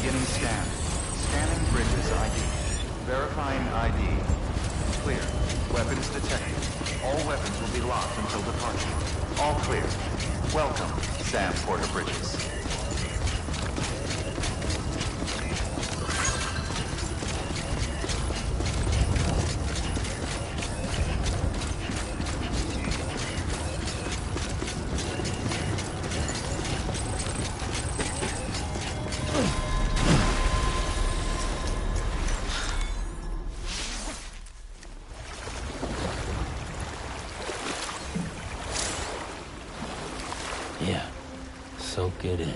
Beginning scan. Scanning bridges ID. Verifying ID. Clear. Weapons detected. All weapons will be locked until departure. All clear. Welcome, Sam Porter Bridges. Yeah, soak it in.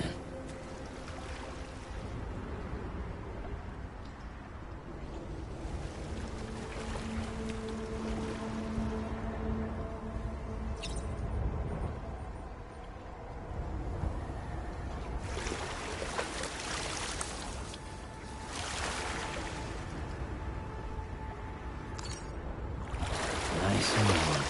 Nice and warm.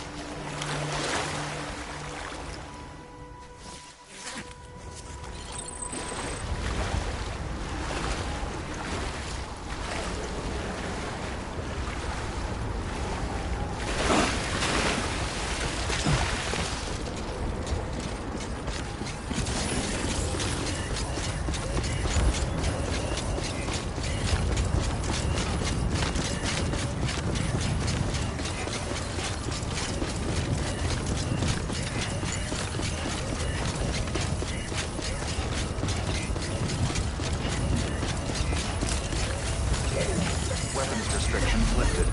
Weapons restrictions lifted.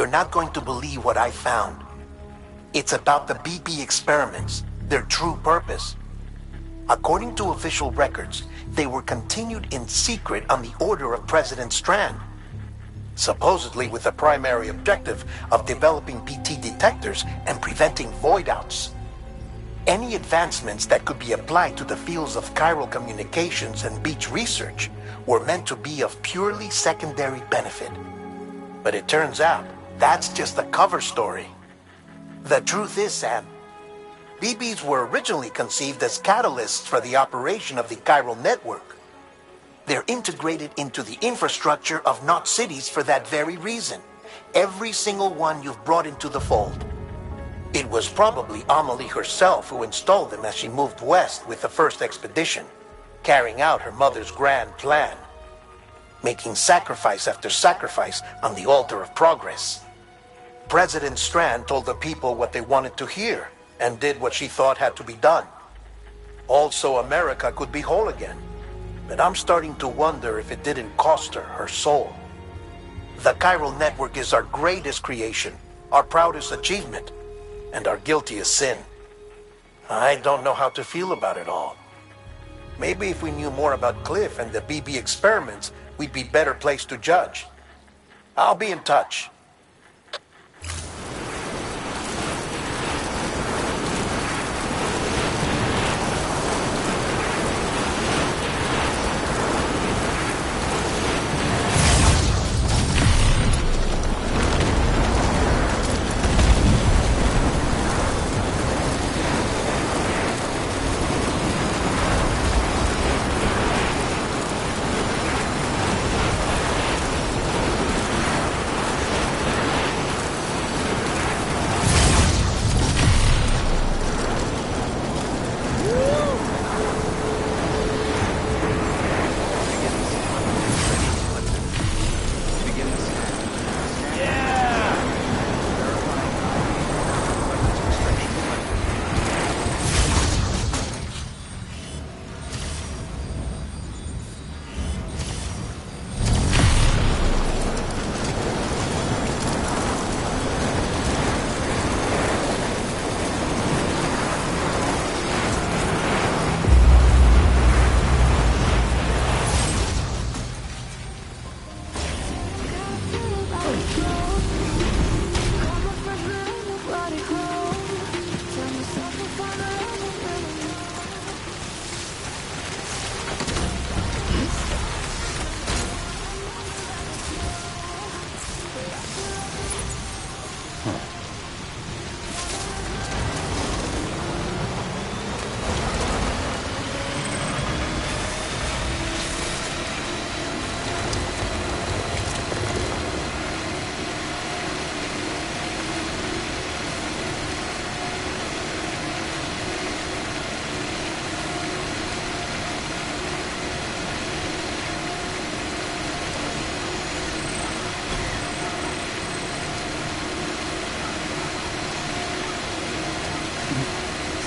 You're not going to believe what I found. It's about the BP experiments, their true purpose. According to official records, they were continued in secret on the order of President Strand, supposedly with the primary objective of developing BT detectors and preventing void-outs. Any advancements that could be applied to the fields of chiral communications and beach research were meant to be of purely secondary benefit. But it turns out, that's just the cover story. The truth is, Sam, BBs were originally conceived as catalysts for the operation of the chiral network. They're integrated into the infrastructure of Knot cities for that very reason. Every single one you've brought into the fold. It was probably Amelie herself who installed them as she moved west with the first expedition, carrying out her mother's grand plan, making sacrifice after sacrifice on the altar of progress. President Strand told the people what they wanted to hear, and did what she thought had to be done. Also, America could be whole again. But I'm starting to wonder if it didn't cost her her soul. The chiral network is our greatest creation, our proudest achievement, and our guiltiest sin. I don't know how to feel about it all. Maybe if we knew more about Cliff and the BB experiments, we'd be better placed to judge. I'll be in touch.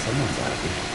Someone's happy.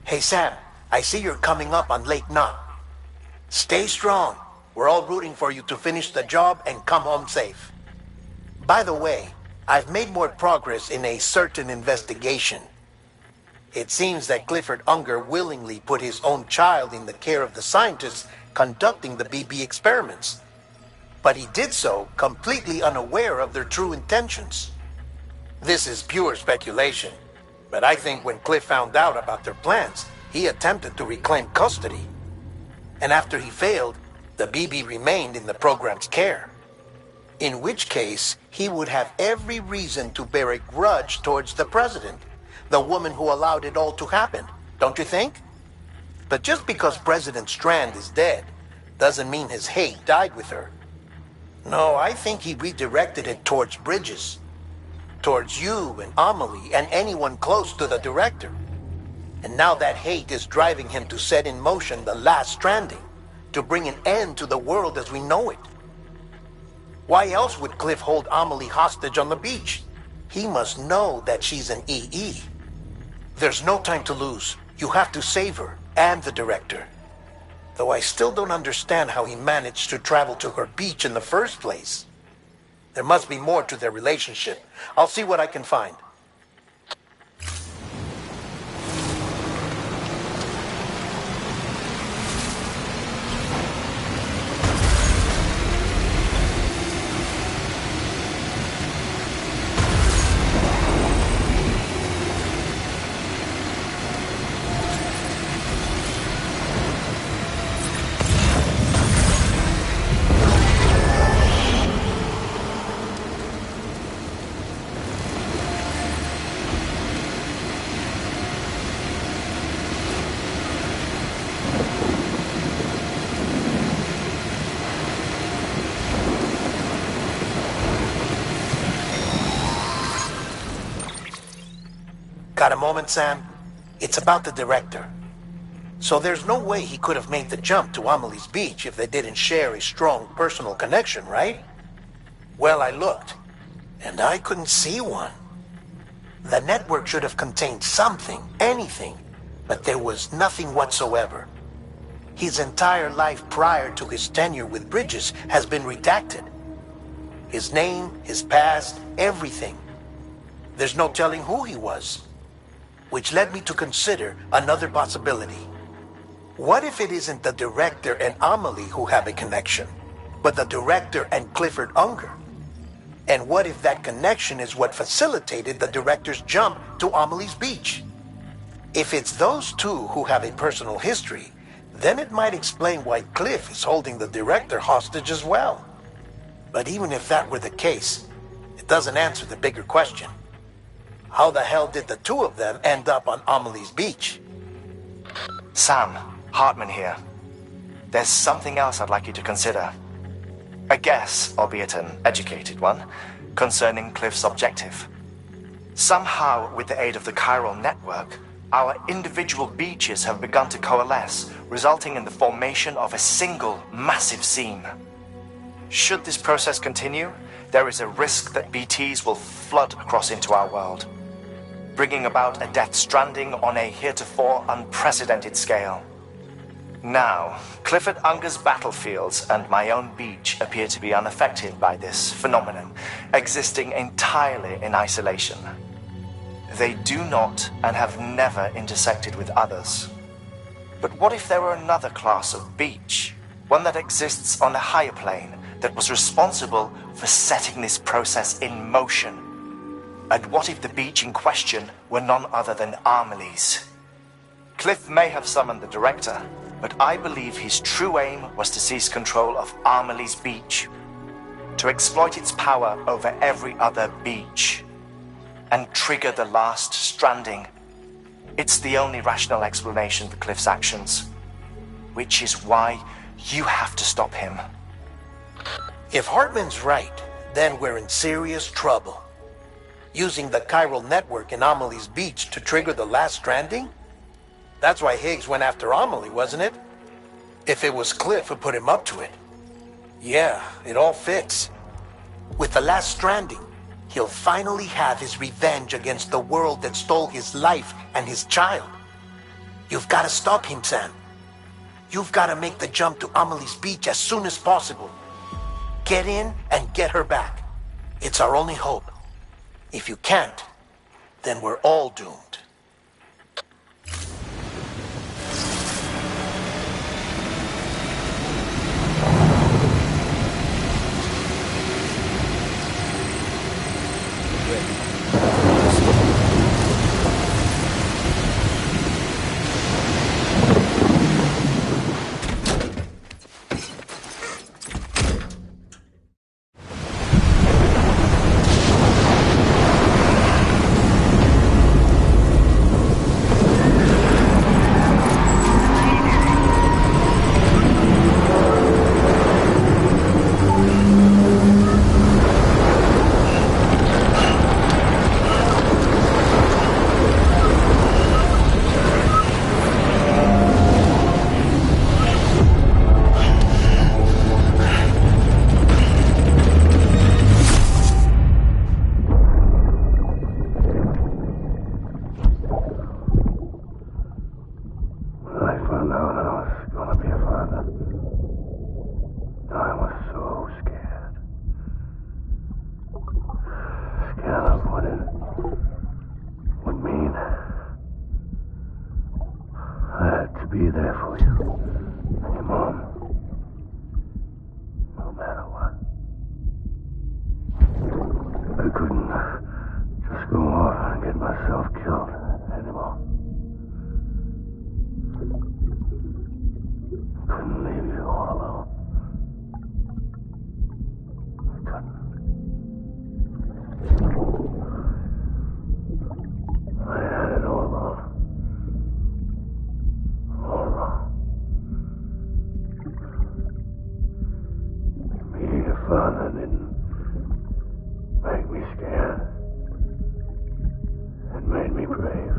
Hey Sam, I see you're coming up on Lake Knot. Stay strong. We're all rooting for you to finish the job and come home safe. By the way, I've made more progress in a certain investigation. It seems that Clifford Unger willingly put his own child in the care of the scientists conducting the BB experiments. But he did so completely unaware of their true intentions. This is pure speculation, but I think when Cliff found out about their plans, he attempted to reclaim custody. And after he failed, the BB remained in the program's care. In which case, he would have every reason to bear a grudge towards the president, the woman who allowed it all to happen, don't you think? But just because President Strand is dead, doesn't mean his hate died with her. No, I think he redirected it towards Bridges. Towards you and Amelie and anyone close to the director. And now that hate is driving him to set in motion the last Stranding, to bring an end to the world as we know it. Why else would Cliff hold Amelie hostage on the beach? He must know that she's an EE. There's no time to lose. You have to save her and the director. Though I still don't understand how he managed to travel to her beach in the first place. There must be more to their relationship. I'll see what I can find. Got a moment, Sam? It's about the director. So there's no way he could have made the jump to Amelie's beach if they didn't share a strong personal connection, right? Well, I looked, and I couldn't see one. The network should have contained something, anything, but there was nothing whatsoever. His entire life prior to his tenure with Bridges has been redacted. His name, his past, everything. There's no telling who he was. Which led me to consider another possibility. What if it isn't the director and Amelie who have a connection, but the director and Clifford Unger? And what if that connection is what facilitated the director's jump to Amelie's beach? If it's those two who have a personal history, then it might explain why Cliff is holding the director hostage as well. But even if that were the case, it doesn't answer the bigger question. How the hell did the two of them end up on Amelie's beach? Sam, Hartman here. There's something else I'd like you to consider. A guess, albeit an educated one, concerning Cliff's objective. Somehow, with the aid of the chiral network, our individual beaches have begun to coalesce, resulting in the formation of a single massive seam. Should this process continue, there is a risk that BTs will flood across into our world, bringing about a death stranding on a heretofore unprecedented scale. Now, Clifford Unger's battlefields and my own beach appear to be unaffected by this phenomenon, existing entirely in isolation. They do not and have never intersected with others. But what if there were another class of beach, one that exists on a higher plane, that was responsible for setting this process in motion? And what if the beach in question were none other than Amelie's? Cliff may have summoned the director, but I believe his true aim was to seize control of Amelie's beach, to exploit its power over every other beach, and trigger the last stranding. It's the only rational explanation for Cliff's actions, which is why you have to stop him. If Hartman's right, then we're in serious trouble. Using the chiral network in Amelie's beach to trigger the last stranding? That's why Higgs went after Amelie, wasn't it? If it was Cliff who put him up to it. Yeah, it all fits. With the last stranding, he'll finally have his revenge against the world that stole his life and his child. You've got to stop him, Sam. You've got to make the jump to Amelie's beach as soon as possible. Get in and get her back. It's our only hope. If you can't, then we're all doomed. Be there for you. And your mom. No matter what. I couldn't just go off and get myself killed anymore. Couldn't leave you all alone. I couldn't. I had it all wrong. Father didn't make me scared. It made me brave.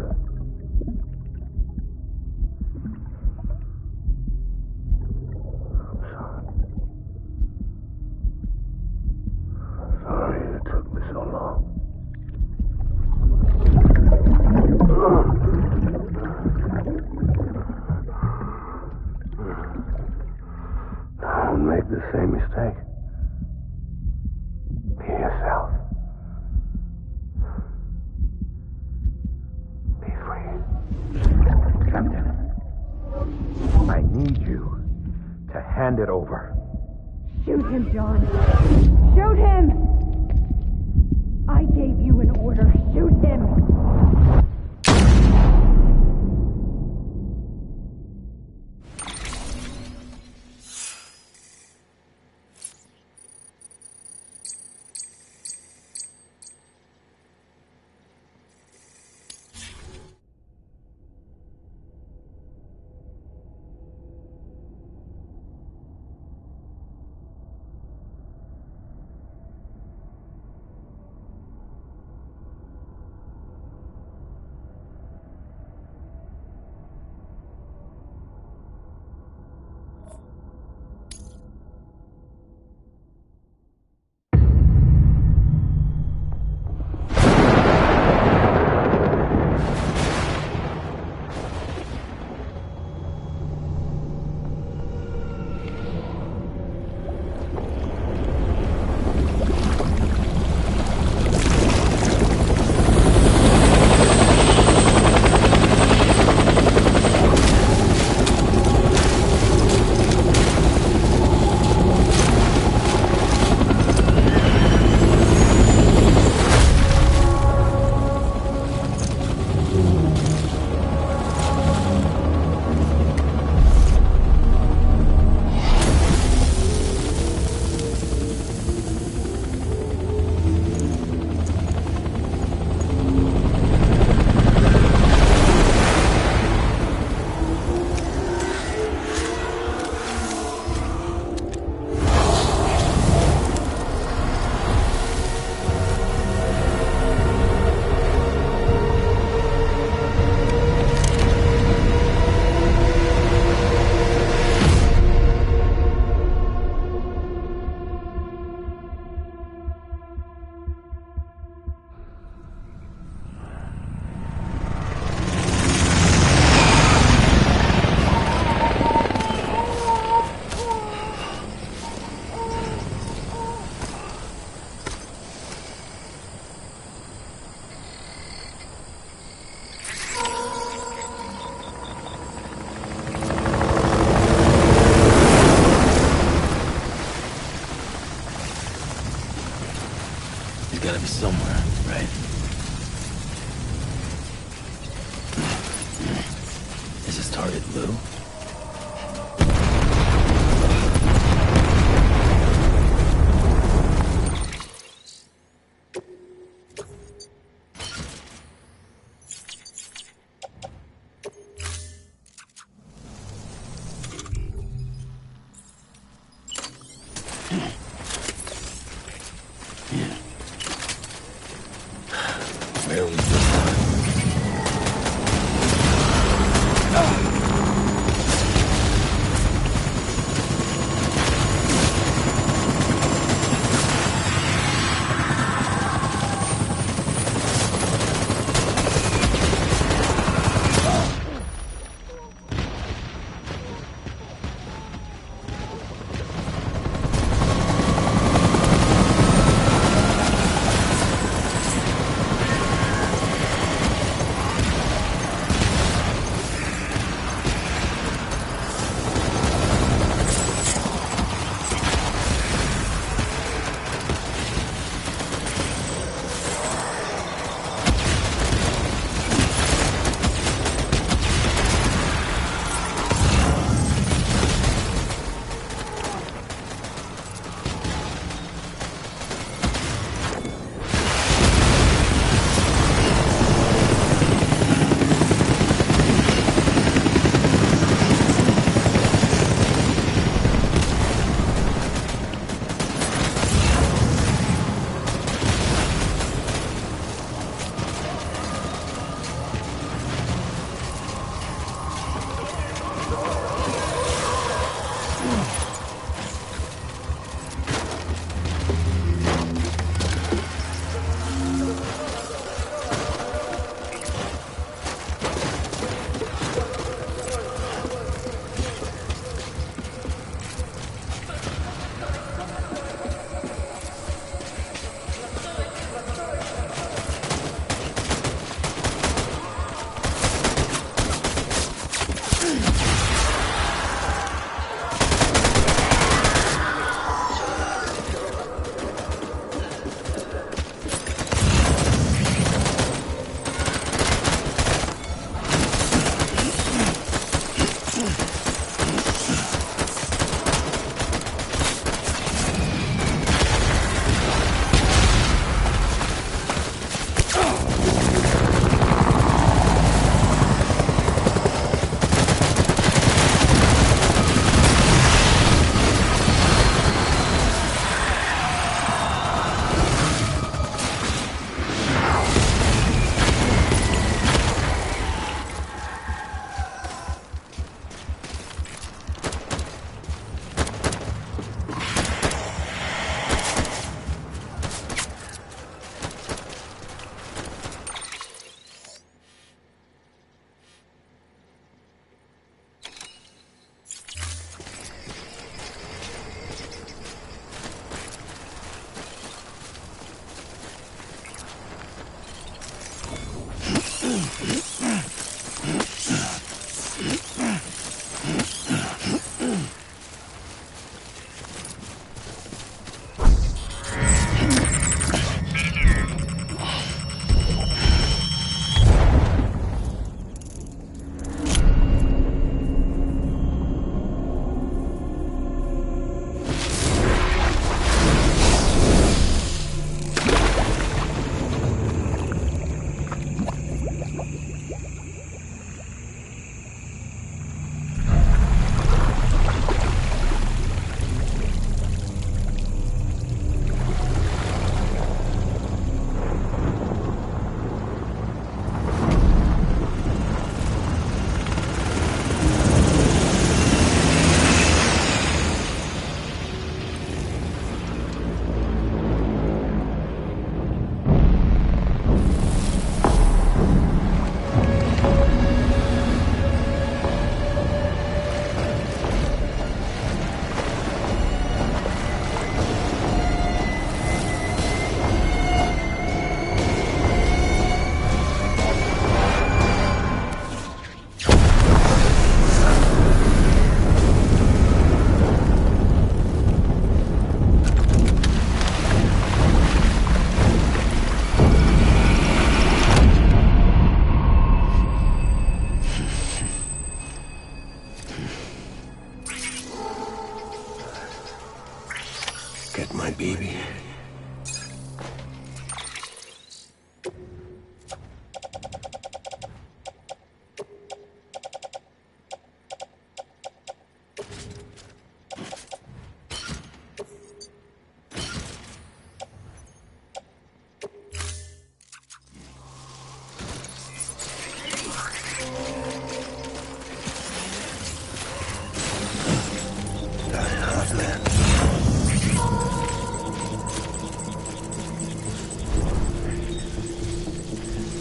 I'm sorry. I'm sorry it took me so long. Don't make the same mistake. Be yourself. Be free. Captain, I need you to hand it over. Shoot him, John. Shoot him! I gave you an order. Shoot him! He's gotta be somewhere, right? Is his target Lou? Where are we this time?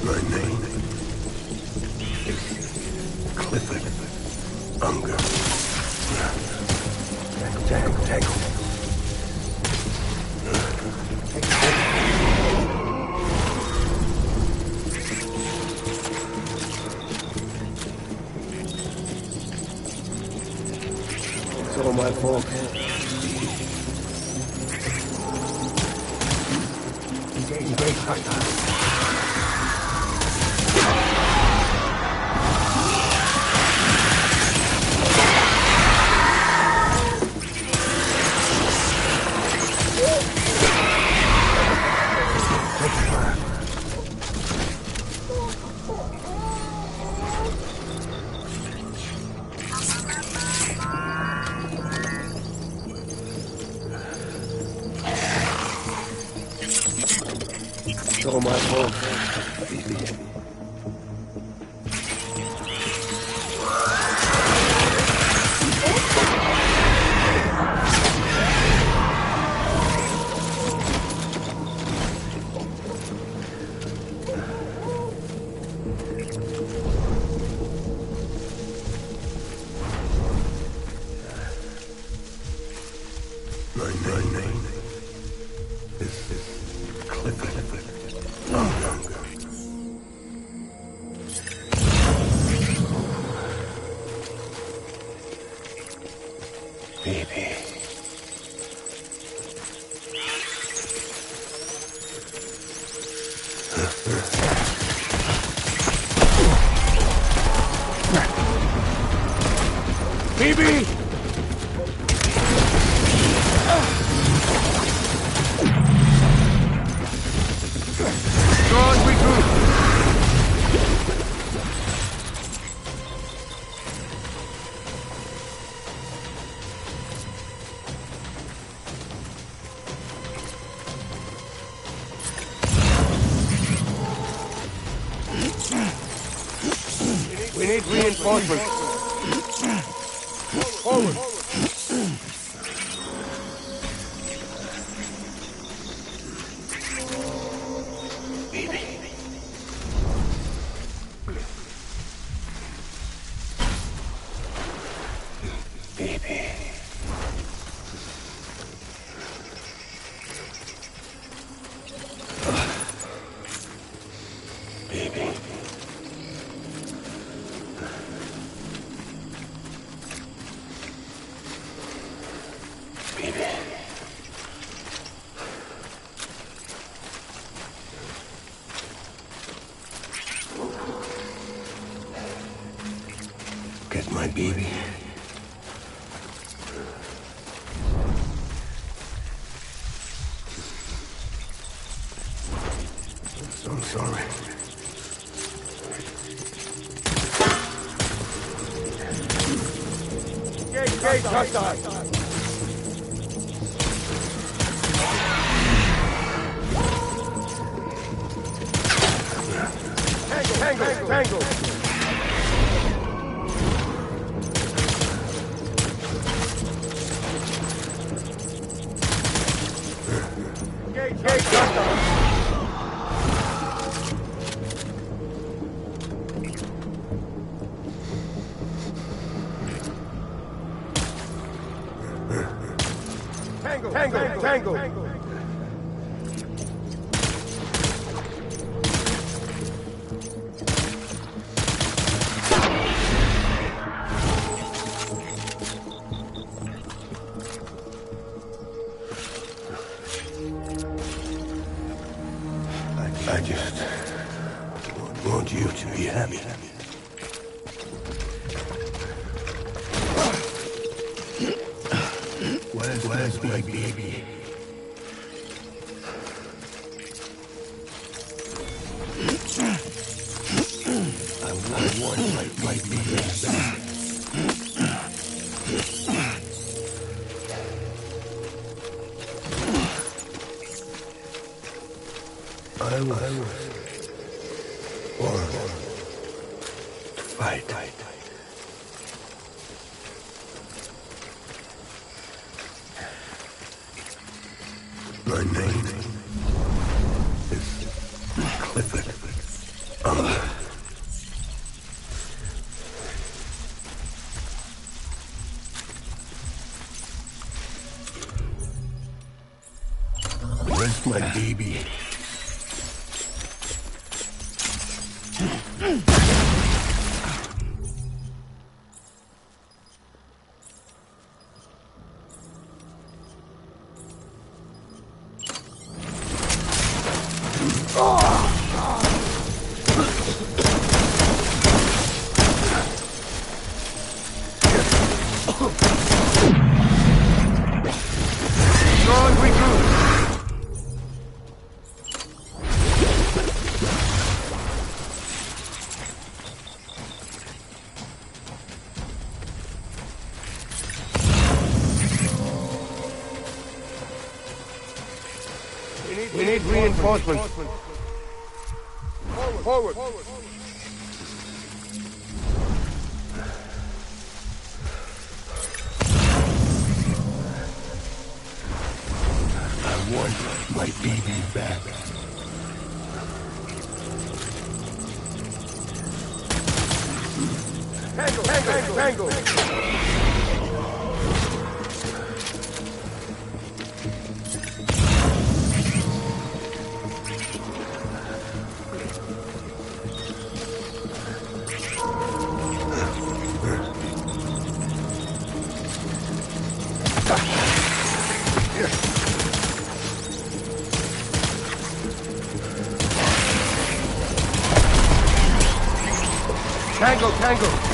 My name is Clifford Unger. Tango. It's all my fault. It's all my fault. My name is Clifford Unger. Baby. Baby! We need reinforcements. Forward. Baby. Baby. Baby. Baby. Get my baby. I'm sorry. Gate, hostile. Tango. Gate, hostile. Tango. I just want you to be happy. Where's my baby? I want my baby back. I was born to fight. My name is Clifford reinforcements. Forward. I want my baby back. Tango! Tango!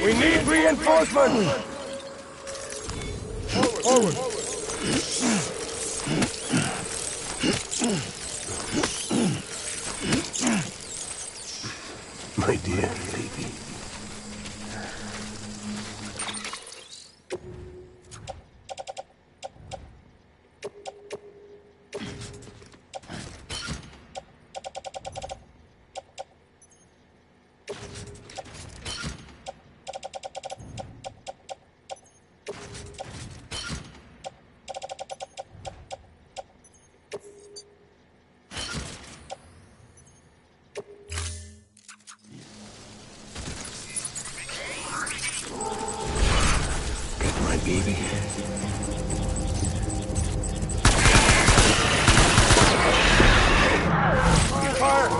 We need reinforcements! Forward! My dear baby. Baby. Fire!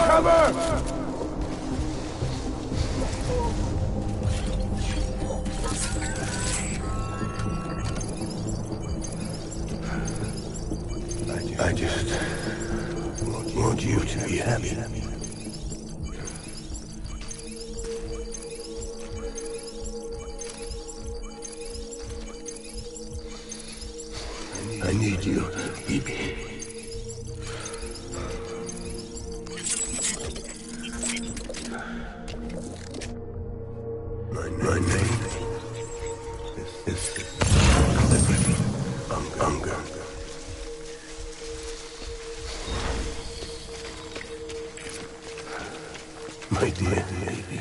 Cover! I just want you to be happy. I need you, baby. My name is Unger. My dear baby.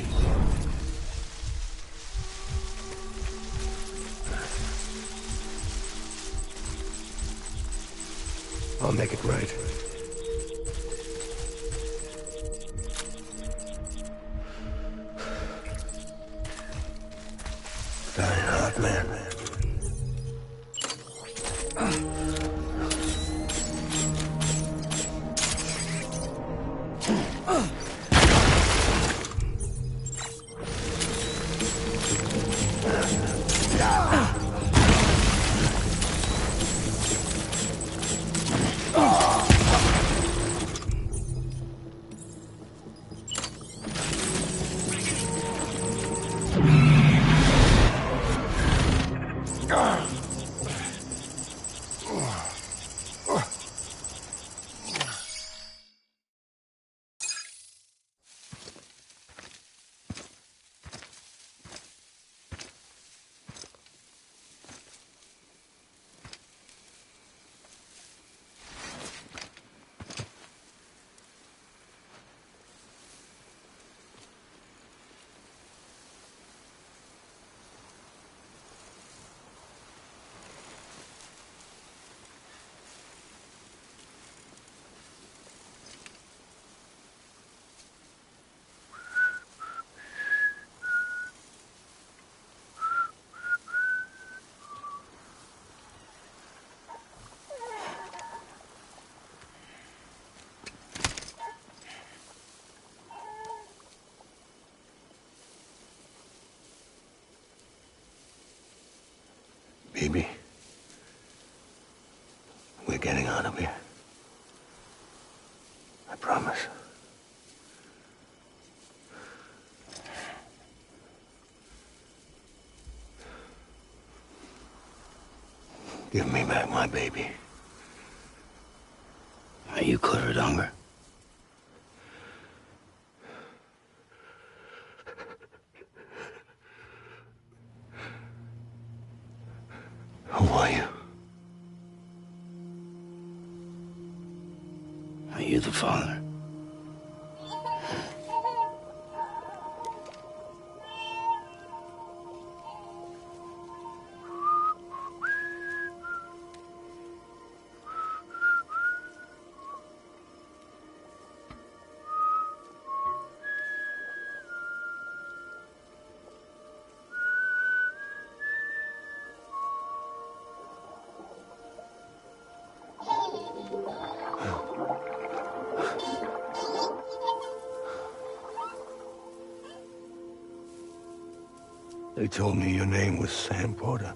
I'll make it right. Die hard, man. Baby, we're getting out of here. I promise. Give me back my baby. Are you Clifford Unger? Who are you? Are you the father? They told me your name was Sam Porter.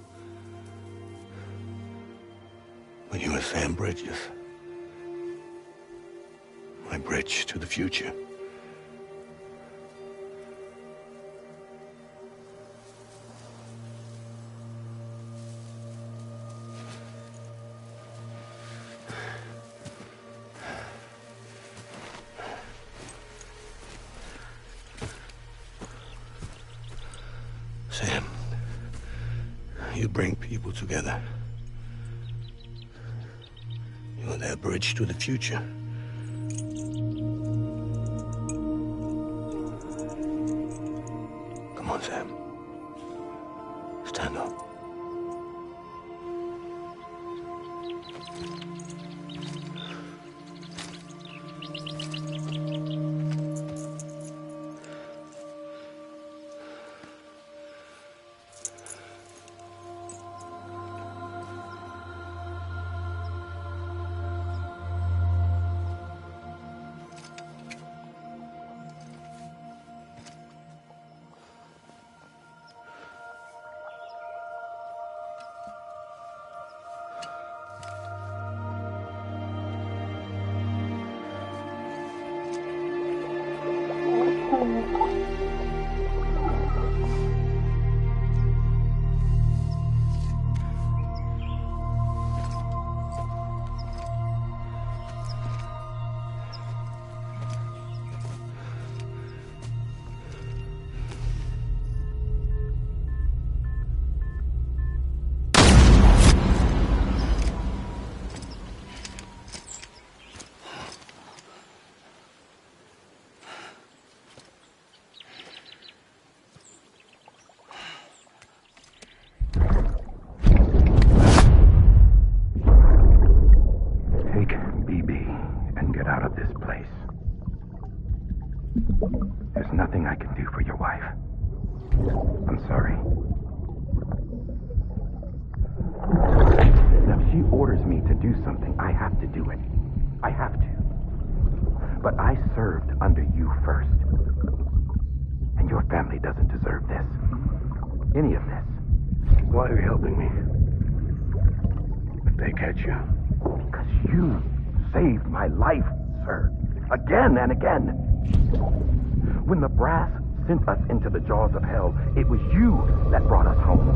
But you were Sam Bridges. My bridge to the future. Sam, you bring people together. You're their bridge to the future. Come on, Sam. Stand up. There's nothing I can do for your wife. I'm sorry. Now, if she orders me to do something, I have to do it. I have to. But I served under you first. And your family doesn't deserve this. Any of this. Why are you helping me? If they catch you. Because you saved my life, sir. Again and again. When the brass sent us into the jaws of hell, it was you that brought us home.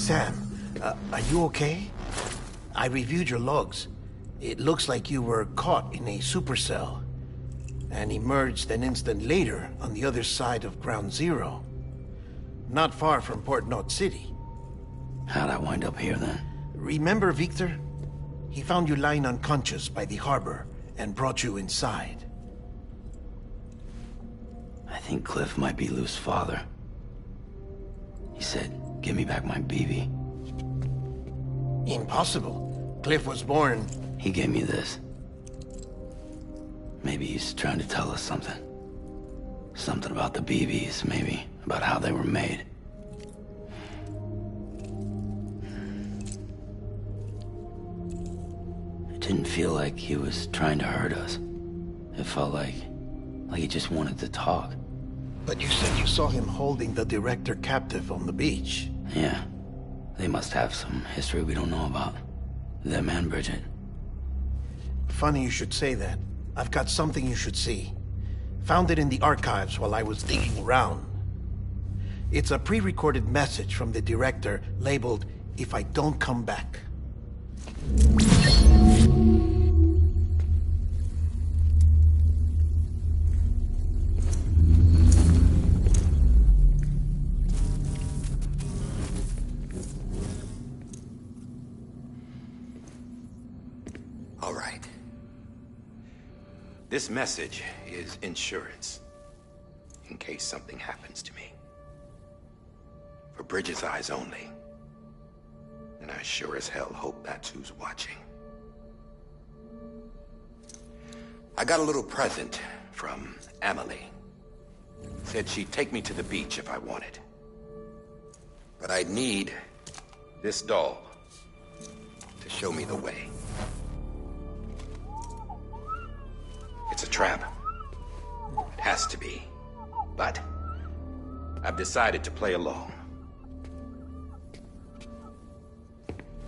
Sam, are you okay? I reviewed your logs. It looks like you were caught in a supercell and emerged an instant later on the other side of Ground Zero. Not far from Port Knot City. How'd I wind up here then? Remember Victor? He found you lying unconscious by the harbor and brought you inside. I think Cliff might be Lou's father. He said, give me back my BB. Impossible. Cliff was born... He gave me this. Maybe he's trying to tell us something. Something about the BBs, maybe. About how they were made. It didn't feel like he was trying to hurt us. It felt like he just wanted to talk. But you said you saw him holding the director captive on the beach. Yeah. They must have some history we don't know about. Them and Bridget. Funny you should say that. I've got something you should see. Found it in the archives while I was digging around. It's a pre-recorded message from the director labeled, "If I don't come back." All right. This message is insurance, in case something happens to me. For Bridget's eyes only. And I sure as hell hope that's who's watching. I got a little present from Emily. Said she'd take me to the beach if I wanted. But I'd need this doll to show me the way. It's a trap. It has to be. But I've decided to play along.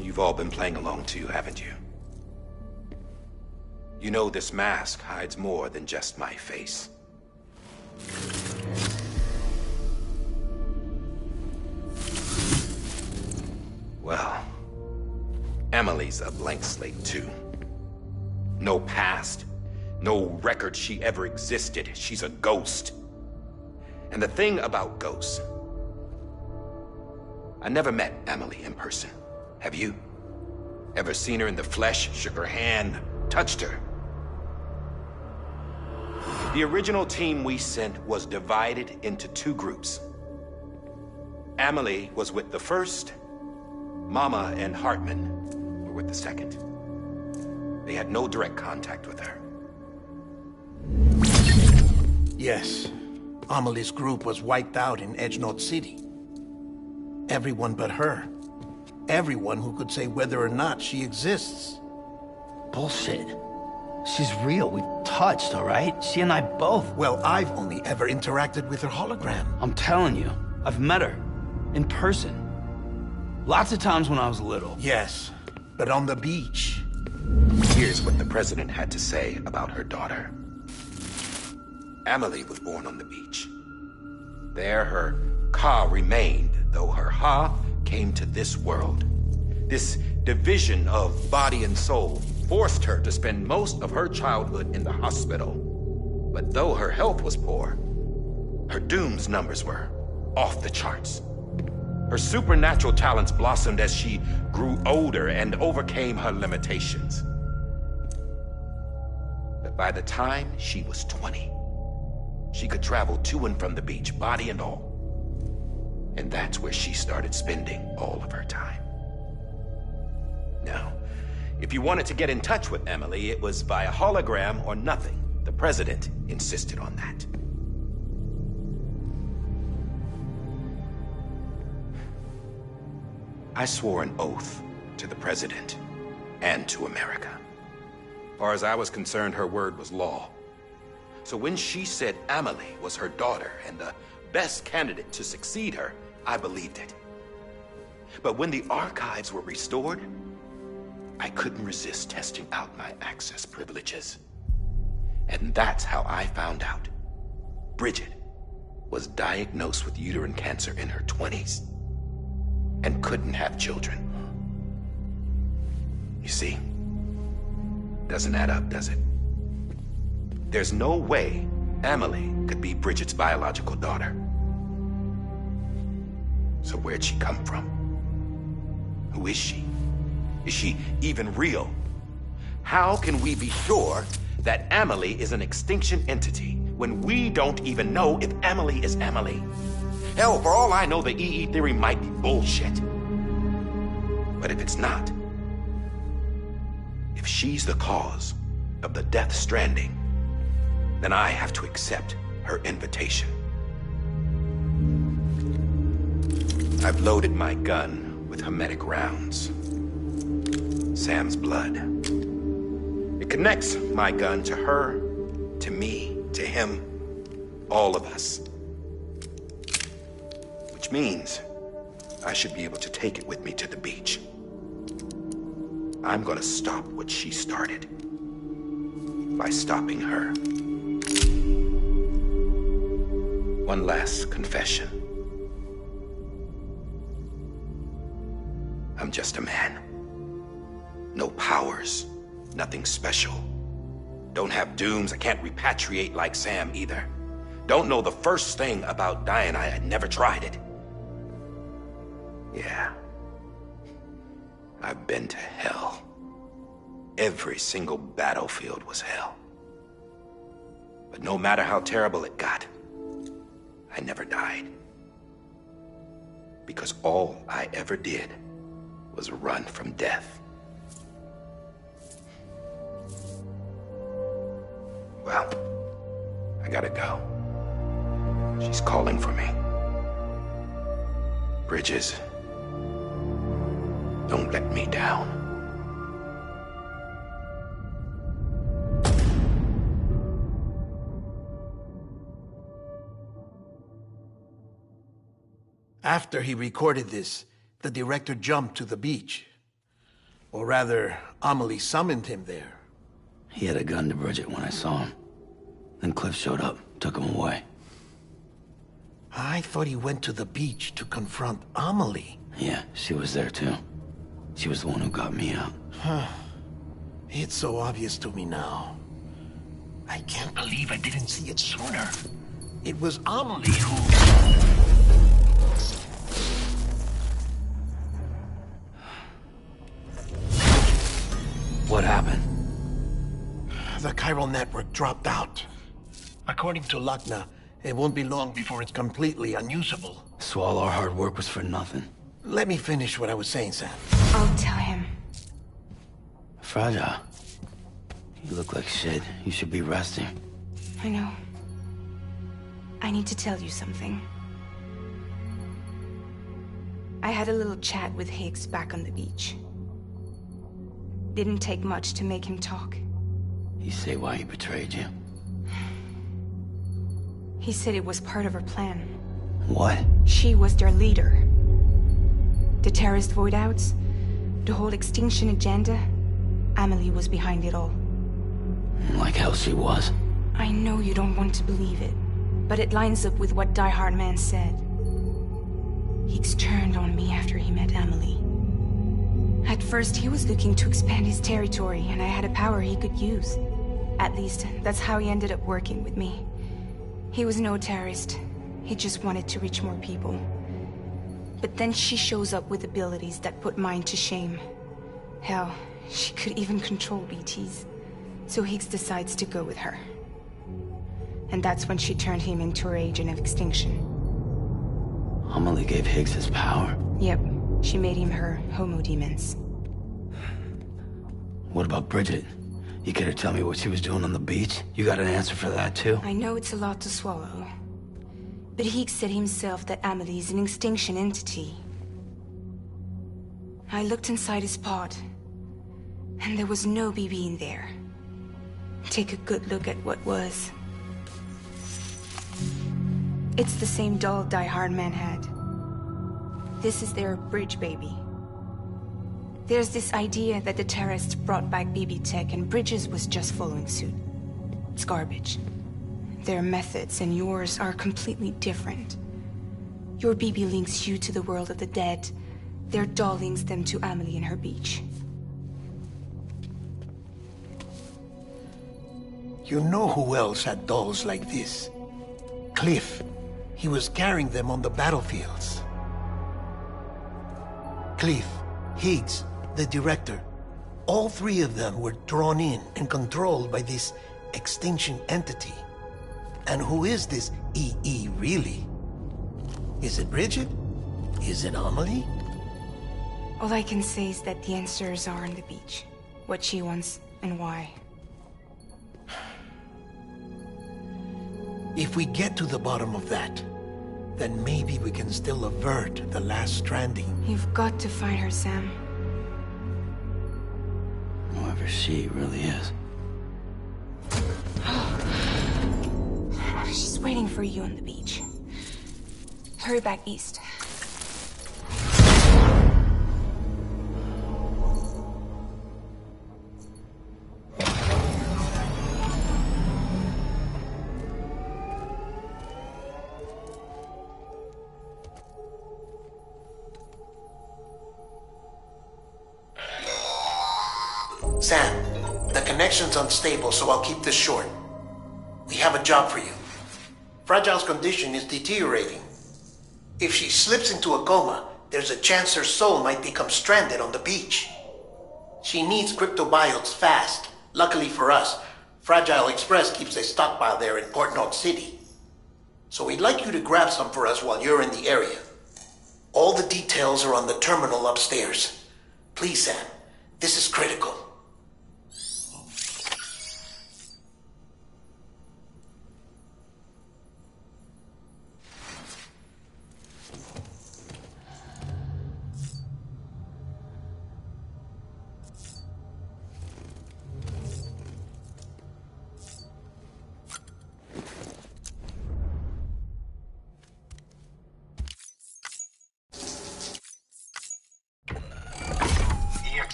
You've all been playing along too, haven't you? You know this mask hides more than just my face. Well, Emily's a blank slate too. No past. No record she ever existed. She's a ghost. And the thing about ghosts... I never met Emily in person. Have you? Ever seen her in the flesh, shook her hand, touched her? The original team we sent was divided into two groups. Emily was with the first. Mama and Hartman were with the second. They had no direct contact with her. Yes. Amelie's group was wiped out in Edge Knot City. Everyone but her. Everyone who could say whether or not she exists. Bullshit. She's real. We've touched, all right? She and I both. Well, I've only ever interacted with her hologram. I'm telling you, I've met her. In person. Lots of times when I was little. Yes, but on the beach. Here's what the president had to say about her daughter. Emily was born on the beach. There her Ka remained, though her Ha came to this world. This division of body and soul forced her to spend most of her childhood in the hospital. But though her health was poor, her Doom's numbers were off the charts. Her supernatural talents blossomed as she grew older and overcame her limitations. But by the time she was 20, she could travel to and from the beach, body and all. And that's where she started spending all of her time. Now, if you wanted to get in touch with Emily, it was via hologram or nothing. The president insisted on that. I swore an oath to the president and to America. As far as I was concerned, her word was law. So when she said Emily was her daughter and the best candidate to succeed her, I believed it. But when the archives were restored, I couldn't resist testing out my access privileges. And that's how I found out Bridget was diagnosed with uterine cancer in her 20s. and couldn't have children. You see? Doesn't add up, does it? There's no way Amelie could be Bridget's biological daughter. So where'd she come from? Who is she? Is she even real? How can we be sure that Amelie is an extinction entity when we don't even know if Amelie is Amelie? Hell, for all I know, the EE theory might be bullshit. But if it's not, if she's the cause of the death stranding, then I have to accept her invitation. I've loaded my gun with hermetic rounds. Sam's blood. It connects my gun to her, to me, to him, all of us. Which means I should be able to take it with me to the beach. I'm gonna stop what she started by stopping her. One last confession. I'm just a man. No powers, nothing special. Don't have dooms, I can't repatriate like Sam either. Don't know the first thing about dying, I had never tried it. Yeah. I've been to hell. Every single battlefield was hell. But no matter how terrible it got, I never died. Because all I ever did was run from death. Well, I gotta go. She's calling for me. Bridges, don't let me down. After he recorded this, the director jumped to the beach. Or rather, Amelie summoned him there. He had a gun to Bridget when I saw him. Then Cliff showed up, took him away. I thought he went to the beach to confront Amelie. Yeah, she was there too. She was the one who got me out. It's so obvious to me now. I can't believe I didn't see it sooner. It was Amelie who... What happened? The chiral network dropped out. According to Luckna, it won't be long before it's completely unusable. So all our hard work was for nothing. Let me finish what I was saying, Sam. I'll tell him. Fragile. You look like shit. You should be resting. I know. I need to tell you something. I had a little chat with Higgs back on the beach. Didn't take much to make him talk. You say why he betrayed you? He said it was part of her plan. What? She was their leader. The terrorist voidouts, the whole extinction agenda, Amelie was behind it all. Like hell she was. I know you don't want to believe it, but it lines up with what Die Hard Man said. Higgs turned on me after he met Amelie. At first, he was looking to expand his territory, and I had a power he could use. At least, that's how he ended up working with me. He was no terrorist. He just wanted to reach more people. But then she shows up with abilities that put mine to shame. Hell, she could even control BTs. So Higgs decides to go with her. And that's when she turned him into her agent of extinction. Amelie gave Higgs his power? Yep. She made him her homo demons. What about Bridget? You care to tell me what she was doing on the beach? You got an answer for that too? I know it's a lot to swallow. But Higgs said himself that Amelie is an extinction entity. I looked inside his pod, and there was no BB in there. Take a good look at what was. It's the same doll Die Hard Man had. This is their bridge baby. There's this idea that the terrorists brought back BB tech and Bridges was just following suit. It's garbage. Their methods and yours are completely different. Your BB links you to the world of the dead, Their doll links them to Amelie and her beach. You know who else had dolls like this? Cliff. He was carrying them on the battlefields. Cliff, Higgs, the director. All three of them were drawn in and controlled by this extinction entity. And who is this EE really? Is it Bridget? Is it Amelie? All I can say is that the answers are on the beach. What she wants and why. If we get to the bottom of that, then maybe we can still avert the last stranding. You've got to find her, Sam. Whoever she really is. She's waiting for you on the beach. Hurry back east. Sam, the connection's unstable, so I'll keep this short. We have a job for you. Fragile's condition is deteriorating. If she slips into a coma, there's a chance her soul might become stranded on the beach. She needs cryptobiotes fast. Luckily for us, Fragile Express keeps a stockpile there in Port Knot City. So we'd like you to grab some for us while you're in the area. All the details are on the terminal upstairs. Please, Sam, this is critical.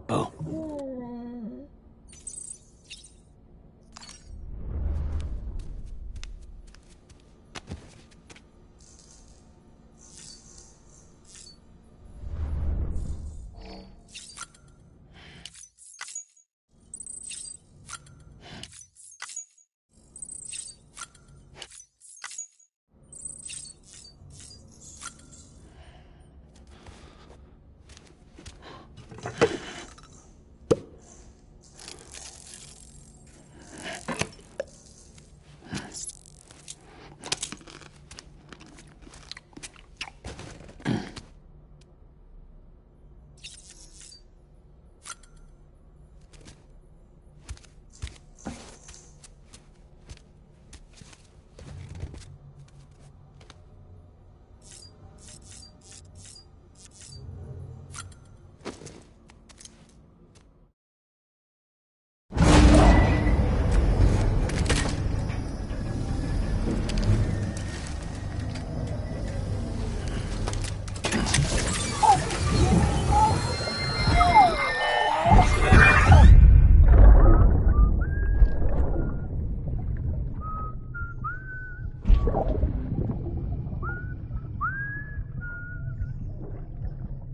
Bo.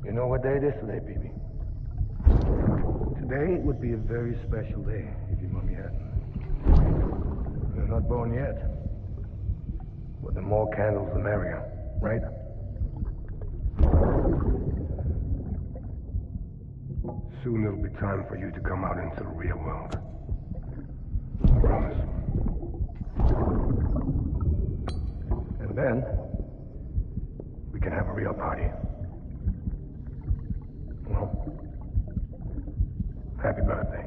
You know what day it is today, BB? Today would be a very special day if your mommy hadn't. You're not born yet. But the more candles, the merrier, right? Soon it'll be time for you to come out into the real world. I promise. And then, we can have a real party. Well, happy birthday.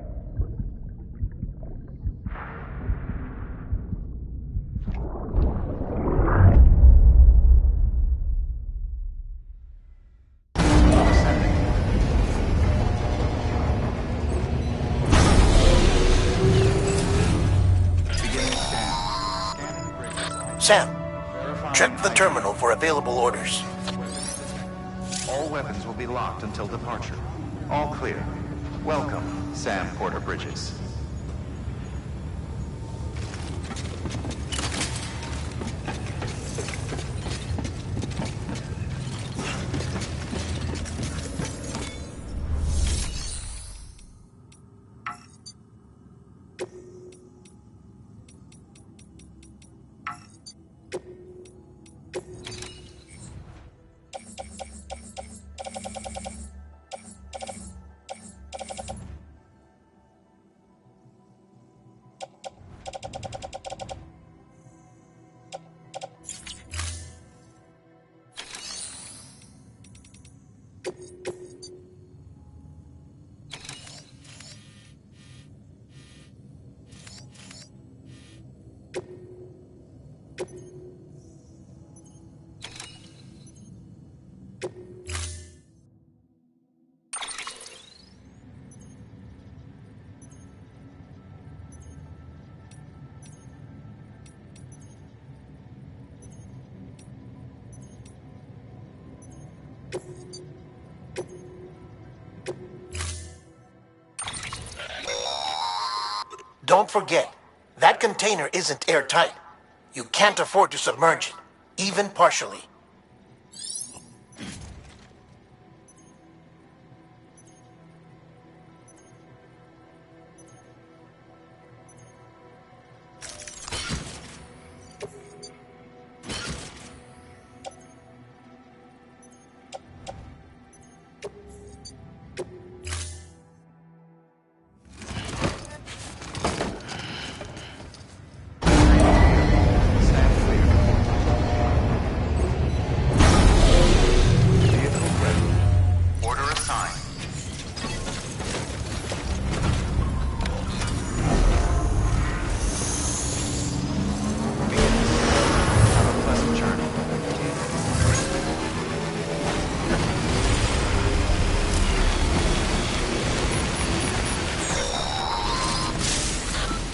Sam, Verifying check the ID. terminal for available orders. All weapons will be locked until departure. All clear. Welcome, Sam Porter Bridges. Don't forget, that container isn't airtight. You can't afford to submerge it, even partially. Stand clear. Vehicle ready. Order assigned. Have a pleasant journey.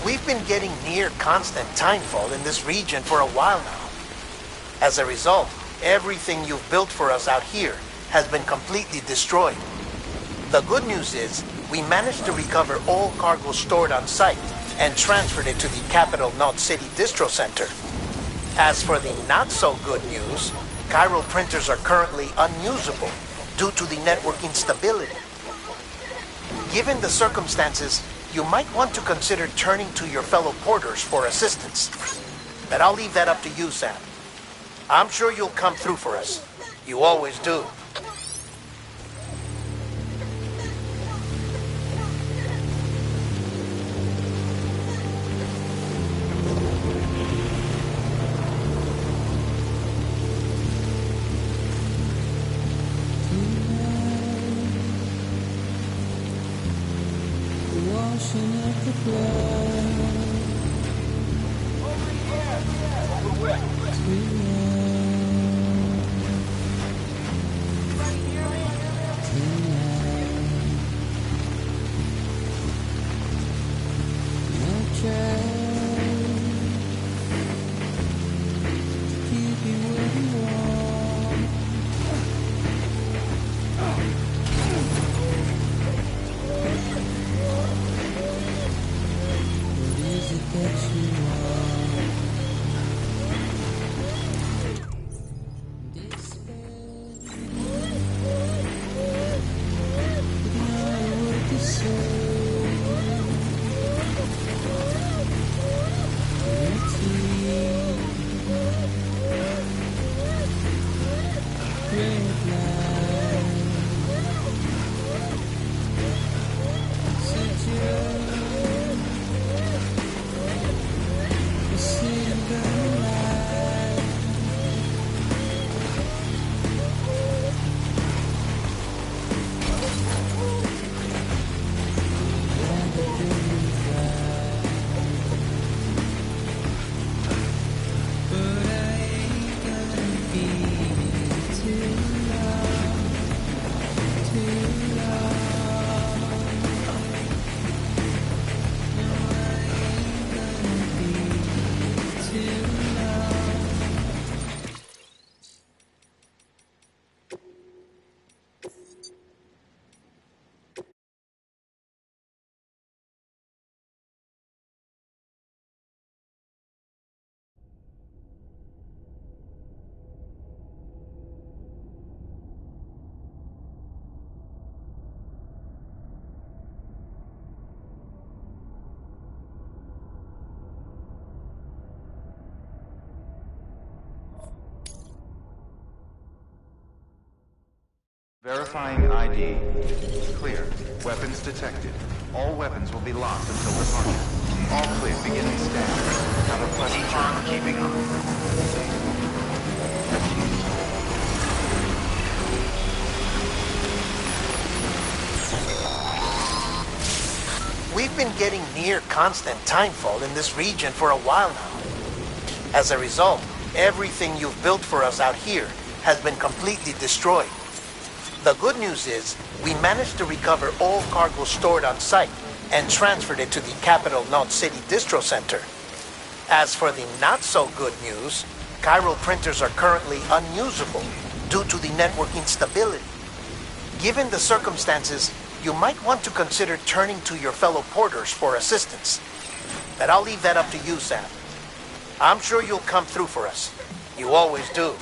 We've been getting near constant timefall in this region for a while now. As a result, everything you've built for us out here has been completely destroyed. The good news is, we managed to recover all cargo stored on site and transferred it to the Capital Knot City Distro Center. As for the not-so-good news, chiral printers are currently unusable due to the network instability. Given the circumstances, you might want to consider turning to your fellow porters for assistance. But I'll leave that up to you, Sam. I'm sure you'll come through for us. You always do. Verifying ID. Clear. Weapons detected. All weapons will be locked until departure. All clear. Beginning scan. Have a pleasant Keep on journey. keeping on. We've been getting near constant timefall in this region for a while now. As a result, everything you've built for us out here has been completely destroyed. The good news is, we managed to recover all cargo stored on site and transferred it to the Capital Knot City Distro Center. As for the not-so-good news, chiral printers are currently unusable due to the network instability. Given the circumstances, you might want to consider turning to your fellow porters for assistance. But I'll leave that up to you, Sam. I'm sure you'll come through for us. You always do.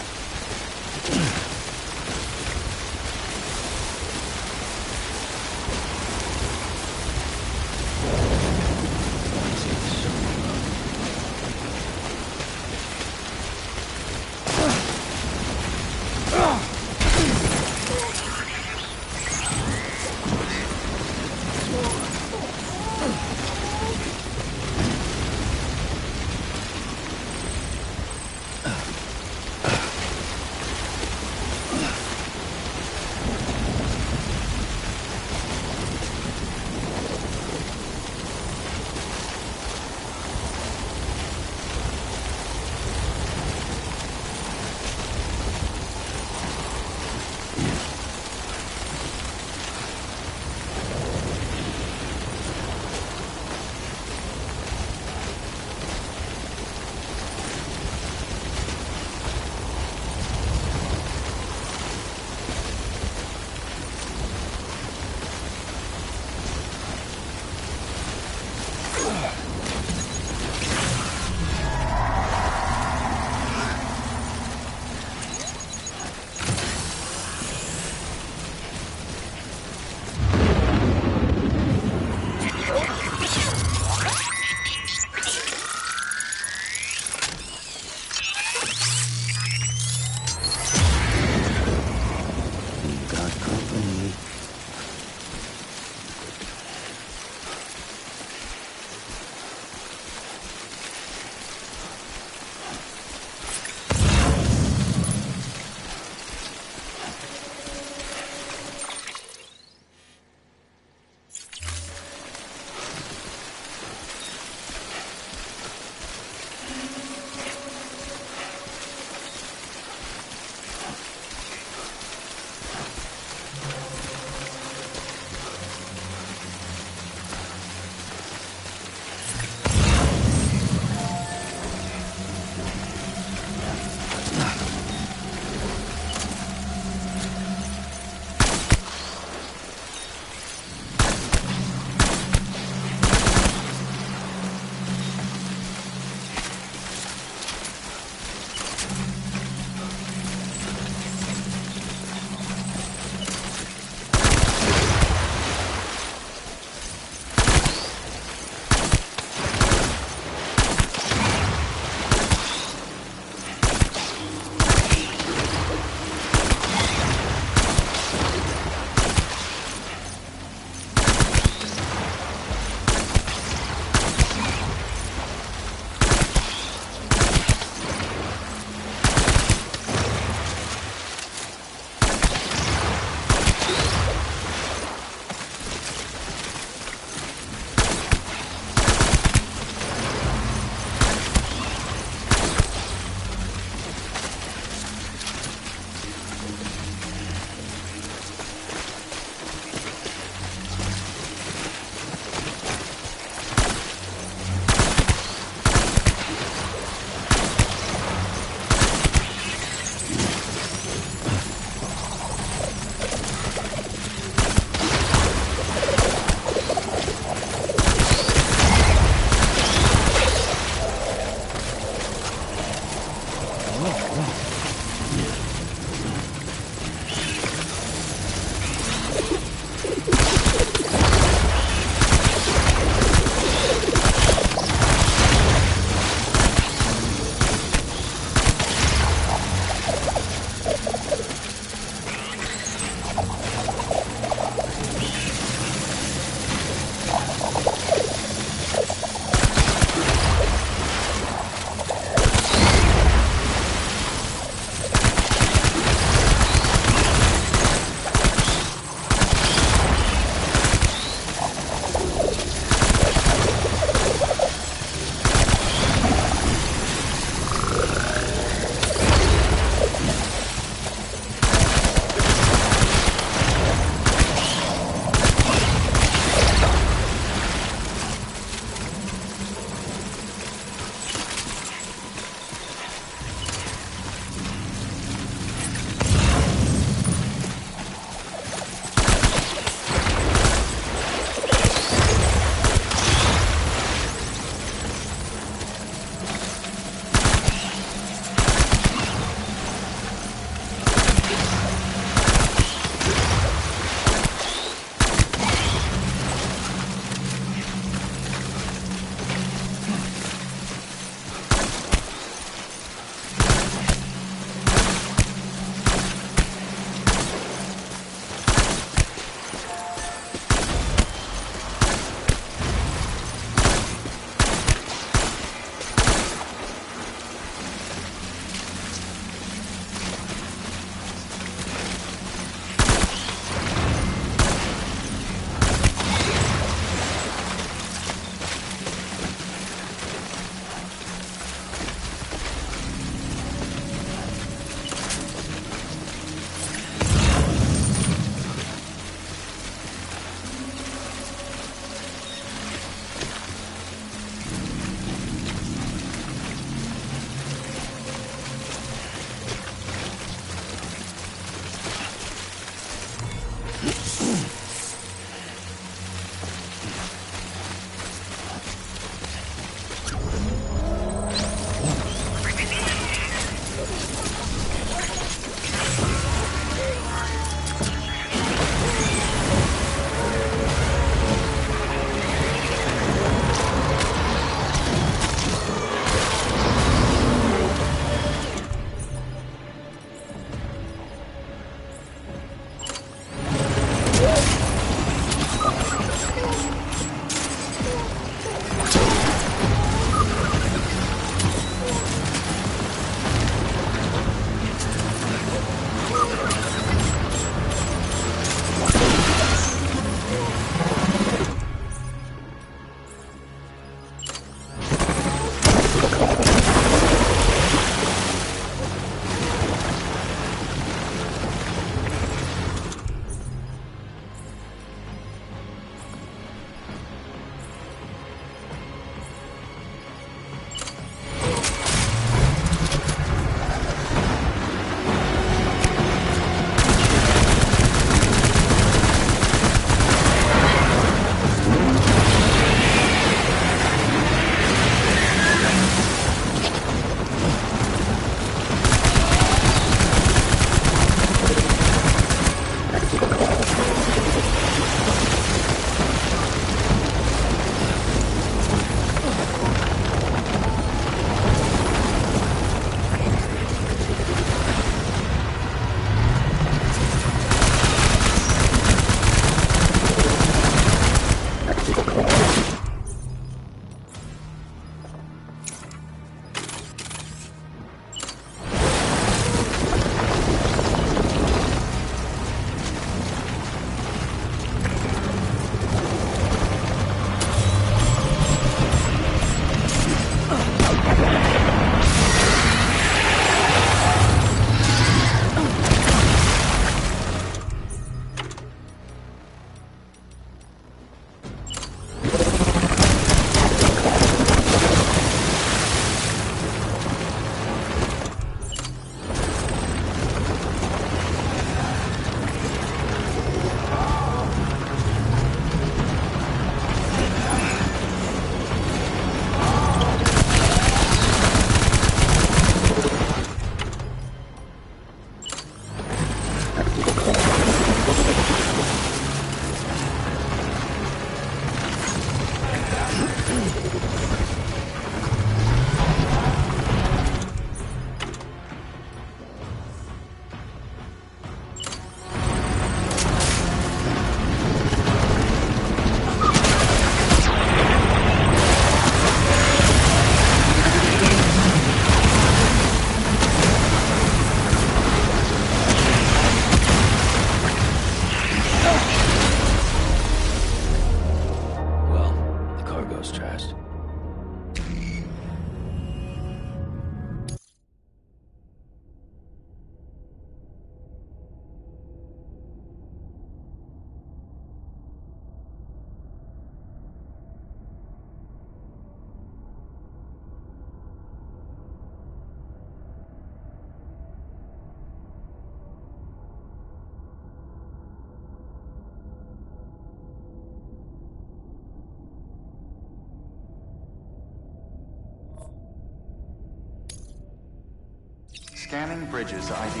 Scanning bridges ID.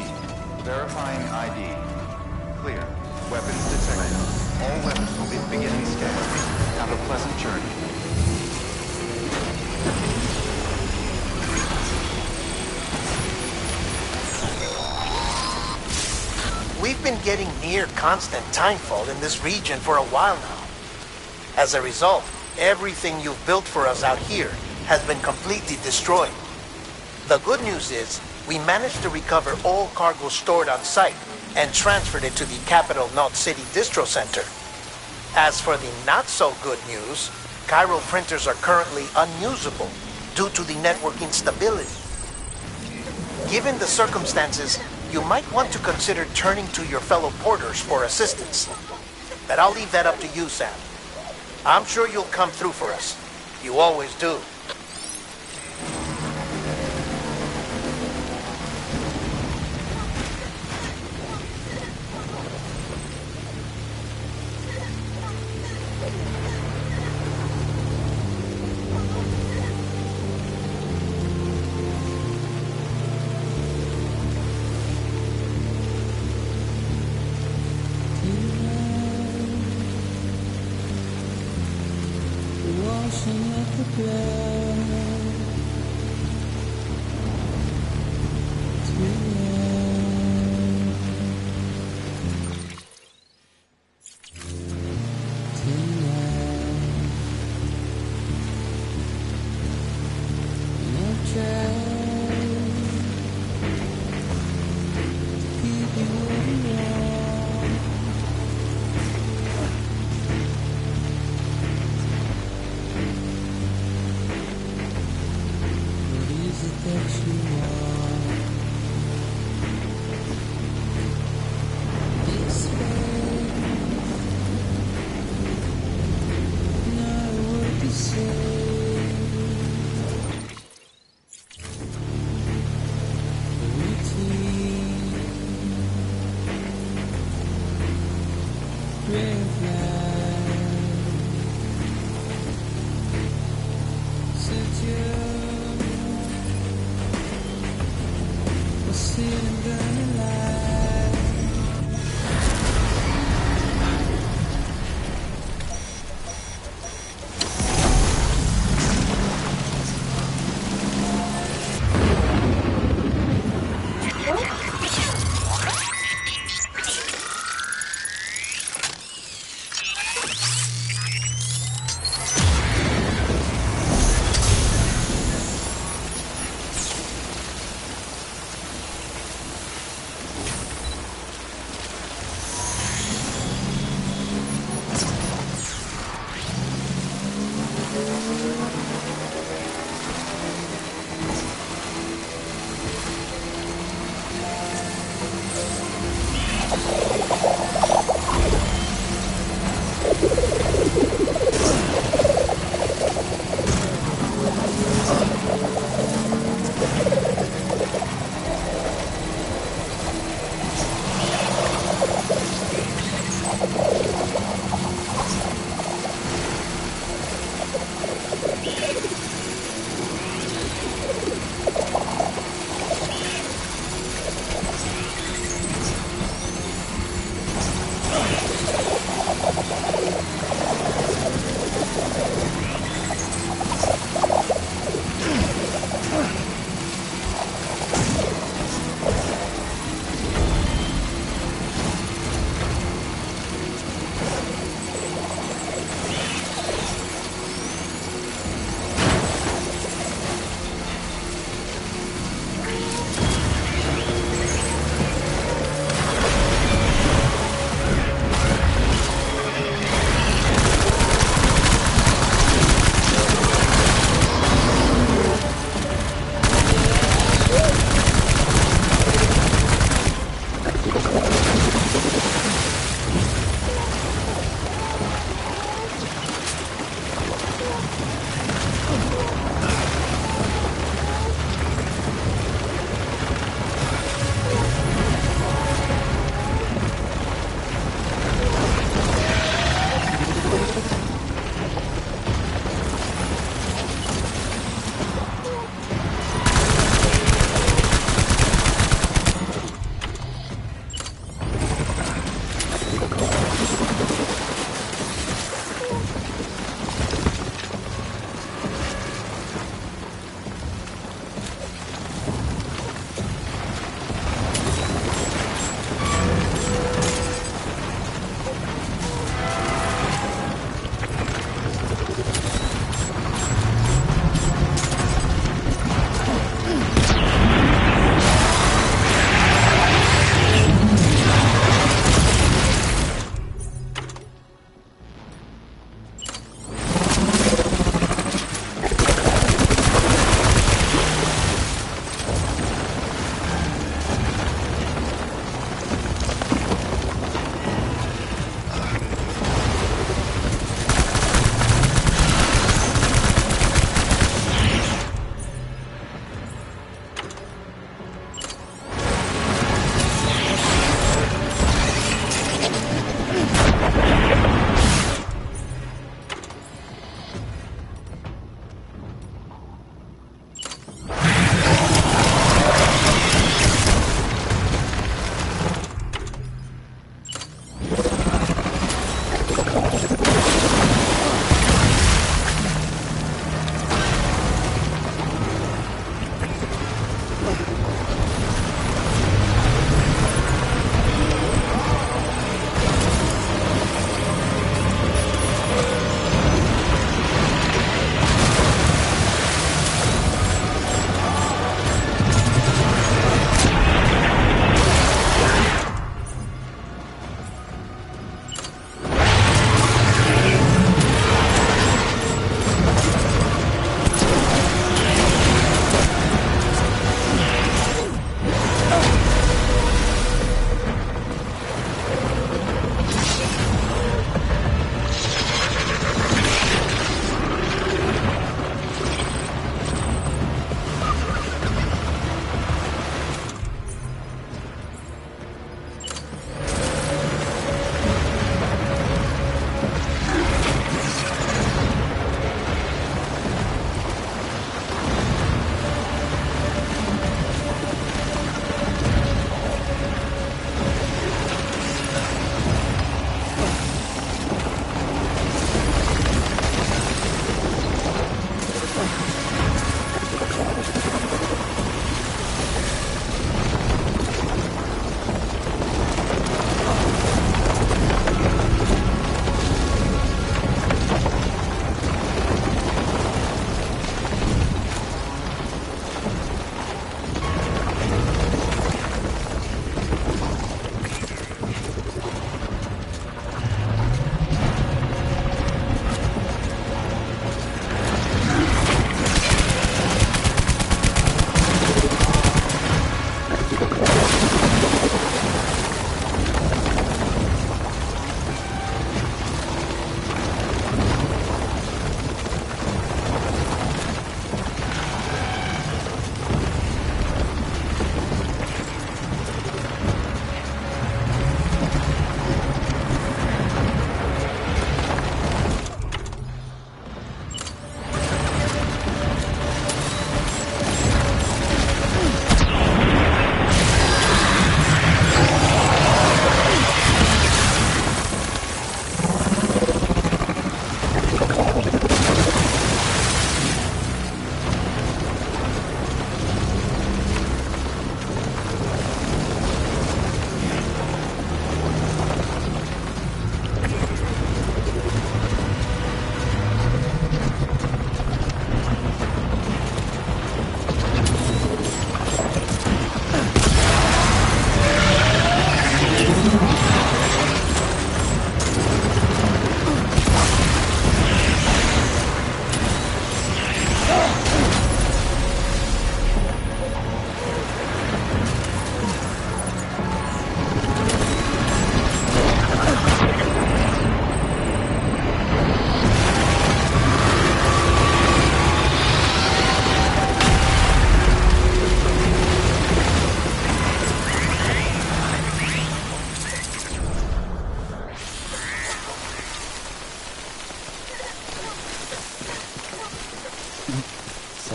Verifying ID. Clear. Weapons detected. All weapons will be beginning scanning. Have a pleasant journey. We've been getting near constant timefall in this region for a while now. As a result, everything you've built for us out here has been completely destroyed. The good news is, we managed to recover all cargo stored on site and transferred it to the Capital Knot City Distro Center. As for the not-so-good news, Chiral printers are currently unusable due to the network instability. Given the circumstances, you might want to consider turning to your fellow porters for assistance. But I'll leave that up to you, Sam. I'm sure you'll come through for us. You always do.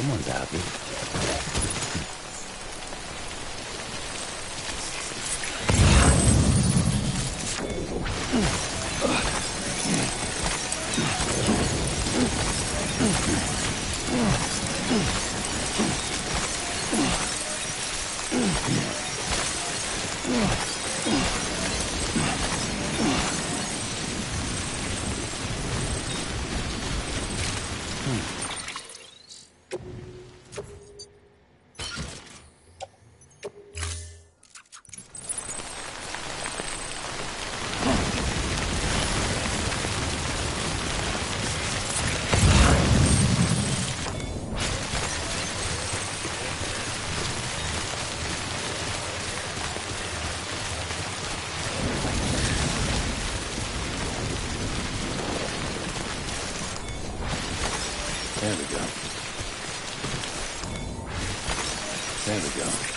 Someone's happy. There we go. There we go.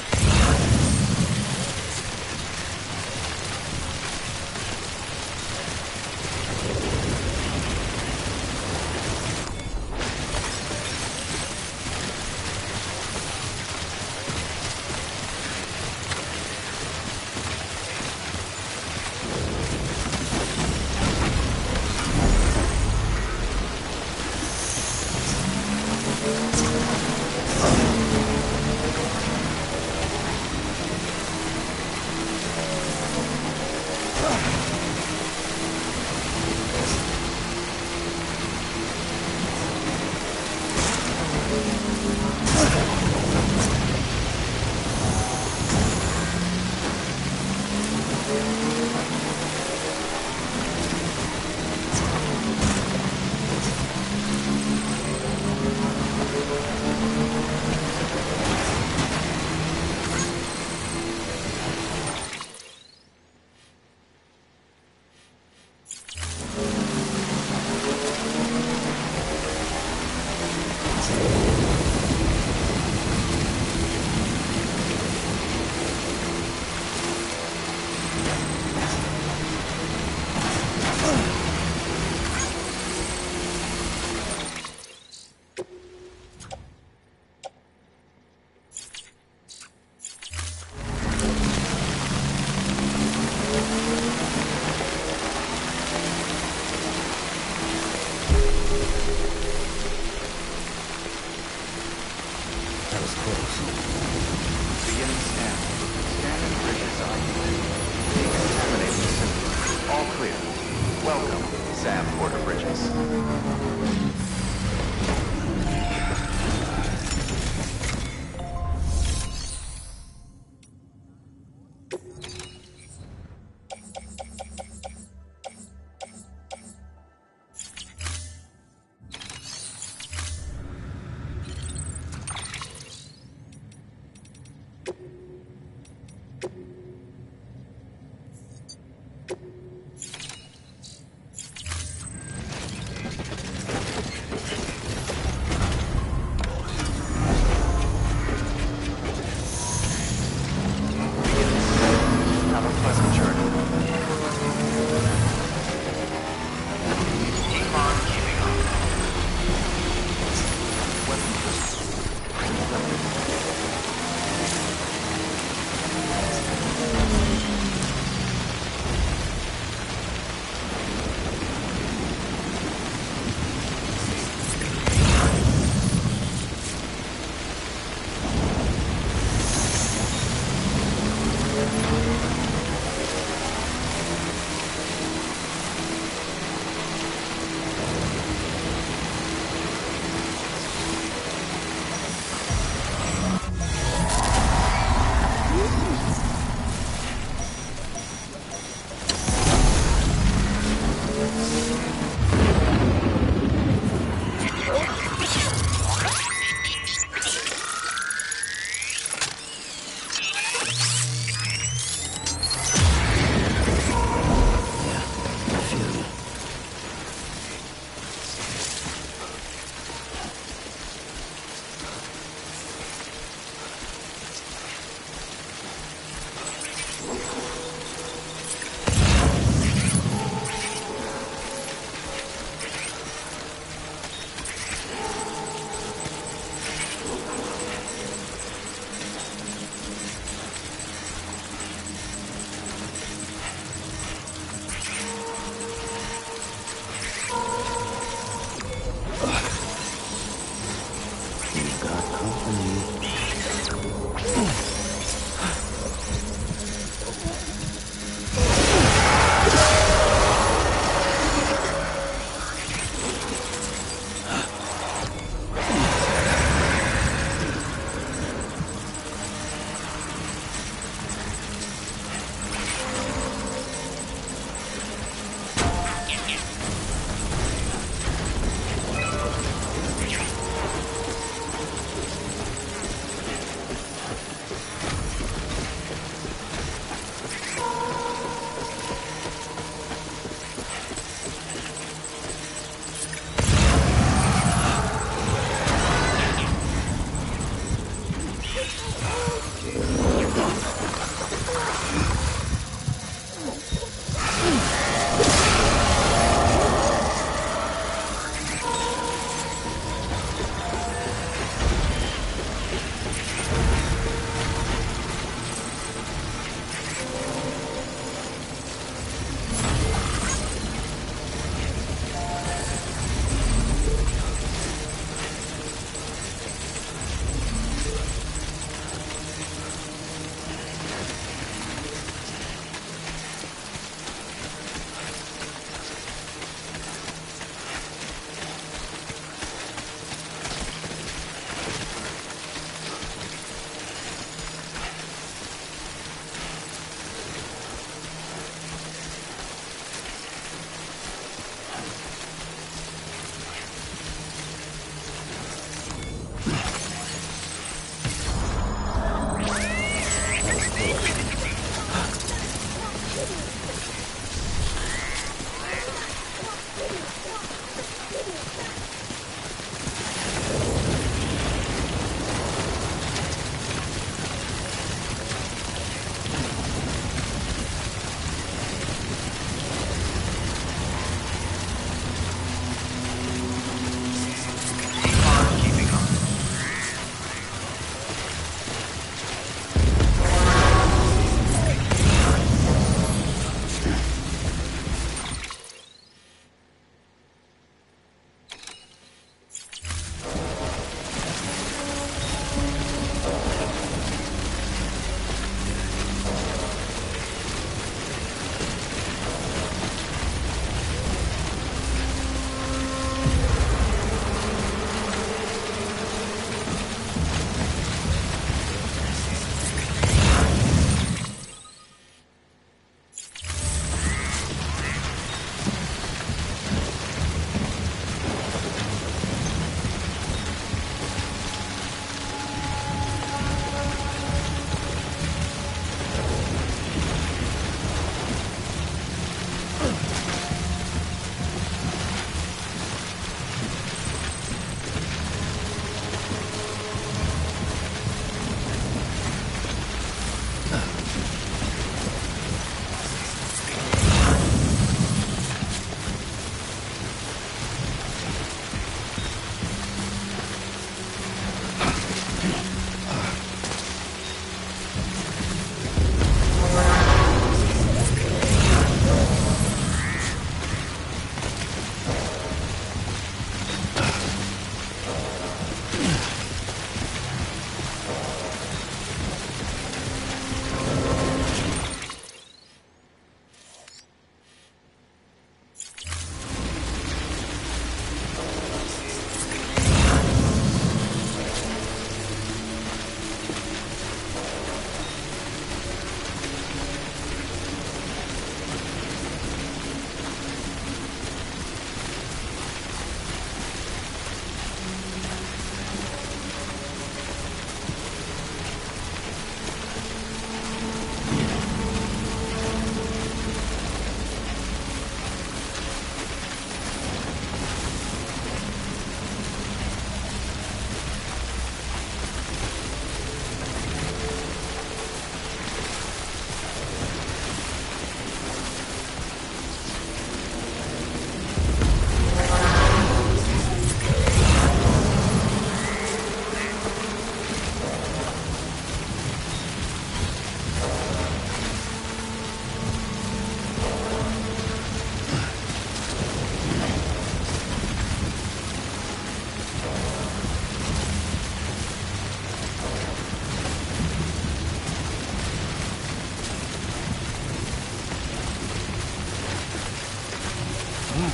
Well,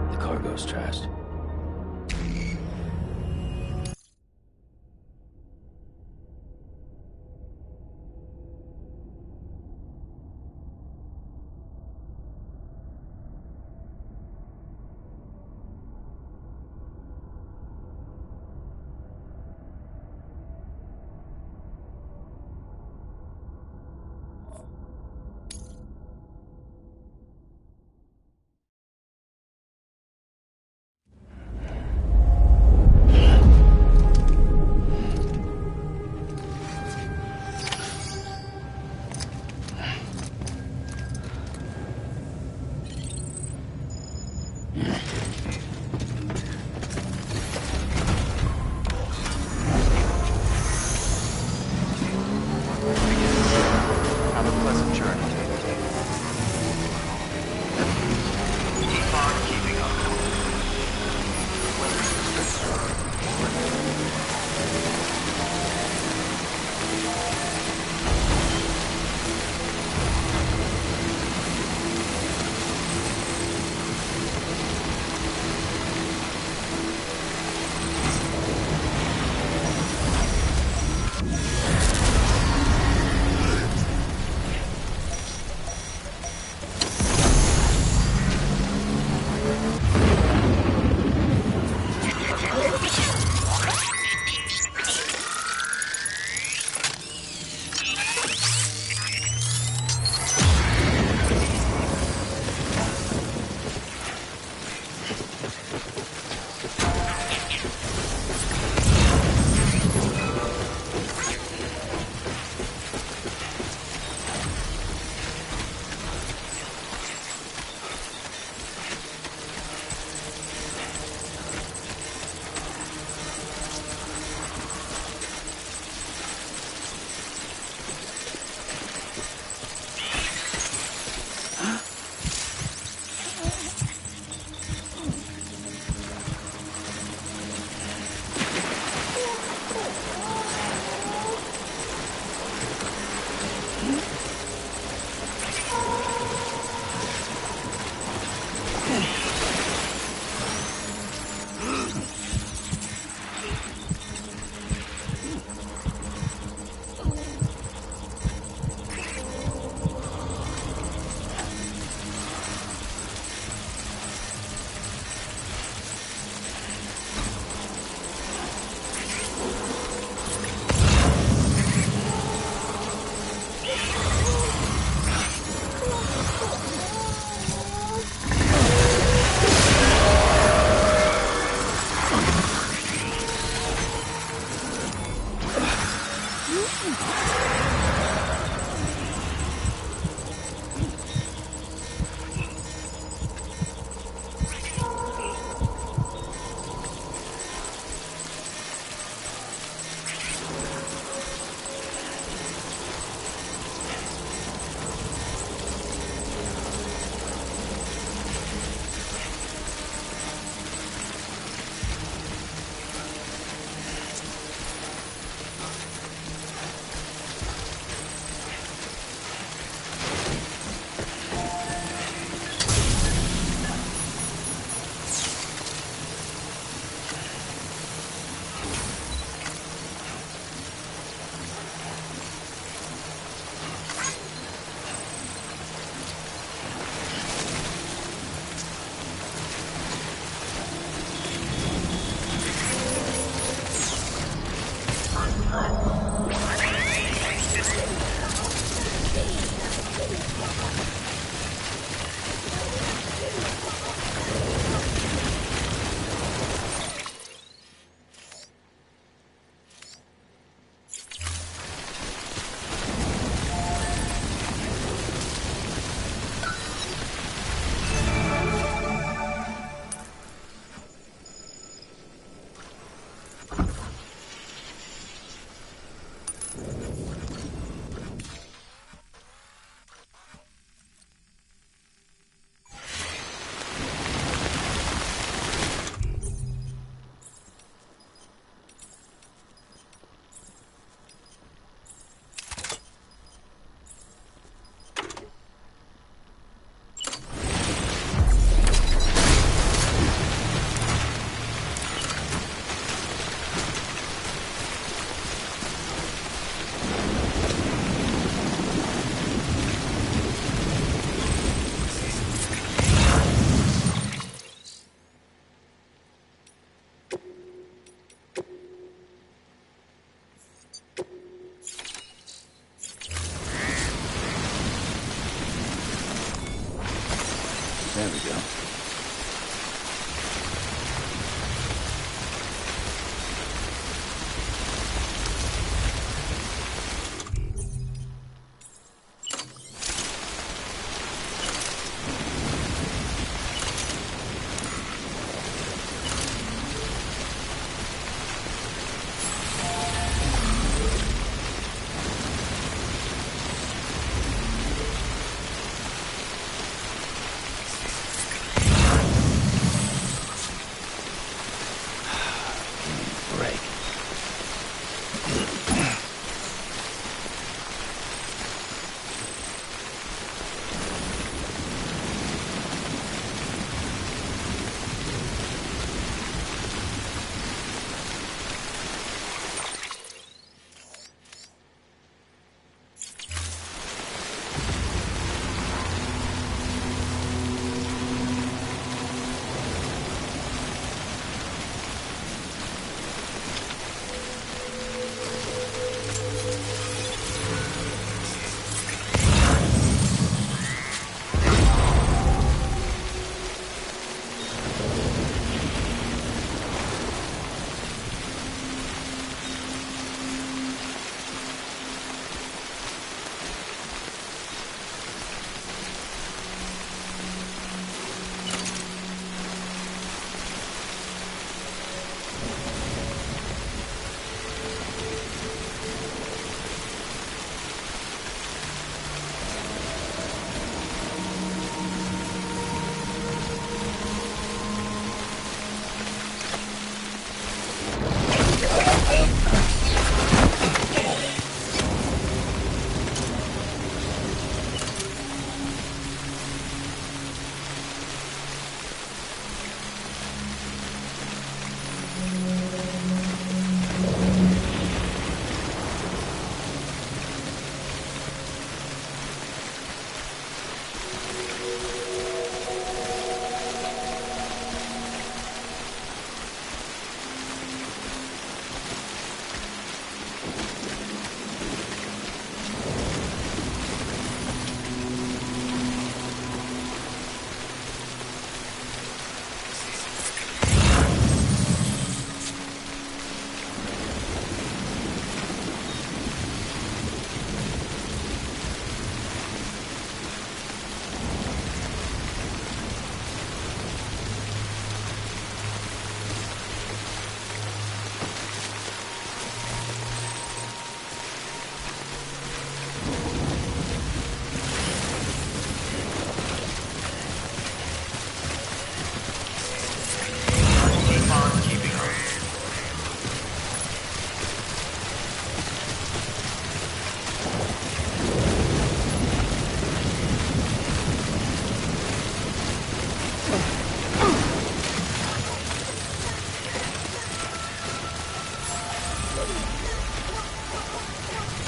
the cargo's trashed. Have a pleasant journey. Fog keeping up. Weather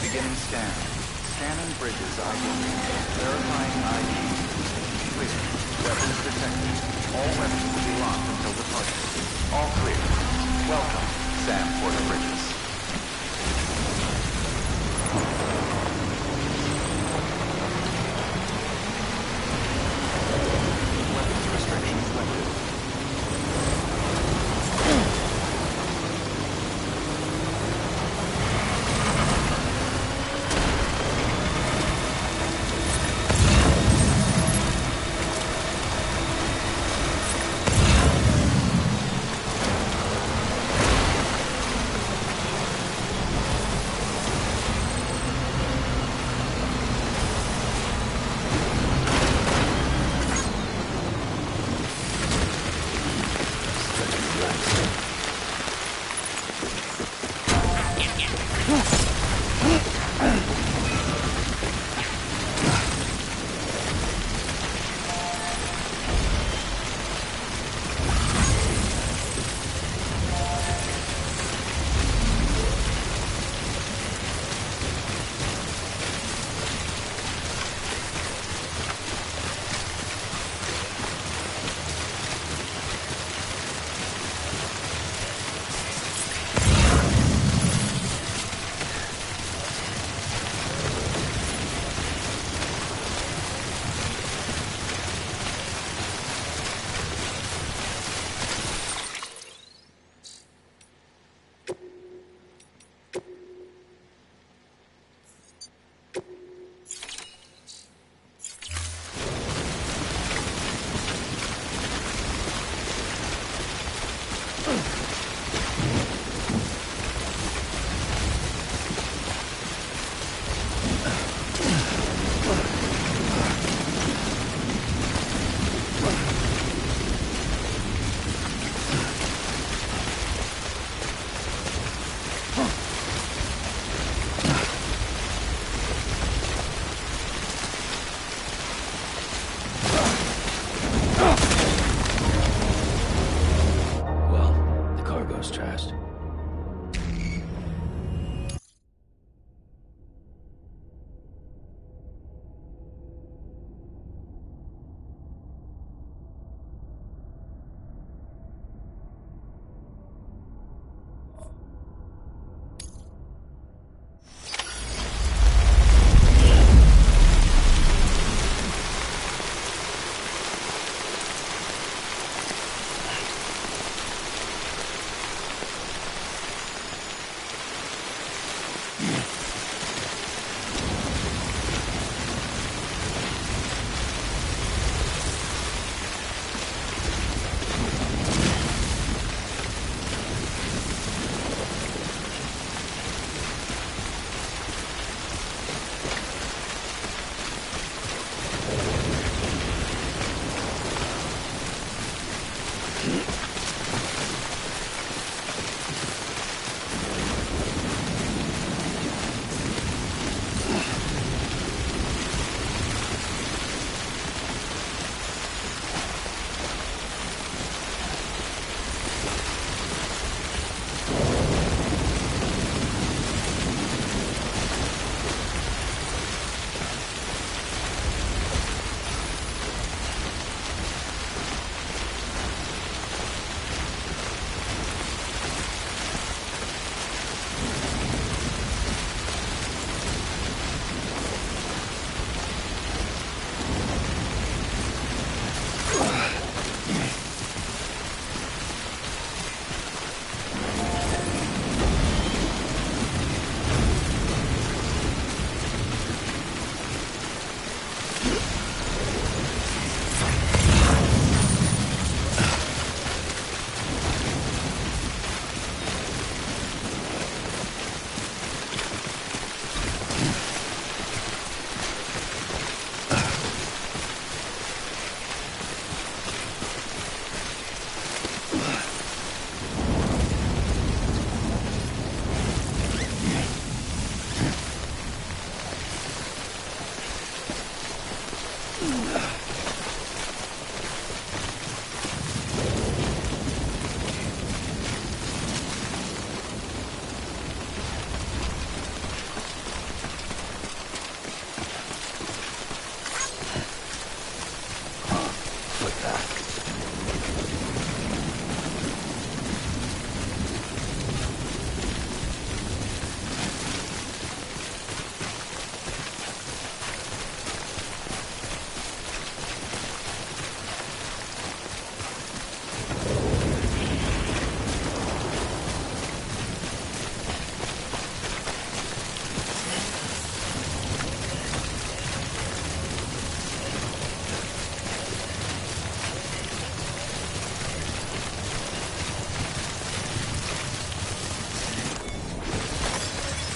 Beginning scan. Scanning bridges ID. Verifying ID. Clear. Weapons detected. All weapons will be locked until departure. All clear. Welcome, Sam Porter Bridges. Weapons restrictions lifted.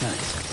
Nice.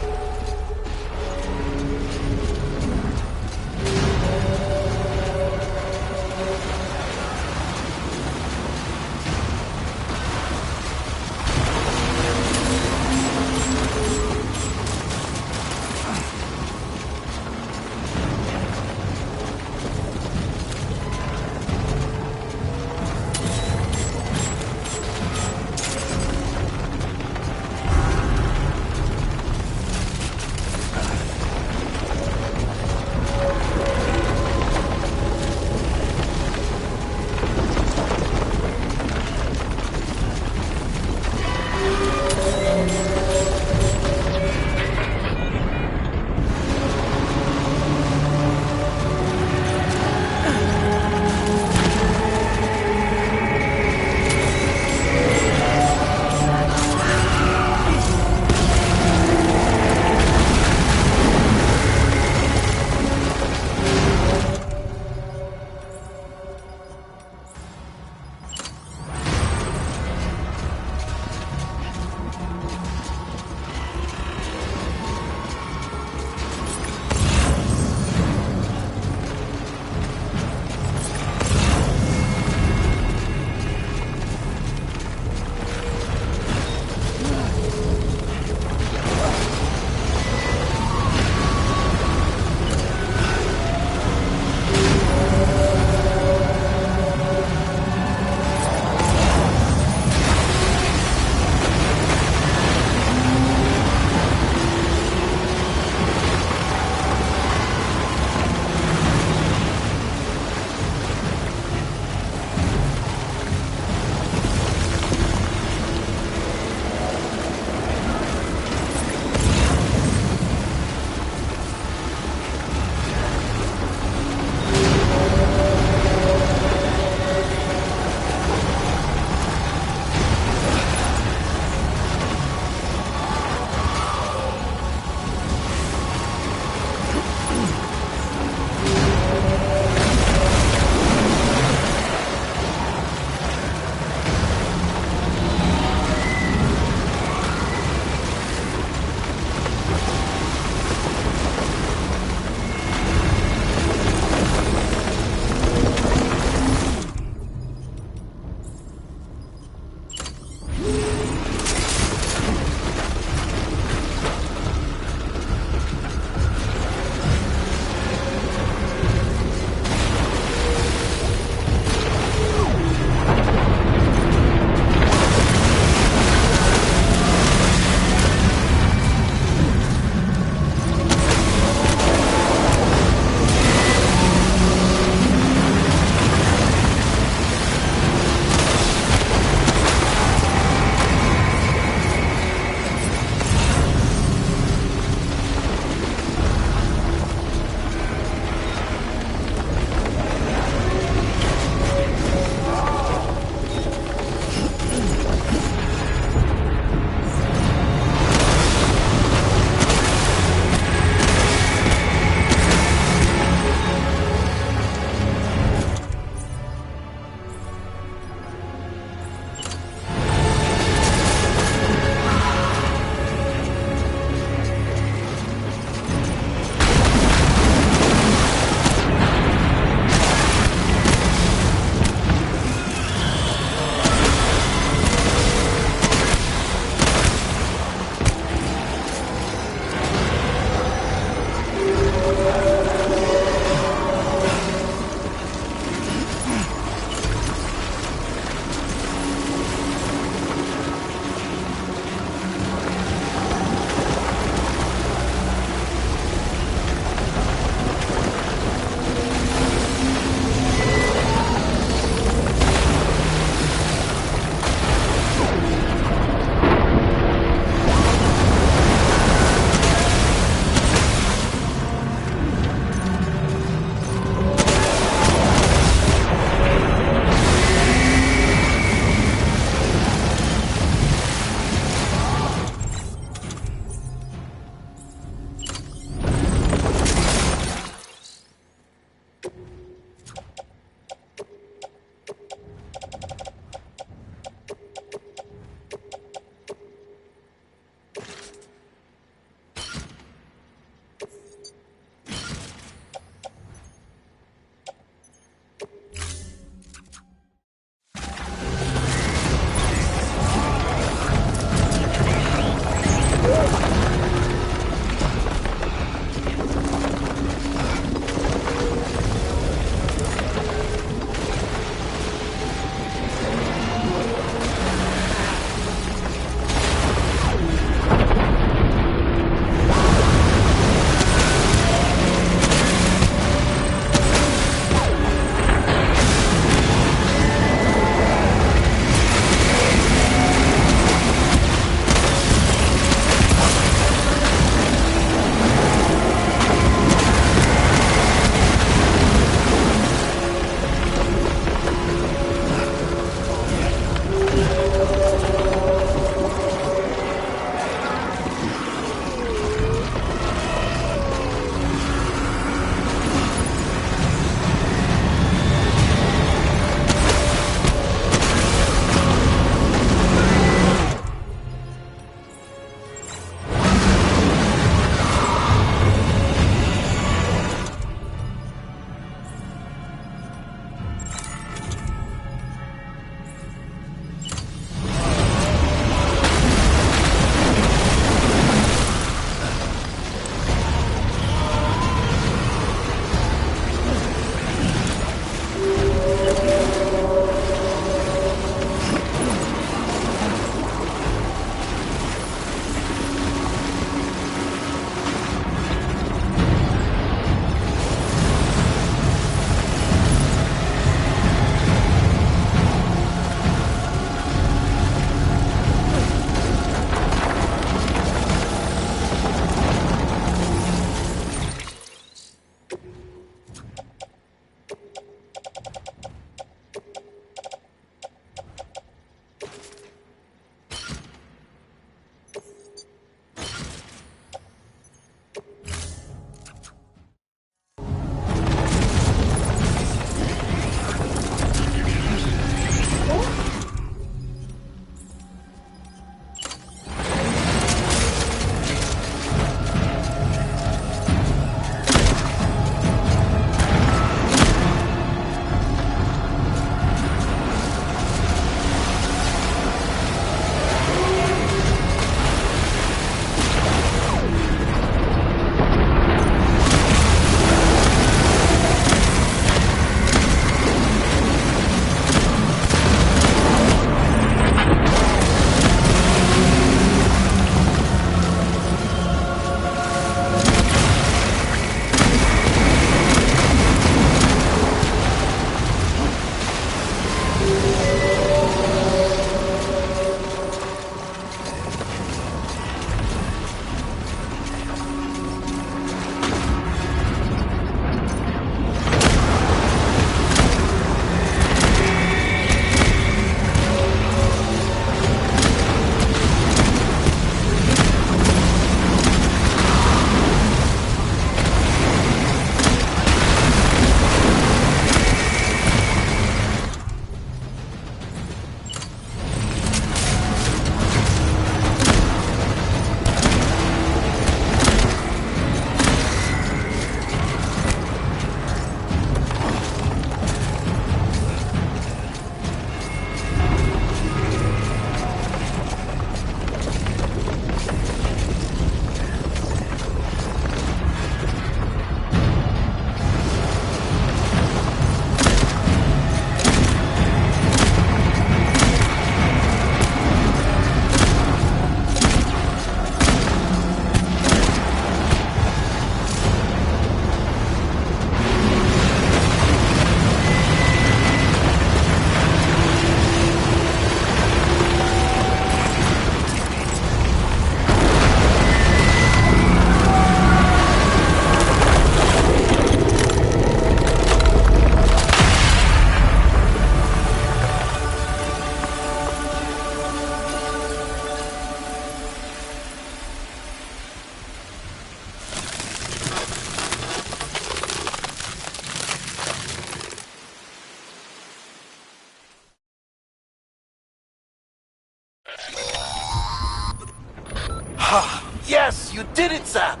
Ha! Yes, you did it, Sam!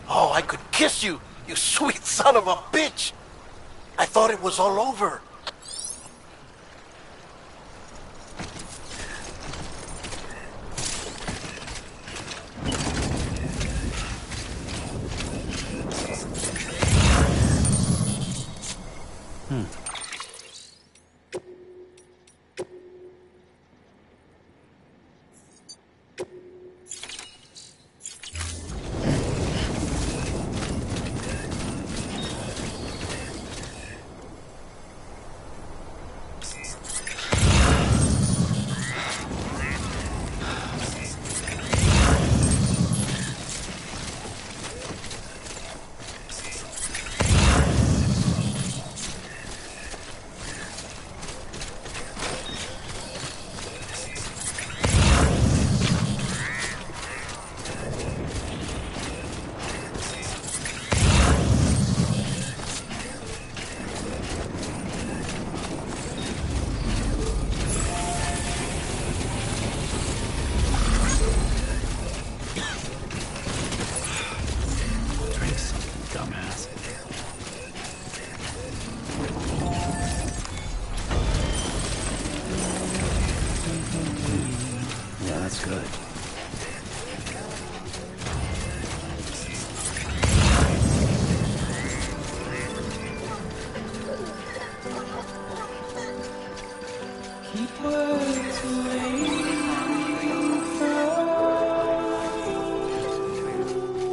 Oh, I could kiss you, you sweet son of a bitch! I thought it was all over.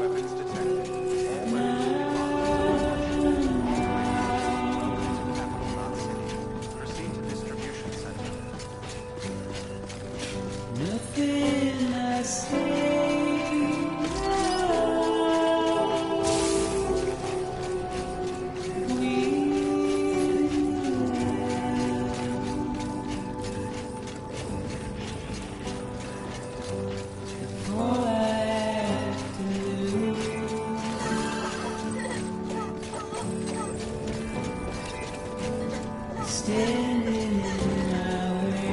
Weapons detected. All weapons will be locked until departure. Capital Knot City. Proceed to distribution center. Nothing I say. Standing in my way.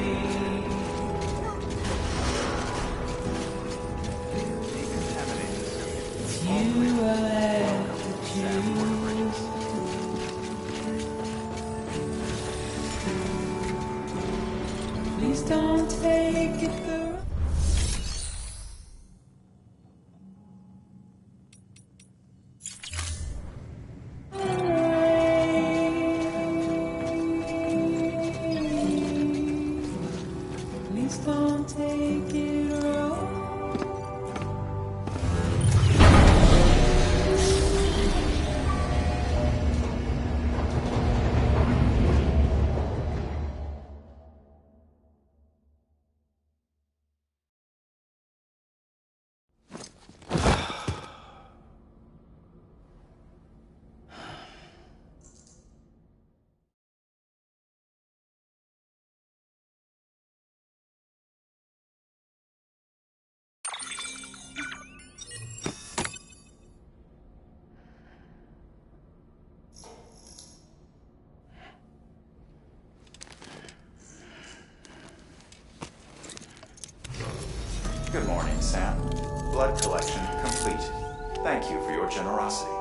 Decontaminate the suit. You will have to choose. Please don't take it the wrong way. Please don't take it wrong. Good morning, Sam. Blood collection complete. Thank you for your generosity.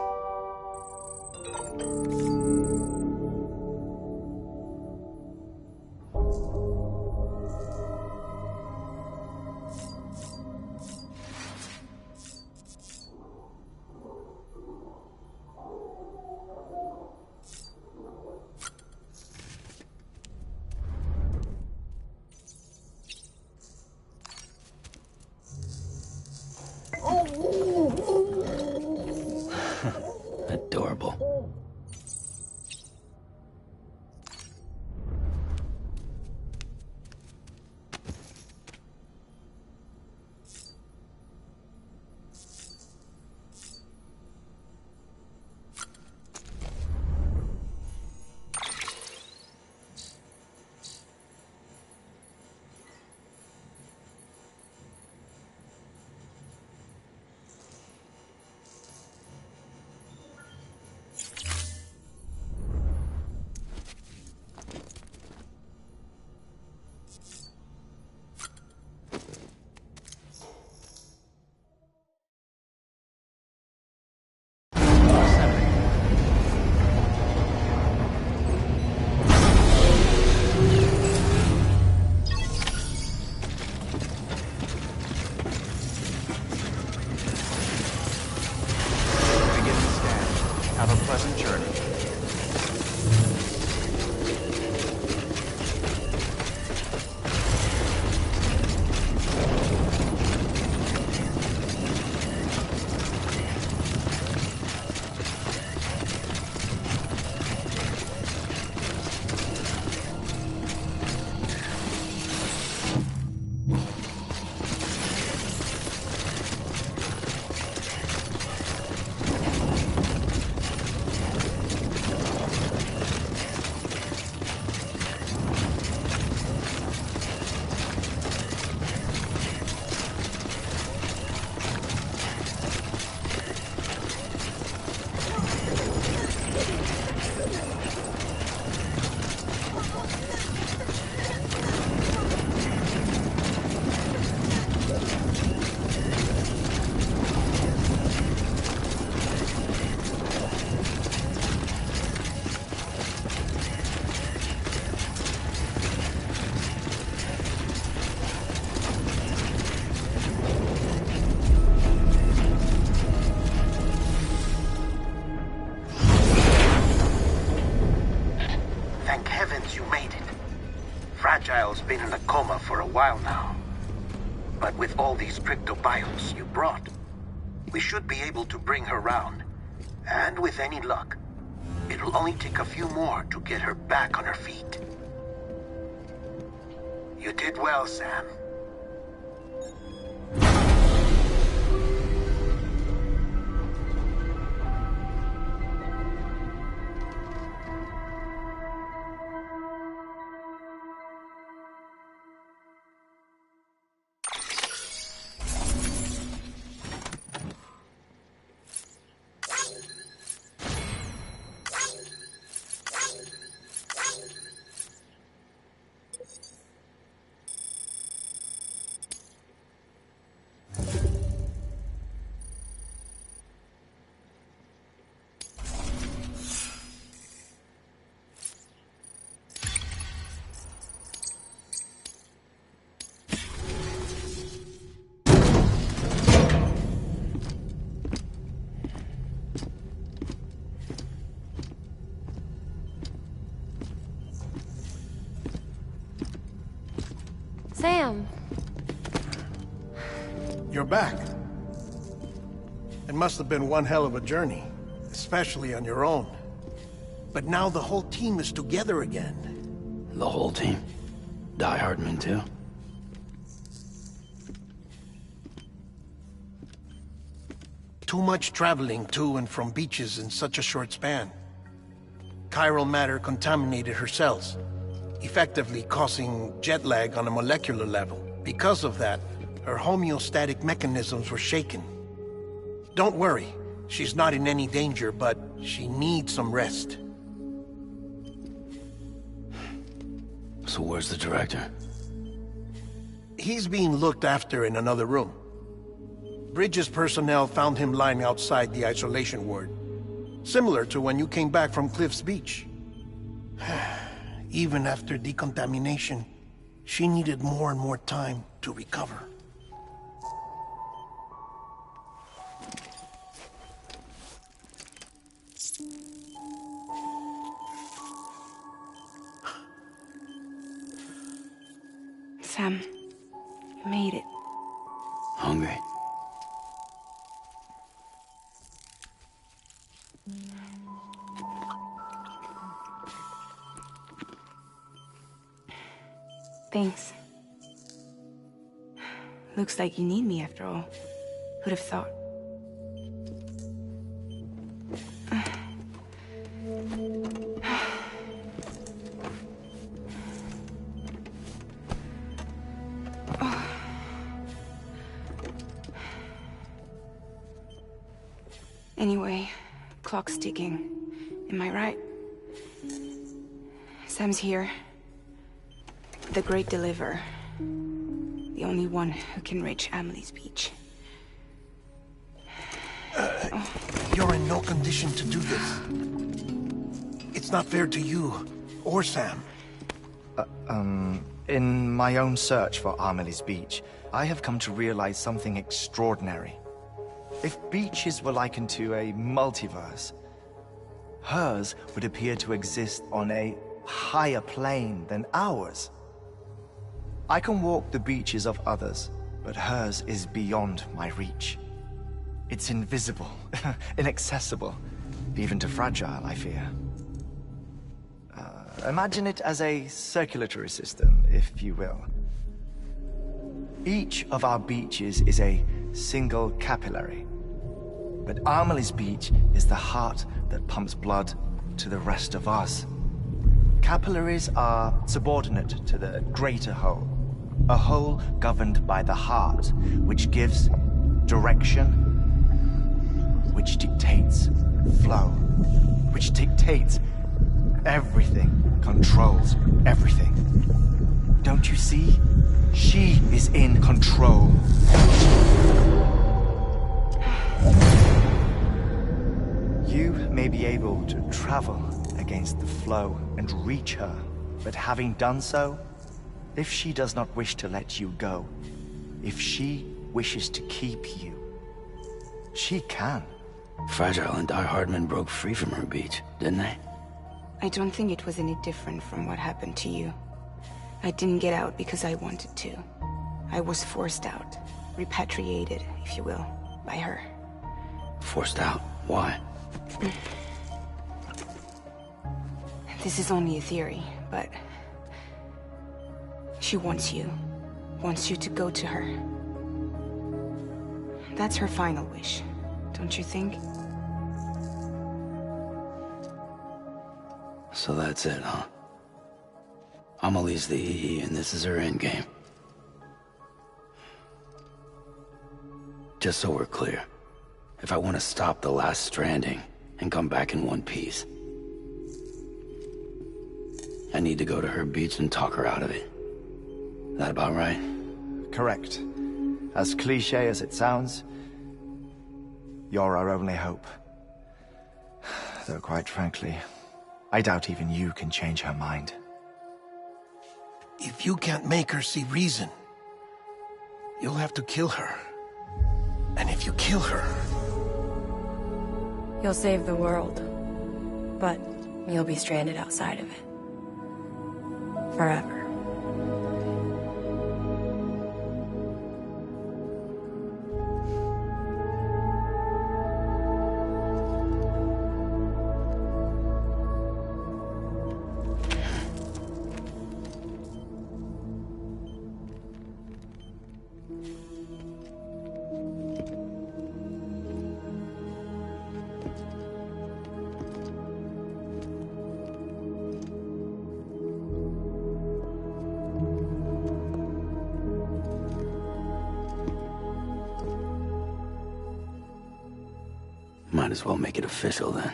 girl's been in a coma for a while now. But with all these cryptobiotes you brought, we should be able to bring her round. And with any luck, it'll only take a few more to get her back on her feet. You did well, Sam. Sam! You're back. It must have been one hell of a journey, especially on your own. But now the whole team is together again. The whole team? Die Hardman too? Too much traveling to and from beaches in such a short span. Chiral matter contaminated her cells, effectively causing jet lag on a molecular level. Because of that, her homeostatic mechanisms were shaken. Don't worry, she's not in any danger, but she needs some rest. So where's the director? He's being looked after in another room. Bridges personnel found him lying outside the isolation ward. Similar to when you came back from Cliff's Beach. Even after decontamination, she needed more and more time to recover. Sam, you made it. Hungry? Thanks. Looks like you need me after all. Who'd have thought? Anyway, clock's ticking. Am I right? Sam's here. The Great Deliverer. The only one who can reach Amelie's Beach. You're in no condition to do this. It's not fair to you, or Sam. In my own search for Amelie's Beach, I have come to realize something extraordinary. If beaches were likened to a multiverse, hers would appear to exist on a higher plane than ours. I can walk the beaches of others, but hers is beyond my reach. It's invisible, inaccessible, even to fragile, I fear. Imagine it as a circulatory system, if you will. Each of our beaches is a single capillary. But Amelie's Beach is the heart that pumps blood to the rest of us. Capillaries are subordinate to the greater whole. A whole governed by the heart, which gives direction, which dictates flow, which dictates everything, controls everything. Don't you see? She is in control. You may be able to travel against the flow and reach her, but having done so, if she does not wish to let you go, if she wishes to keep you, she can. Fragile and Die Hardman broke free from her beach, didn't they? I don't think it was any different from what happened to you. I didn't get out because I wanted to. I was forced out. Repatriated, if you will, by her. Forced out? Why? This is only a theory, but... she wants you. Wants you to go to her. That's her final wish, don't you think? So that's it, huh? Amelie's the EE, and this is her endgame. Just so we're clear, if I want to stop the last Stranding and come back in one piece, I need to go to her beach and talk her out of it. That about right? Correct. As cliché as it sounds, you're our only hope. Though quite frankly, I doubt even you can change her mind. If you can't make her see reason, you'll have to kill her. And if you kill her... You'll save the world, but you'll be stranded outside of it. Forever. Might as well make it official then.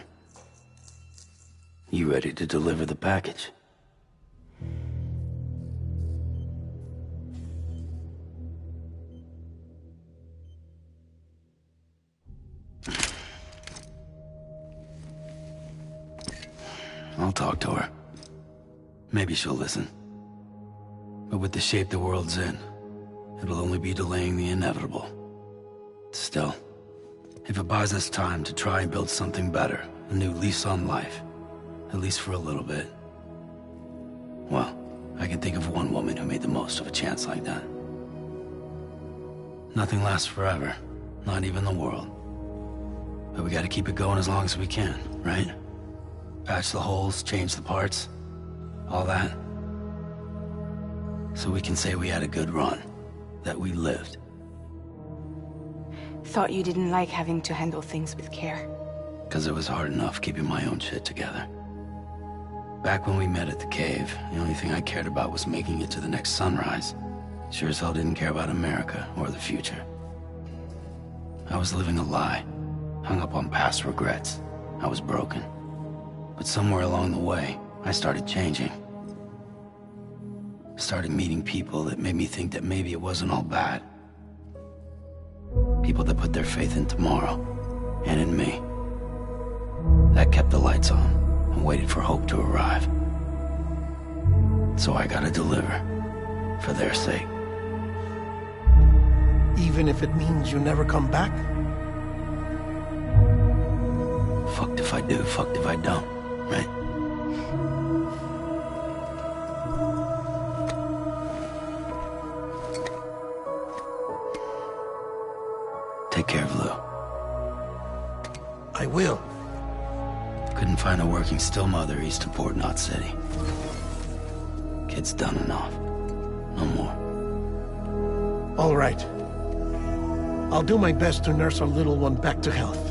You ready to deliver the package? I'll talk to her. Maybe she'll listen. But with the shape the world's in, it'll only be delaying the inevitable. Still, if it buys us time to try and build something better, a new lease on life, at least for a little bit, well, I can think of one woman who made the most of a chance like that. Nothing lasts forever, not even the world. But we gotta keep it going as long as we can, right? Patch the holes, change the parts, all that. So we can say we had a good run, that we lived. Thought you didn't like having to handle things with care. 'Cause it was hard enough keeping my own shit together. Back when we met at the cave, the only thing I cared about was making it to the next sunrise. Sure as hell didn't care about America or the future. I was living a lie, hung up on past regrets. I was broken. But somewhere along the way, I started changing. Started meeting people that made me think that maybe it wasn't all bad. People that put their faith in tomorrow, and in me. That kept the lights on, and waited for hope to arrive. So I gotta deliver, for their sake. Even if it means you never come back? Fucked if I do, fucked if I don't, right? Take care of Lou. I will. Couldn't find a working still mother east of Port Knot City. Kid's done enough. No more. All right. I'll do my best to nurse our little one back to health.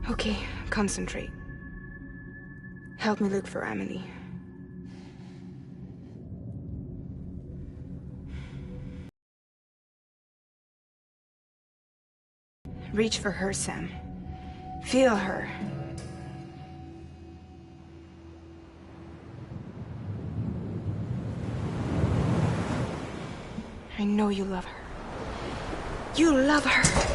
Okay, concentrate. Help me look for Amelie. Reach for her, Sam. Feel her. I know you love her. You love her.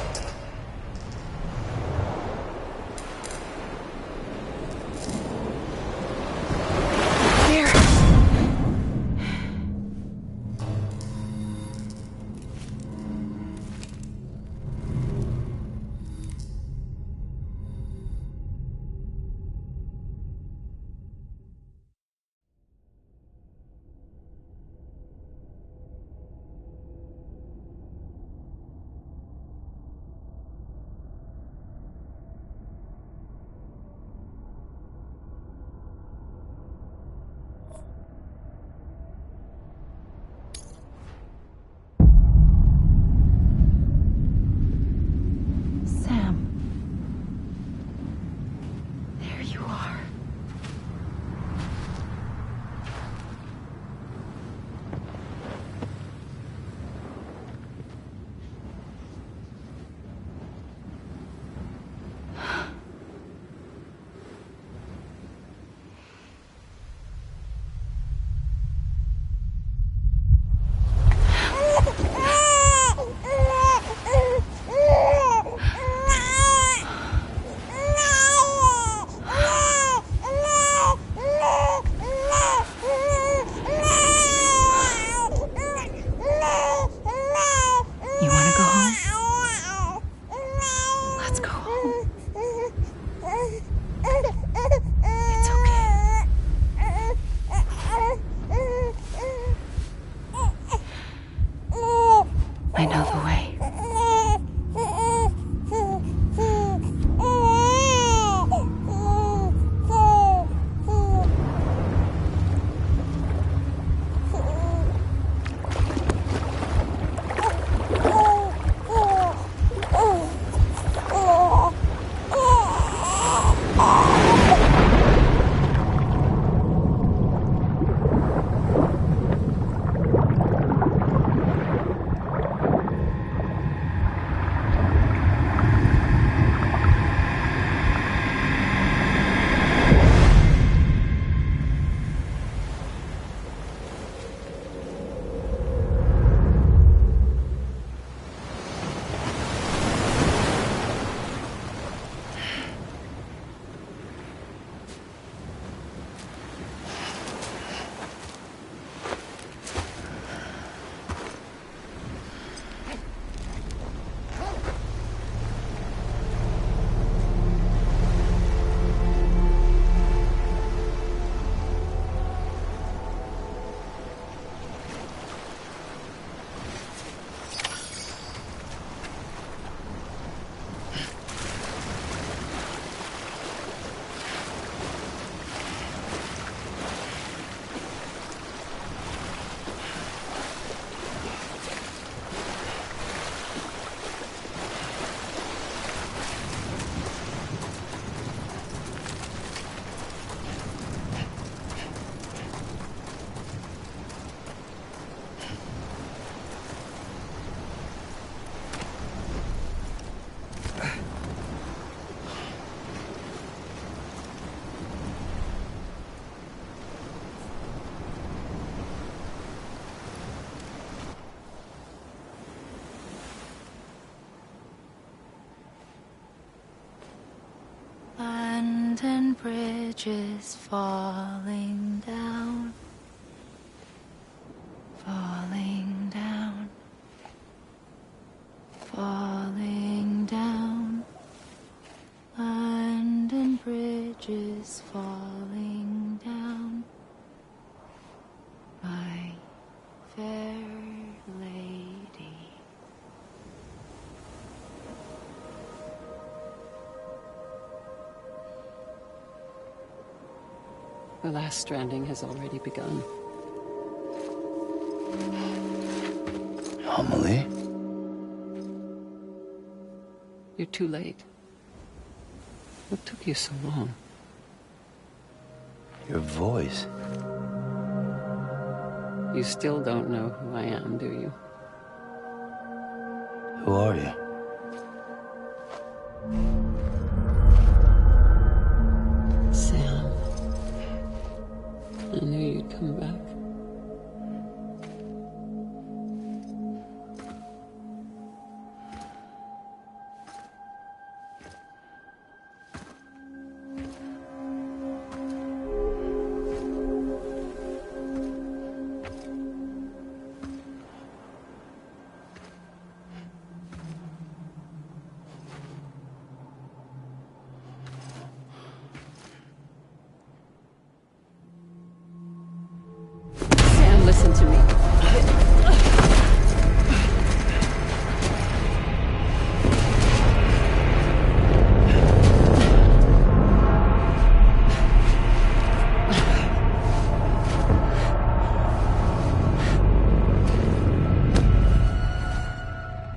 I know the way. London Bridge is falling down, falling down, falling down. London Bridge is falling down, my fair lady. The last stranding has already begun. Amelie? You're too late. What took you so long? Your voice. You still don't know who I am, do you? Who are you? Sam. I knew you'd come back. Sam, listen to me.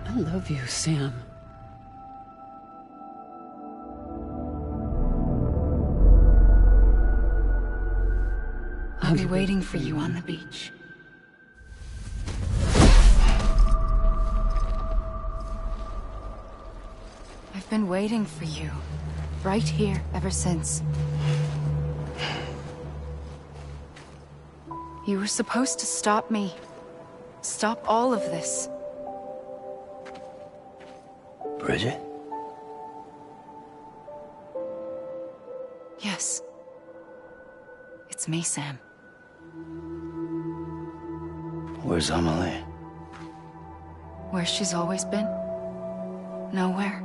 I love you, Sam. I'll be waiting for you on the beach. I've been waiting for you, right here, ever since. You were supposed to stop me. Stop all of this. Bridget? Yes. It's me, Sam. Where's Amelie? Where she's always been. Nowhere.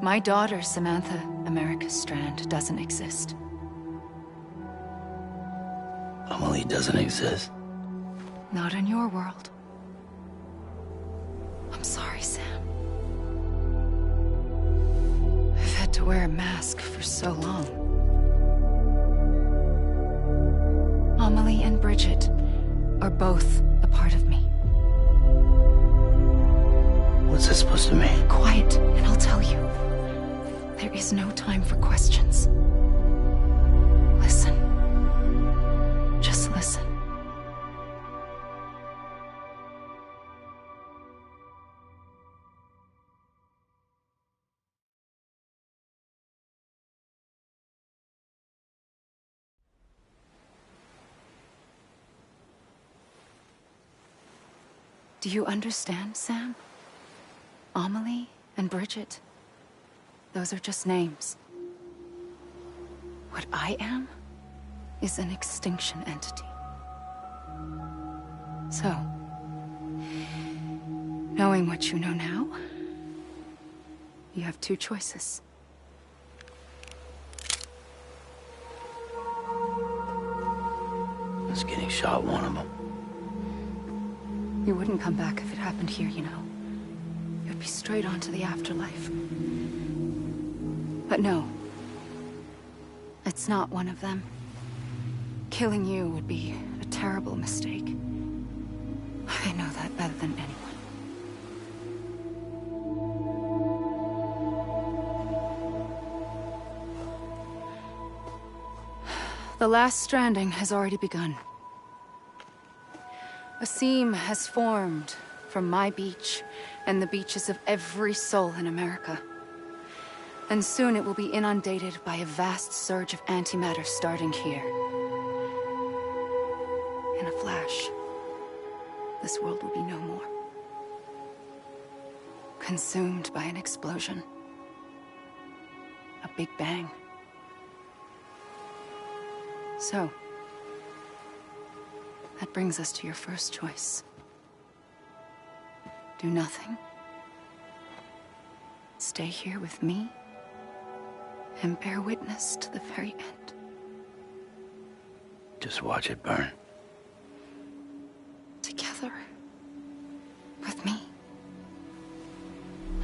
My daughter, Samantha America Strand, doesn't exist. Amelie doesn't exist. Not in your world. I'm sorry, Sam. I've had to wear a mask for so long. Amelie and Bridget are both a part of me. What's that supposed to mean? Quiet, and I'll tell you. There is no time for questions. Listen. Just listen. Do you understand, Sam? Amelie and Bridget, those are just names. What I am is an extinction entity. So, knowing what you know now, you have two choices. Is getting shot one of them? You wouldn't come back if it happened here, you know. You'd be straight on to the afterlife. But no. It's not one of them. Killing you would be a terrible mistake. I know that better than anyone. The last stranding has already begun. A seam has formed from my beach and the beaches of every soul in America. And soon it will be inundated by a vast surge of antimatter starting here. In a flash, this world will be no more. Consumed by an explosion. A big bang. So, that brings us to your first choice. Do nothing. Stay here with me and bear witness to the very end. Just watch it burn. Together. With me.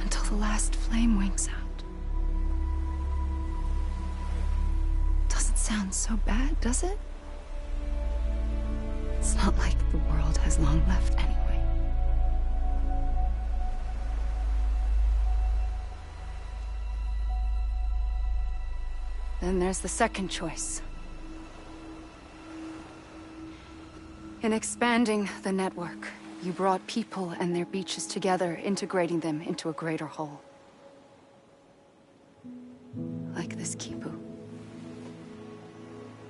Until the last flame winks out. Doesn't sound so bad, does it? It's not like the world has long left anyway. Then there's the second choice. In expanding the network, you brought people and their beaches together, integrating them into a greater whole. like this, Kipu.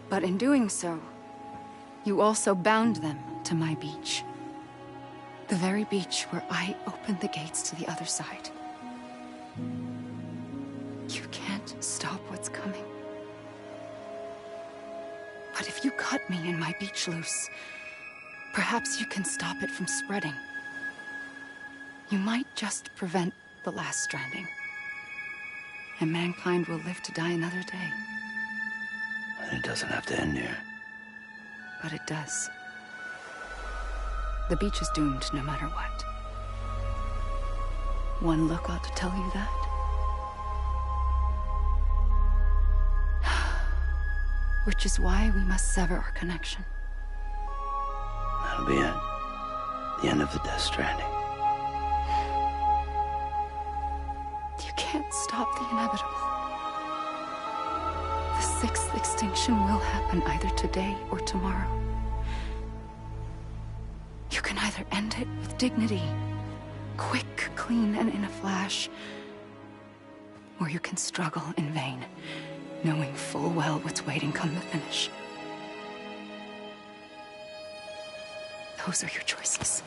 But in doing so, you also bound them to my beach. The very beach where I opened the gates to the other side. You can't stop what's coming. But if you cut me and my beach loose, perhaps you can stop it from spreading. You might just prevent the last stranding. And mankind will live to die another day. And it doesn't have to end here. But it does. The beach is doomed no matter what. One look ought to tell you that. Which is why we must sever our connection. That'll be it. The end of the Death Stranding. You can't stop the inevitable. The sixth extinction will happen either today or tomorrow. You can either end it with dignity, quick, clean, and in a flash, or you can struggle in vain, knowing full well what's waiting come the finish. Those are your choices.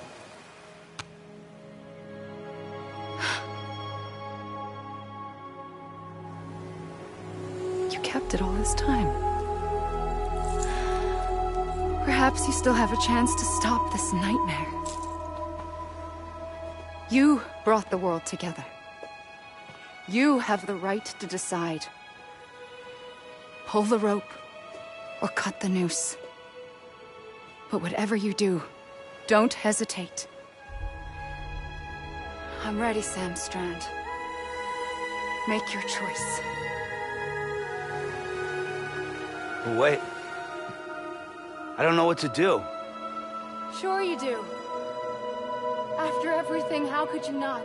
You kept it all this time. Perhaps you still have a chance to stop this nightmare. You brought the world together. You have the right to decide. Pull the rope or cut the noose. But whatever you do, don't hesitate. I'm ready, Sam Strand. Make your choice. Wait. I don't know what to do. Sure you do. After everything, how could you not?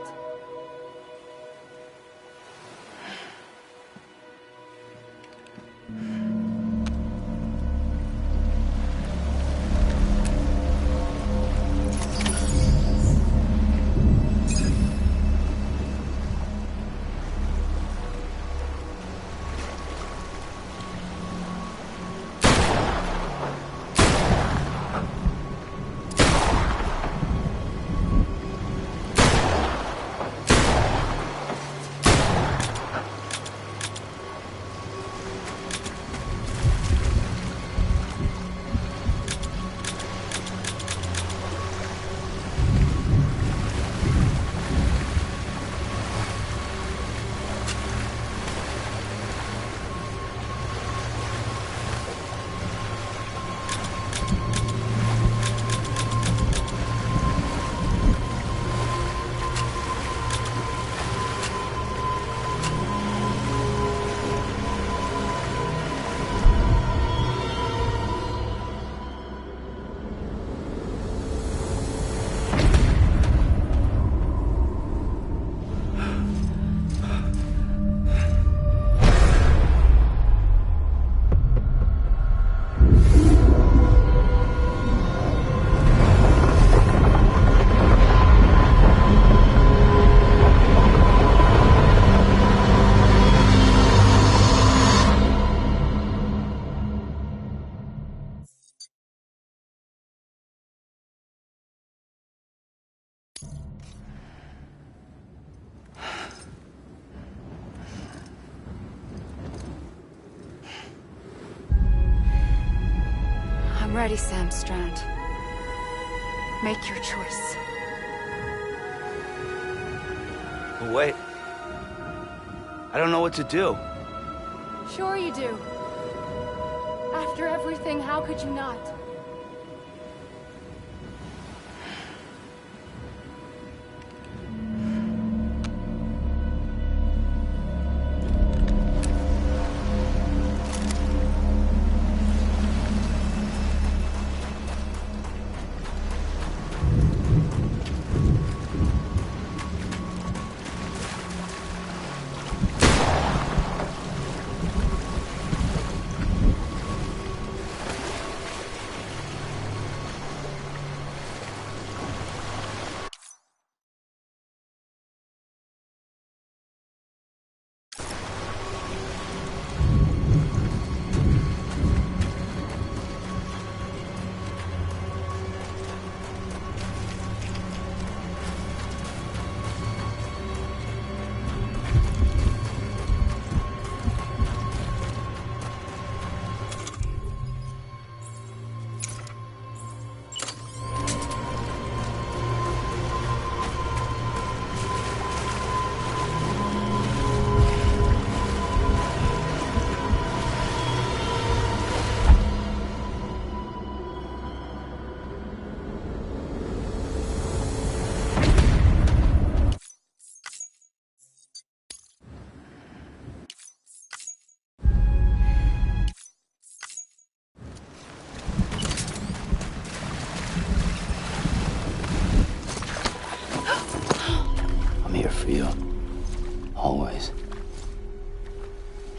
I'm ready, Sam Strand. Make your choice. Wait. I don't know what to do. Sure you do. After everything, how could you not?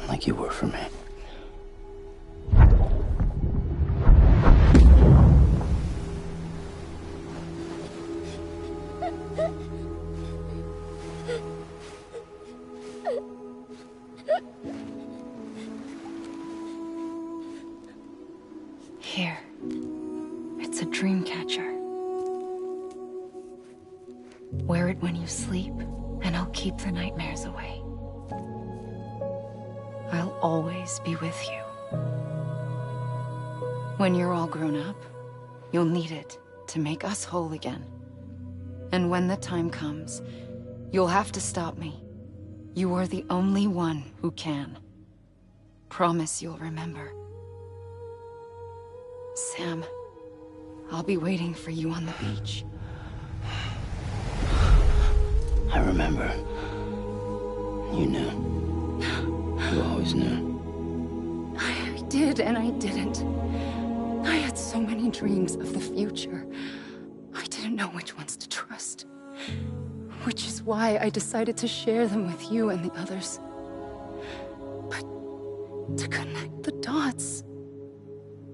like you were for me. Here. It's a dream catcher. Wear it when you sleep, and I'll keep the nightmares away. I'll always be with you. When you're all grown up, you'll need it to make us whole again. And when the time comes, you'll have to stop me. You are the only one who can. Promise you'll remember. Sam, I'll be waiting for you on the beach. I remember. You knew. You always knew. I did and I didn't. I had so many dreams of the future. I didn't know which ones to trust. Which is why I decided to share them with you and the others. But to connect the dots,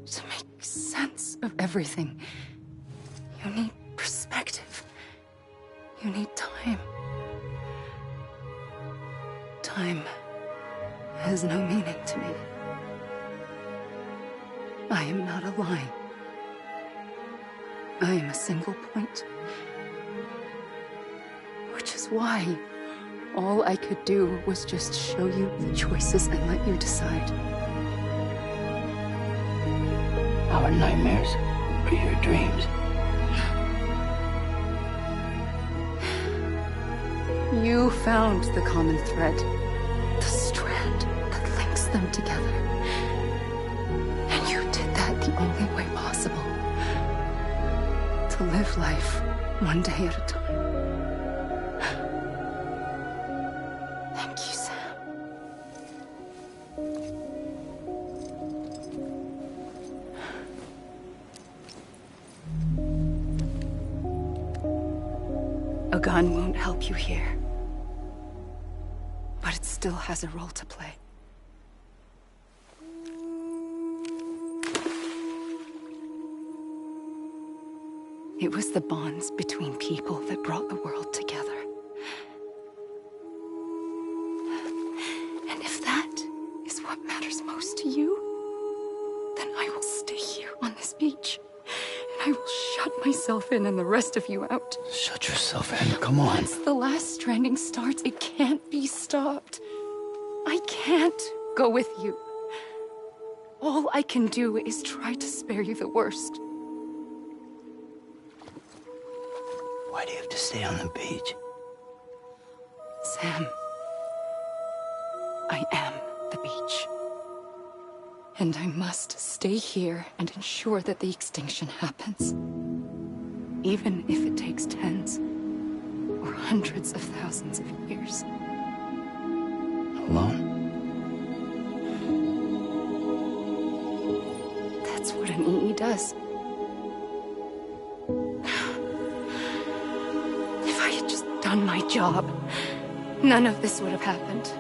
to make sense of everything, you need perspective. You need time. Time has no meaning to me. I am not a line. I am a single point. Which is why all I could do was just show you the choices and let you decide. Our nightmares are your dreams. You found the common thread, the strand that links them together. And you did that the only way possible. To live life one day at a time. Thank you, Sam. A gun won't help you here. But it still has a role to play. It was the bonds between people that brought the world together. And if that is what matters most to you, then I will stay here on this beach. And I will shut myself in and the rest of you out. Shut yourself in, come on. Once the last stranding starts, it can't be stopped. I can't go with you. All I can do is try to spare you the worst. Why do you have to stay on the beach? Sam, I am the beach. And I must stay here and ensure that the extinction happens. Even if it takes tens or hundreds of thousands of years. Alone? That's what an EE does. If I had just done my job, none of this would have happened.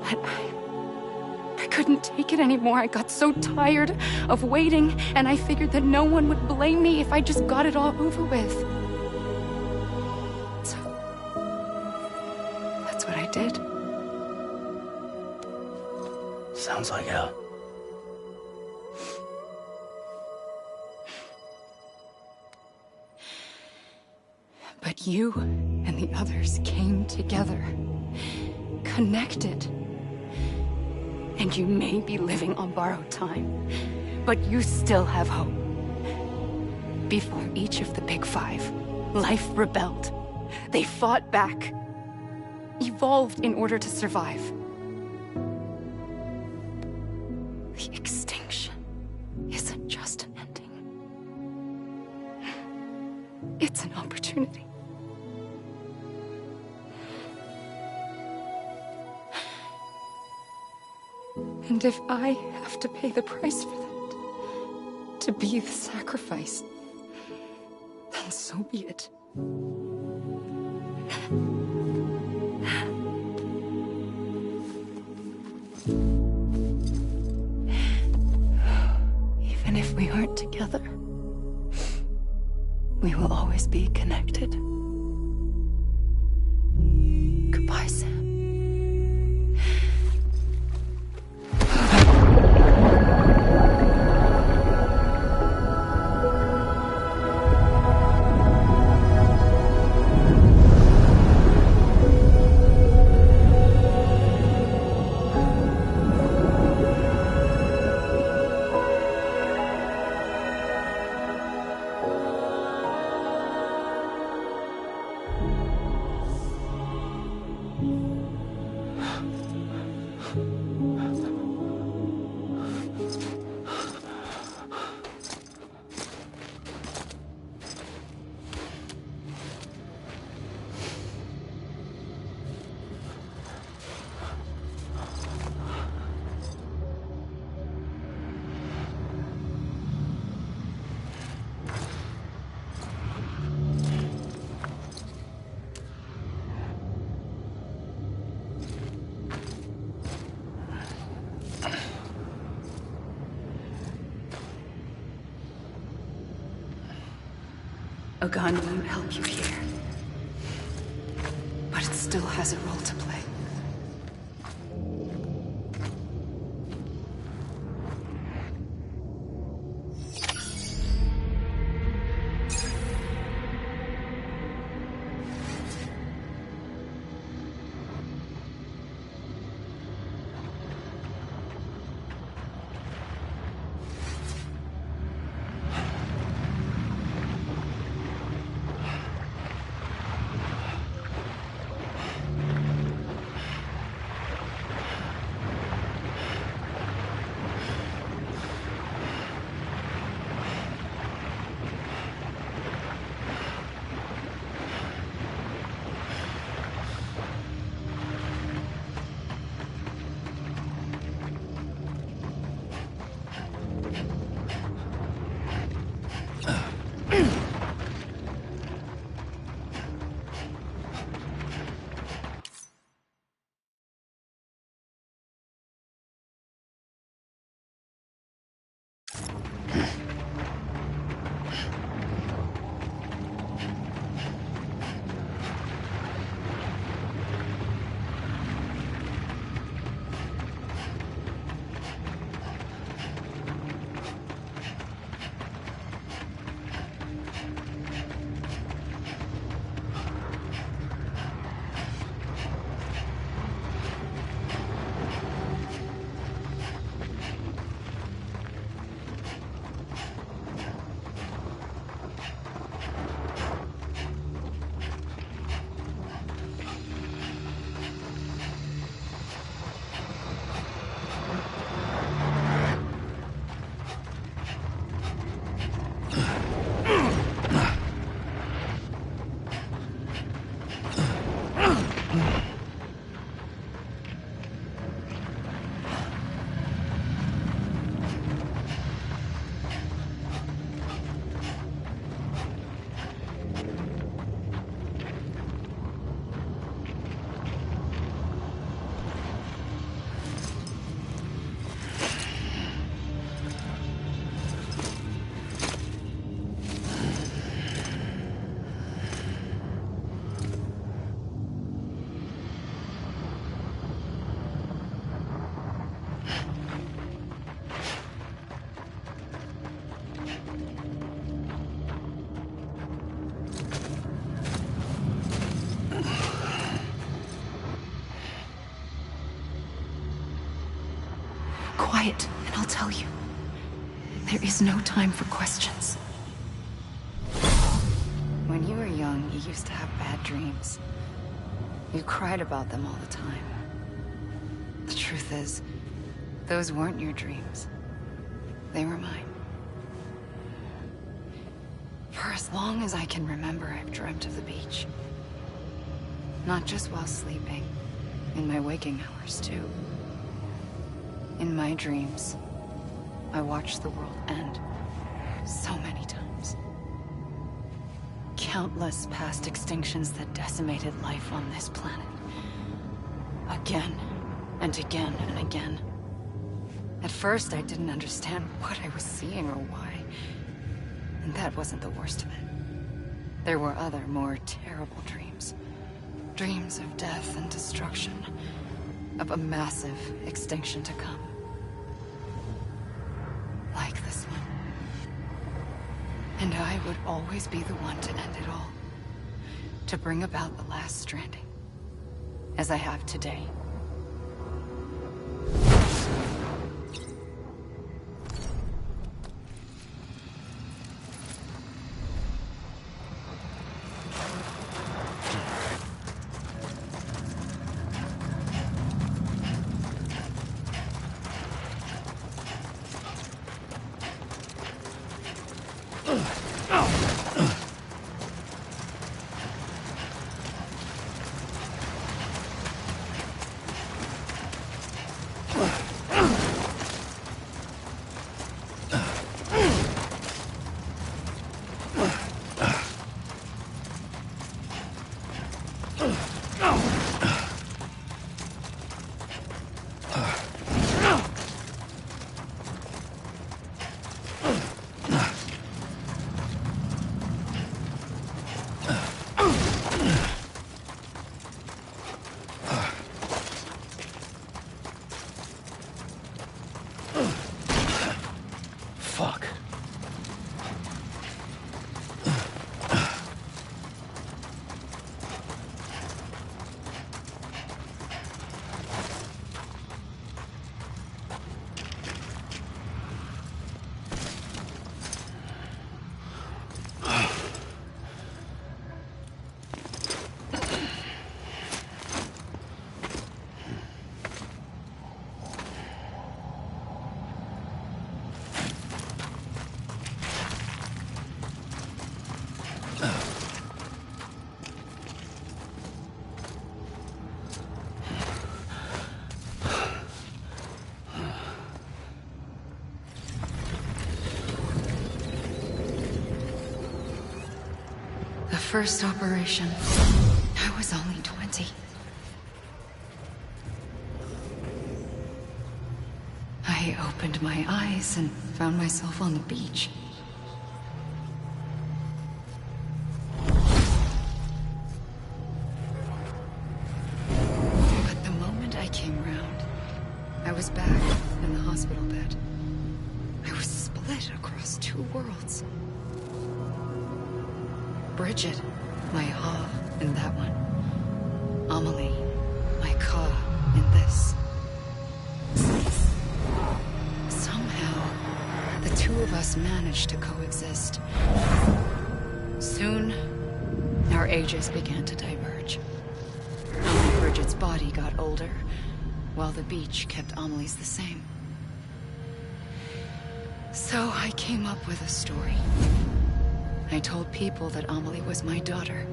But I couldn't take it anymore. I got so tired of waiting, and I figured that no one would blame me if I just got it all over with. So, that's what I did. Sounds like hell. But you and the others came together, connected. And you may be living on borrowed time, but you still have hope. Before each of the Big Five, life rebelled. They fought back, evolved in order to survive. The extinction isn't just an ending. It's an opportunity. And if I have to pay the price for that, to be the sacrifice, then so be it. together, we will always be connected. Goodbye, Sam. A gun won't help you here. But it still has a role to play. Quiet, and I'll tell you. There is no time for questions. When you were young, you used to have bad dreams. You cried about them all the time. The truth is, those weren't your dreams. They were mine. For as long as I can remember, I've dreamt of the beach. Not just while sleeping, in my waking hours too. In my dreams, I watched the world end so many times. Countless past extinctions that decimated life on this planet. Again, and again, and again. At first, I didn't understand what I was seeing or why. And that wasn't the worst of it. There were other, more terrible dreams. Dreams of death and destruction. Of a massive extinction to come. Like this one. And I would always be the one to end it all. To bring about the last stranding. As I have today. Fuck. First operation. I was only 20. I opened my eyes and found myself on the beach. But the moment I came round, I was back in the hospital bed. I was split across two worlds. Bridget, my Ha in that one. Amelie, my Ka in this. Somehow, the two of us managed to coexist. Soon, our ages began to diverge. Only Bridget's body got older, while the beach kept Amelie's the same. So I came up with a story. I told people that Amelie was my daughter.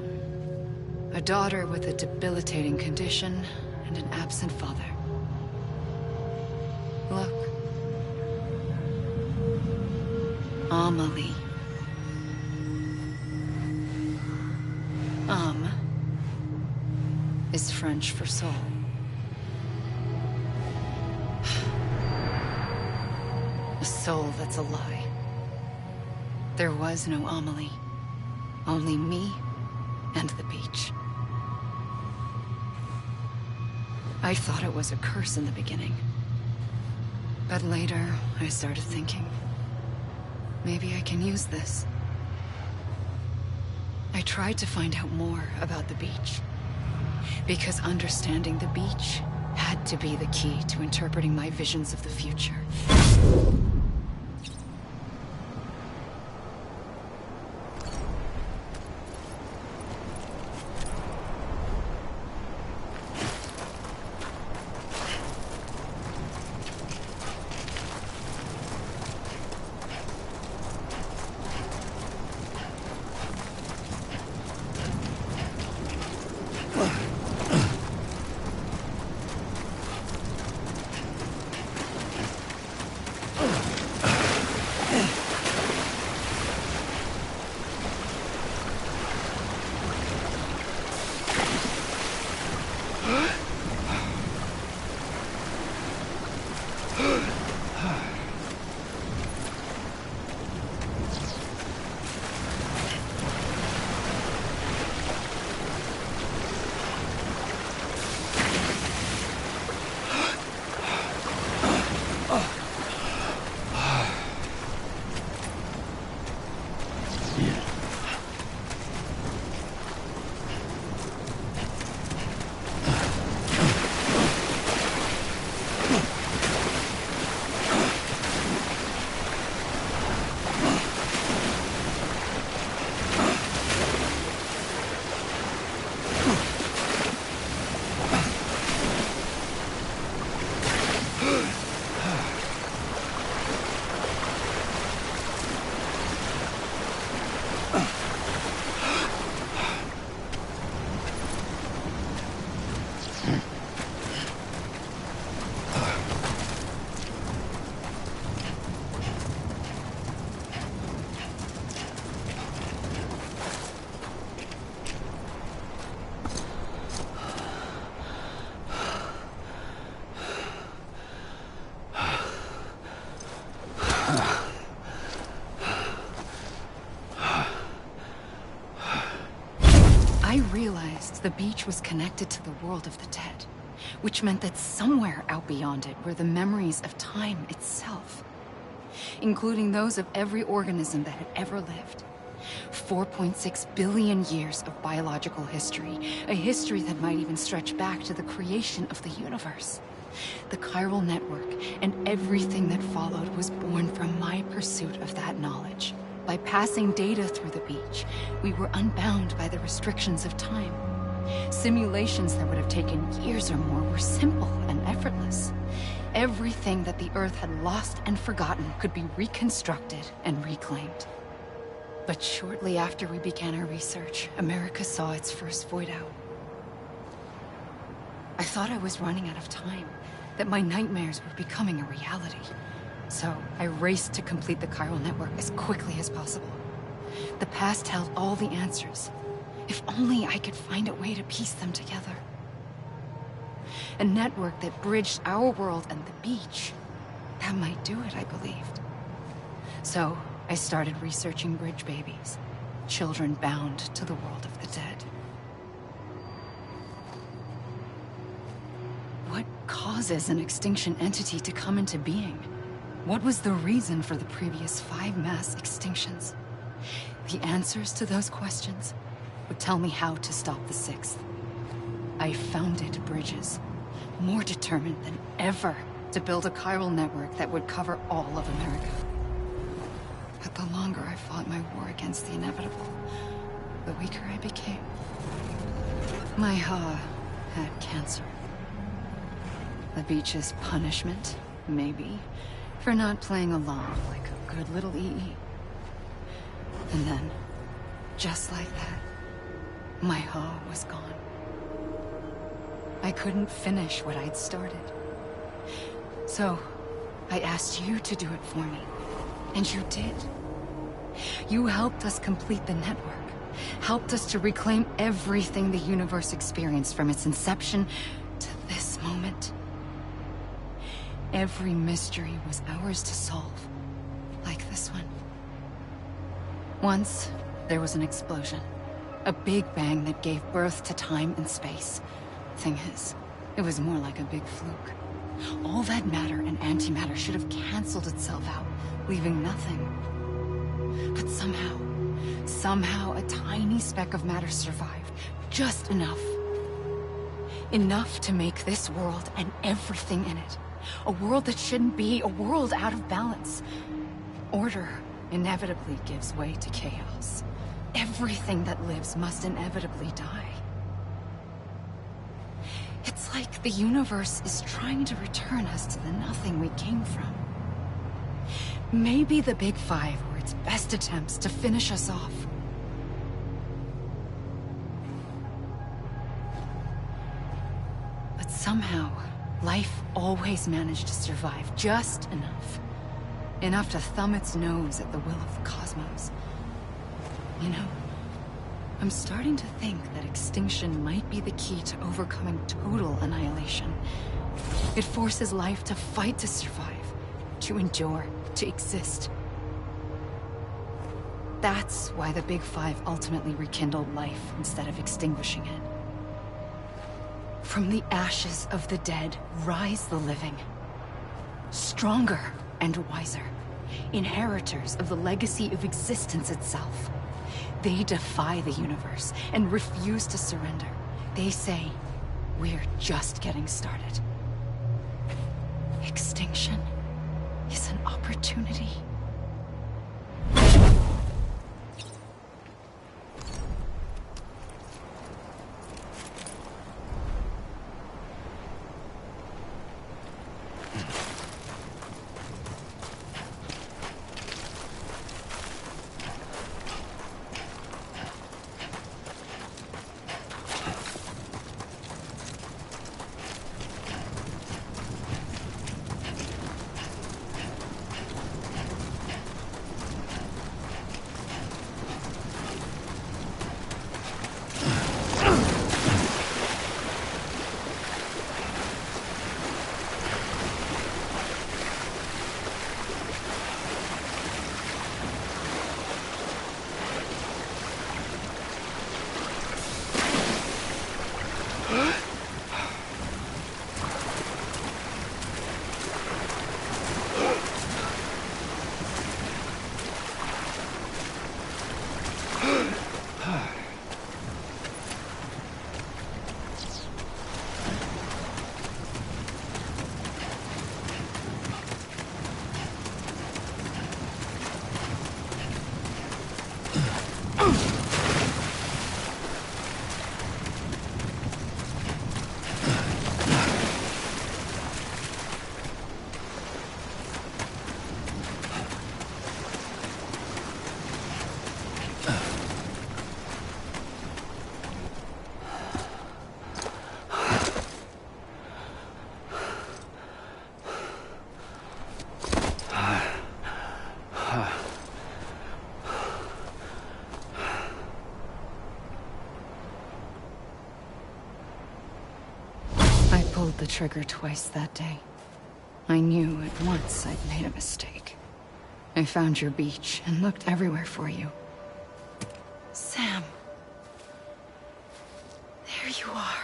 A daughter with a debilitating condition and an absent father. Look. Amelie. Is French for soul. A soul that's a lie. There was no Amelie. Only me and the beach. I thought it was a curse in the beginning. But later, I started thinking, maybe I can use this. I tried to find out more about the beach. Because understanding the beach had to be the key to interpreting my visions of the future. Ugh. realized the beach was connected to the world of the dead, which meant that somewhere out beyond it were the memories of time itself, including those of every organism that had ever lived. 4.6 billion years of biological history, a history that might even stretch back to the creation of the universe. The chiral network and everything that followed was born from my pursuit of that knowledge. By passing data through the beach, we were unbound by the restrictions of time. Simulations that would have taken years or more were simple and effortless. Everything that the Earth had lost and forgotten could be reconstructed and reclaimed. But shortly after we began our research, America saw its first void out. I thought I was running out of time, that my nightmares were becoming a reality. So I raced to complete the chiral network as quickly as possible. The past held all the answers. If only I could find a way to piece them together. A network that bridged our world and the beach. That might do it, I believed. So I started researching bridge babies, children bound to the world of the dead. What causes an extinction entity to come into being? What was the reason for the previous 5 mass extinctions? The answers to those questions would tell me how to stop the 6th. I founded bridges, more determined than ever to build a chiral network that would cover all of America. But the longer I fought my war against the inevitable, the weaker I became. My Ha had cancer. The beach's punishment, maybe, for not playing along like a good little EE. And then, just like that, my Ha was gone. I couldn't finish what I'd started. So, I asked you to do it for me. And you did. You helped us complete the network. Helped us to reclaim everything the universe experienced from its inception to this moment. Every mystery was ours to solve. Like this one. Once, there was an explosion. A big bang that gave birth to time and space. Thing is, it was more like a big fluke. All that matter and antimatter should have canceled itself out, leaving nothing. But somehow a tiny speck of matter survived. Just enough. Enough to make this world and everything in it. A world that shouldn't be, a world out of balance. Order inevitably gives way to chaos. Everything that lives must inevitably die. It's like the universe is trying to return us to the nothing we came from. Maybe the Big Five were its best attempts to finish us off. But somehow, life always managed to survive just enough. Enough to thumb its nose at the will of the cosmos. You know, I'm starting to think that extinction might be the key to overcoming total annihilation. It forces life to fight to survive, to endure, to exist. That's why the Big Five ultimately rekindled life instead of extinguishing it. From the ashes of the dead rise the living. Stronger and wiser. Inheritors of the legacy of existence itself. They defy the universe and refuse to surrender. They say, we're just getting started. Extinction is an opportunity. trigger twice that day. I knew at once I'd made a mistake. I found your beach and looked everywhere for you. Sam. There you are.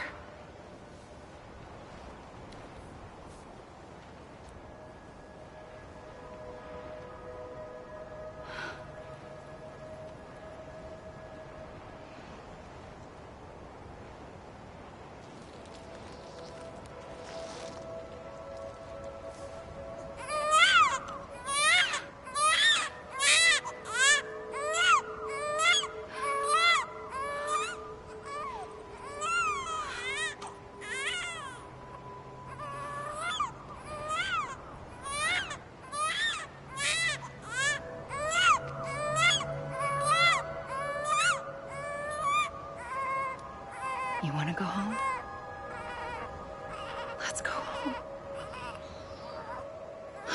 You want to go home? Let's go home.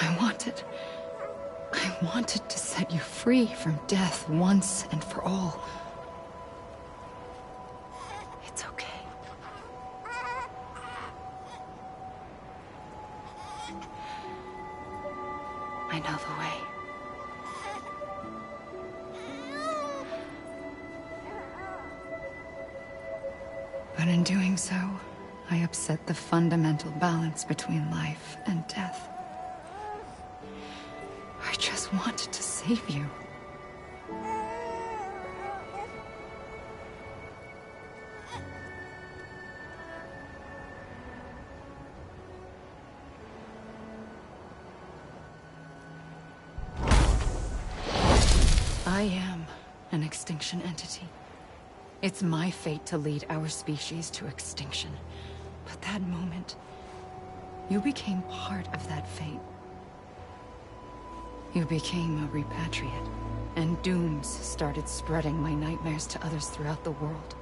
I wanted to set you free from death once and for all. It's okay. I know the way. But in doing so, I upset the fundamental balance between life and death. I just wanted to save you. I am an extinction entity. It's my fate to lead our species to extinction. But that moment, you became part of that fate. You became a repatriate, and dooms started spreading my nightmares to others throughout the world.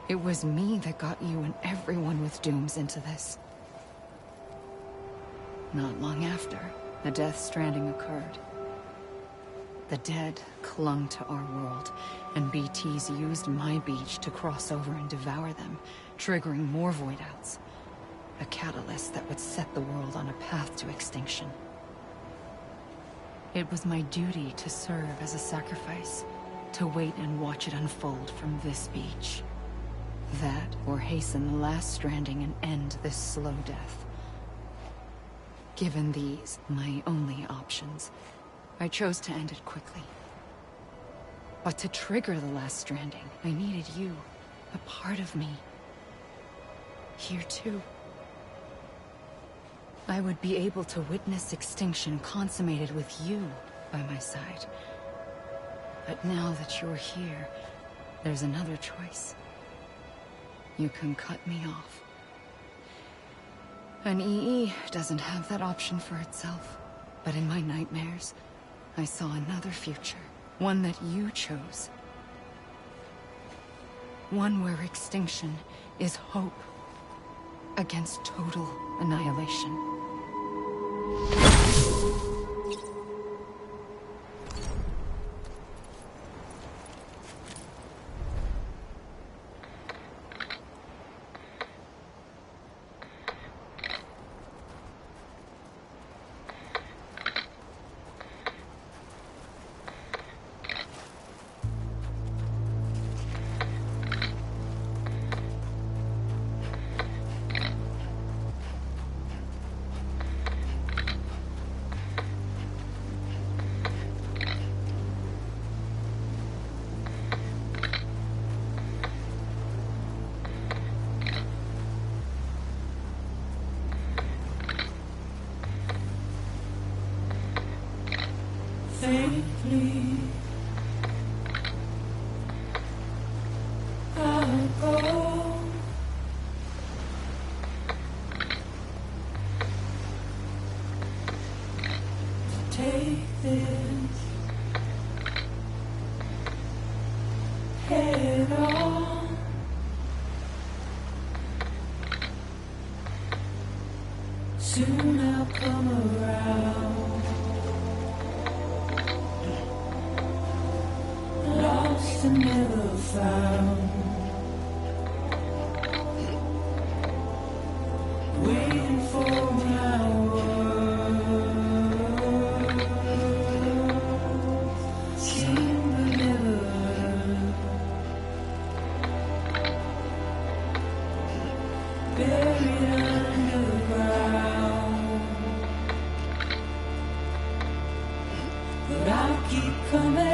It was me that got you and everyone with dooms into this. Not long after, a death stranding occurred. The dead clung to our world, and BTs used my beach to cross over and devour them, triggering more void outs. A catalyst that would set the world on a path to extinction. It was my duty to serve as a sacrifice, to wait and watch it unfold from this beach. That, or hasten the last stranding and end this slow death. Given these, my only options, I chose to end it quickly. But to trigger the last stranding, I needed you, a part of me. Here too. I would be able to witness extinction consummated with you by my side. But now that you're here, there's another choice. You can cut me off. An EE doesn't have that option for itself. But in my nightmares, I saw another future. One that you chose. One where extinction is hope against total annihilation. Safely, I'll go. Take this head on. Soon I'll come around. Lost and never found. coming.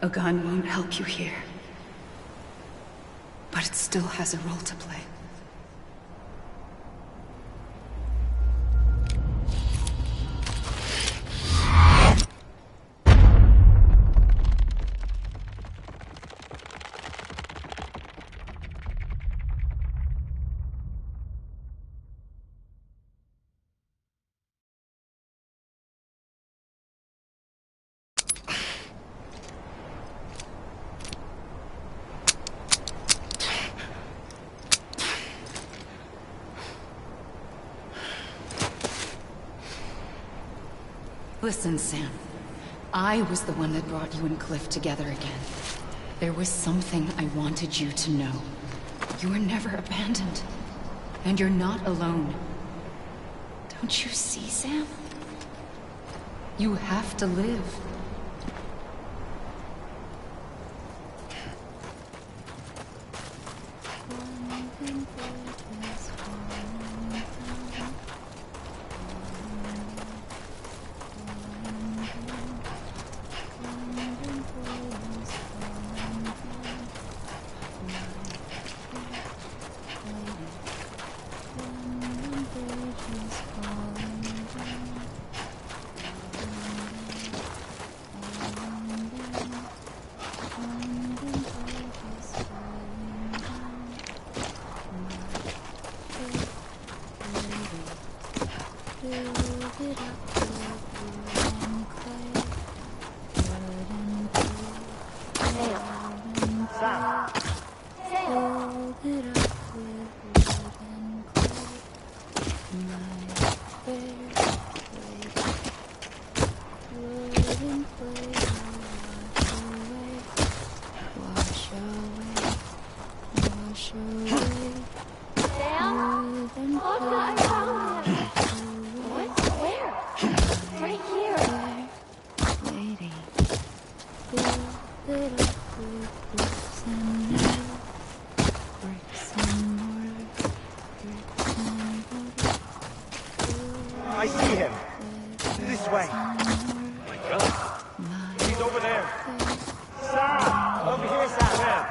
A gun won't help you here. But it still has a role to play. Listen, Sam. I was the one that brought you and Cliff together again. There was something I wanted you to know. You were never abandoned. And you're not alone. Don't you see, Sam? You have to live. I see him. This way. My God. He's over there. Sam! Over here, Sam.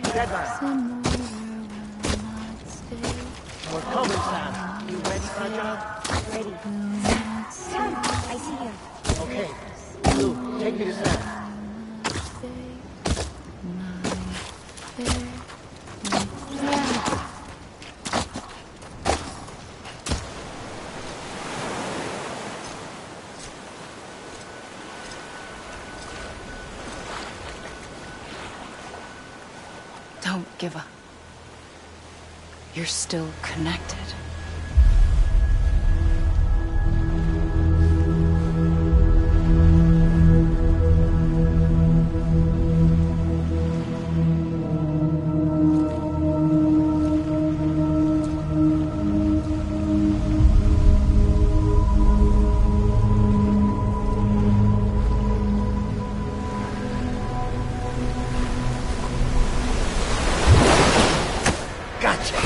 Dead man. We're coming, Sam. You ready for a job? Ready. Sam, I see him. Okay. Lou, take me to Sam. Don't give up. You're still connected. Gotcha!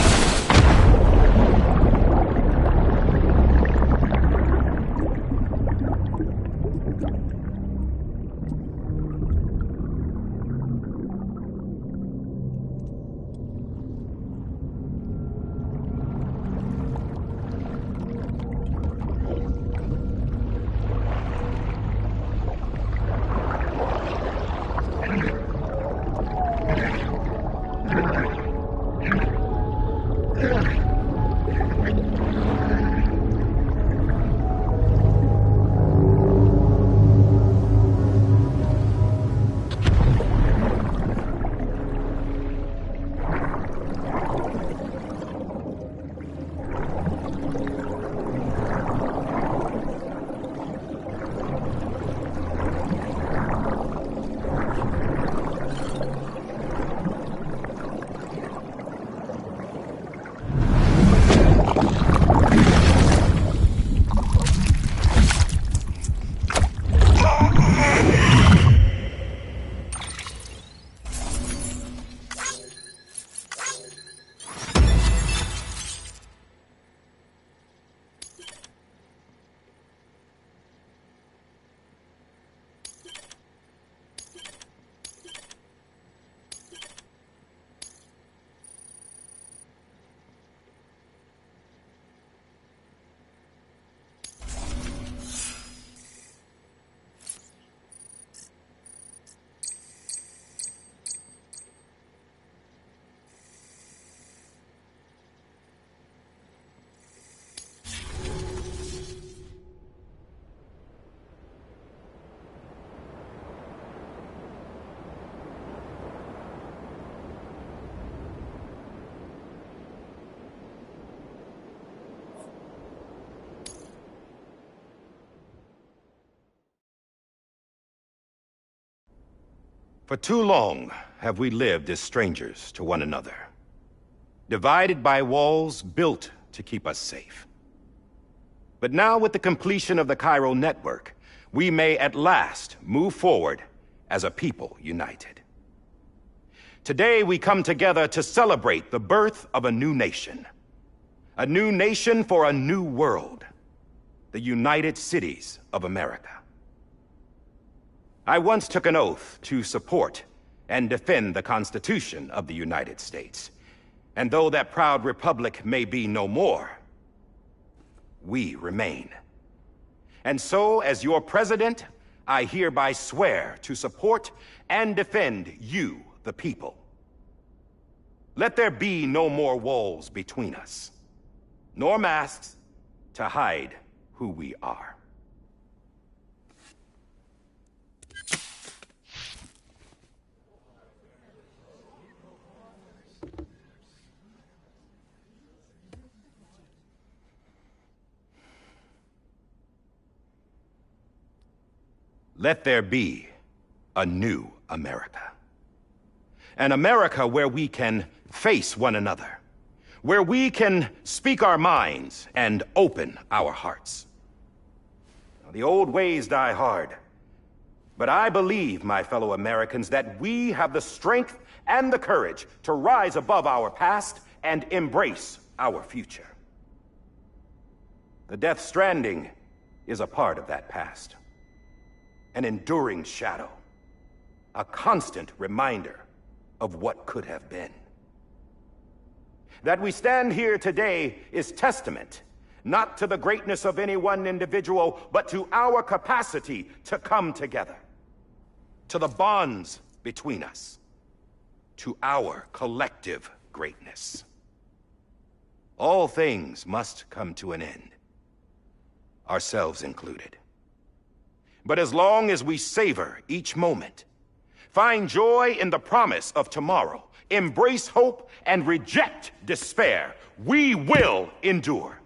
For too long have we lived as strangers to one another, divided by walls built to keep us safe. But now, with the completion of the Cairo network, we may at last move forward as a people united. Today, we come together to celebrate the birth of a new nation. A new nation for a new world. The United Cities of America. I once took an oath to support and defend the Constitution of the United States. And though that proud republic may be no more, we remain. And so, as your president, I hereby swear to support and defend you, the people. Let there be no more walls between us, nor masks to hide who we are. Let there be a new America. An America where we can face one another, where we can speak our minds and open our hearts. Now, the old ways die hard, but I believe, my fellow Americans, that we have the strength and the courage to rise above our past and embrace our future. The Death Stranding is a part of that past. An enduring shadow, a constant reminder of what could have been. That we stand here today is testament, not to the greatness of any one individual, but to our capacity to come together, to the bonds between us, to our collective greatness. All things must come to an end, ourselves included. But as long as we savor each moment, find joy in the promise of tomorrow, embrace hope, and reject despair, we will endure.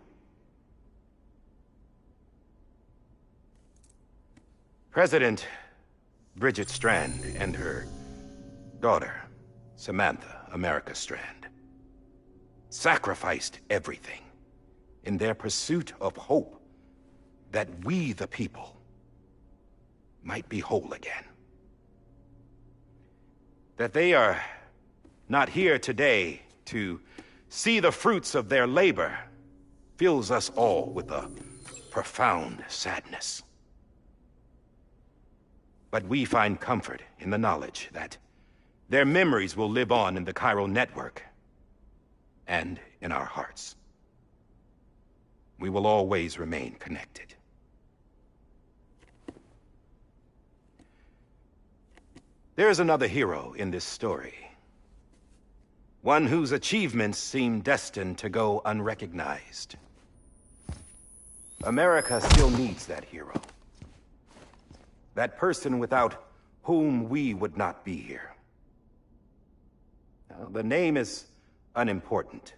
President Bridget Strand and her daughter, Samantha America Strand, sacrificed everything in their pursuit of hope that we, the people, might be whole again. That they are not here today to see the fruits of their labor fills us all with a profound sadness. But we find comfort in the knowledge that their memories will live on in the Cairo network and in our hearts. We will always remain connected. There is another hero in this story. One whose achievements seem destined to go unrecognized. America still needs that hero. That person without whom we would not be here. Now, the name is unimportant,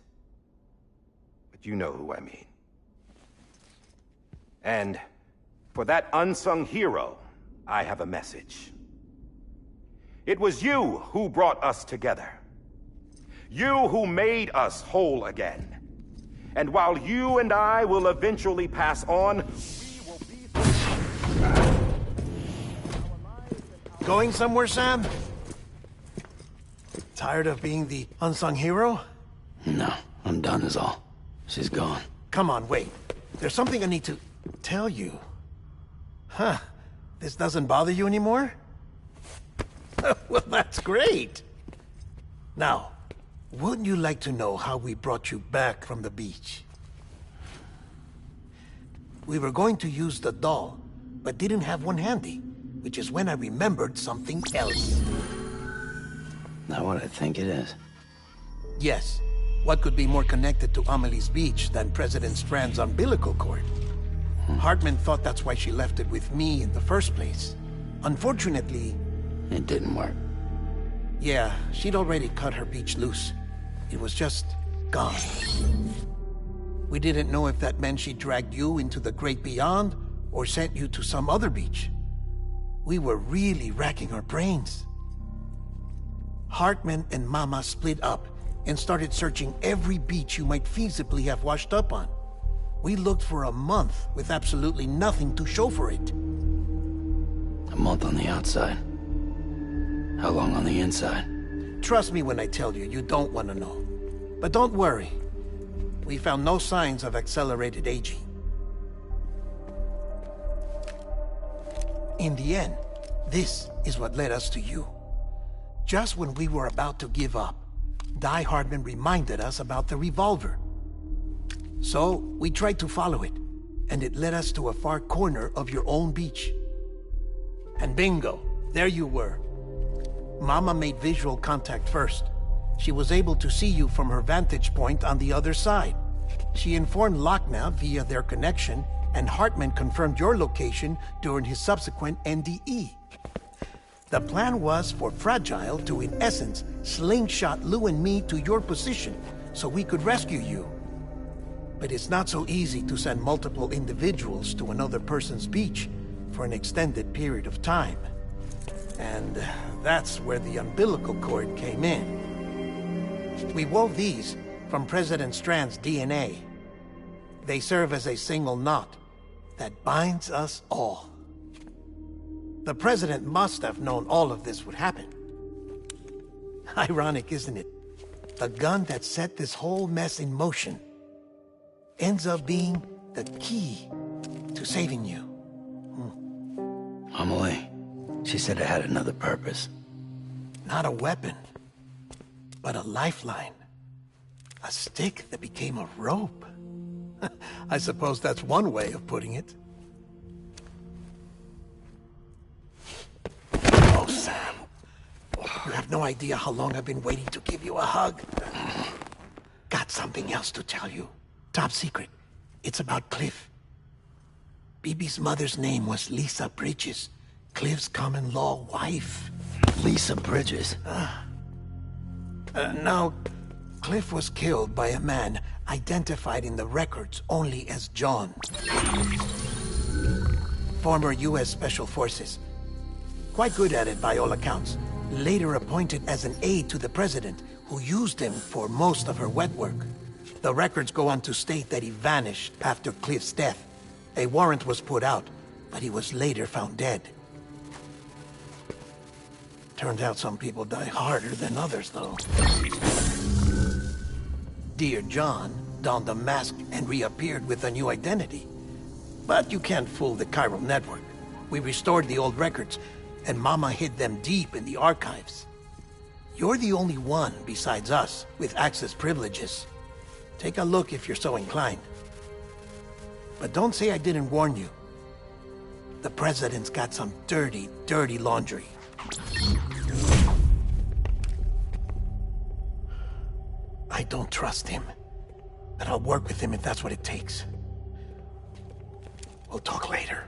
but you know who I mean. And for that unsung hero, I have a message. It was you who brought us together. You who made us whole again. And while you and I will eventually pass on, we will be... Going somewhere, Sam? Tired of being the unsung hero? No, I'm done is all. She's gone. Come on, wait. There's something I need to tell you. Huh. This doesn't bother you anymore? Well, that's great. Now, wouldn't you like to know how we brought you back from the beach? We were going to use the doll, but didn't have one handy, which is when I remembered something else. Not what I think it is. Yes. What could be more connected to Amelie's beach than President Strand's umbilical cord? Hartman thought that's why she left it with me in the first place. Unfortunately... It didn't work. Yeah, she'd already cut her beach loose. It was just gone. We didn't know if that meant she dragged you into the great beyond, or sent you to some other beach. We were really racking our brains. Hartman and Mama split up and started searching every beach you might feasibly have washed up on. We looked for a month with absolutely nothing to show for it. A month on the outside. How long on the inside? Trust me when I tell you, you don't want to know. But don't worry. We found no signs of accelerated aging. In the end, this is what led us to you. Just when we were about to give up, Die Hardman reminded us about the revolver. So, we tried to follow it, and it led us to a far corner of your own beach. And bingo, there you were. Mama made visual contact first. She was able to see you from her vantage point on the other side. She informed Lochna via their connection, and Hartman confirmed your location during his subsequent NDE. The plan was for Fragile to, in essence, slingshot Lou and me to your position so we could rescue you. But it's not so easy to send multiple individuals to another person's beach for an extended period of time. And that's where the umbilical cord came in. We wove these from President Strand's DNA. They serve as a single knot that binds us all. The President must have known all of this would happen. Ironic, isn't it? The gun that set this whole mess in motion ends up being the key to saving you. Amelie, she said it had another purpose. Not a weapon, but a lifeline. A stick that became a rope. I suppose that's one way of putting it. Oh, Sam. You have no idea how long I've been waiting to give you a hug. Got something else to tell you. Top secret. It's about Cliff. BB's mother's name was Lisa Bridges, Cliff's common-law wife. Lisa Bridges? Now, Cliff was killed by a man identified in the records only as John. Former U.S. Special Forces. Quite good at it by all accounts. Later appointed as an aide to the president, who used him for most of her wet work. The records go on to state that he vanished after Cliff's death. A warrant was put out, but he was later found dead. Turns out some people die harder than others, though. Dear John donned a mask and reappeared with a new identity. But you can't fool the chiral network. We restored the old records, and Mama hid them deep in the archives. You're the only one, besides us, with access privileges. Take a look if you're so inclined. But don't say I didn't warn you. The President's got some dirty, dirty laundry. I don't trust him, but I'll work with him if that's what it takes. We'll talk later.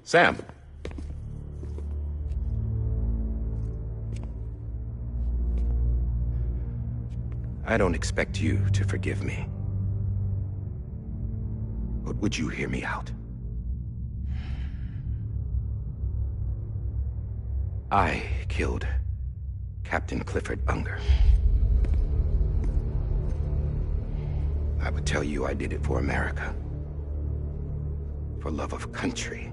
Sam. I don't expect you to forgive me. But would you hear me out? I killed Captain Clifford Unger. I would tell you I did it for America. For love of country.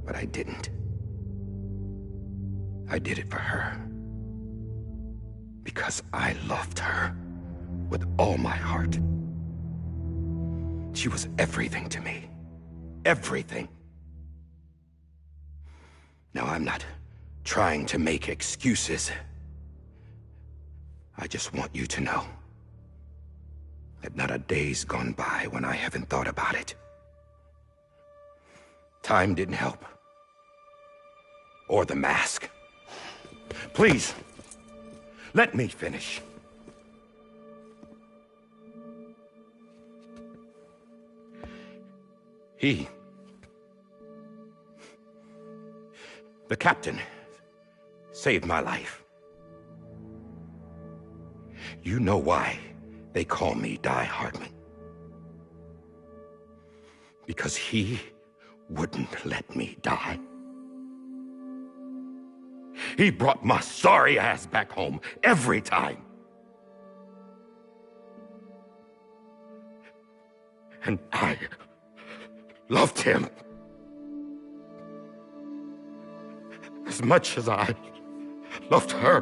But I didn't. I did it for her. Because I loved her with all my heart. She was everything to me. Everything. Now, I'm not trying to make excuses. I just want you to know that not a day's gone by when I haven't thought about it. Time didn't help. Or the mask. Please, let me finish. The captain saved my life. You know why they call me Die Hardman. Because he wouldn't let me die. He brought my sorry ass back home every time. And I loved him as much as I loved her.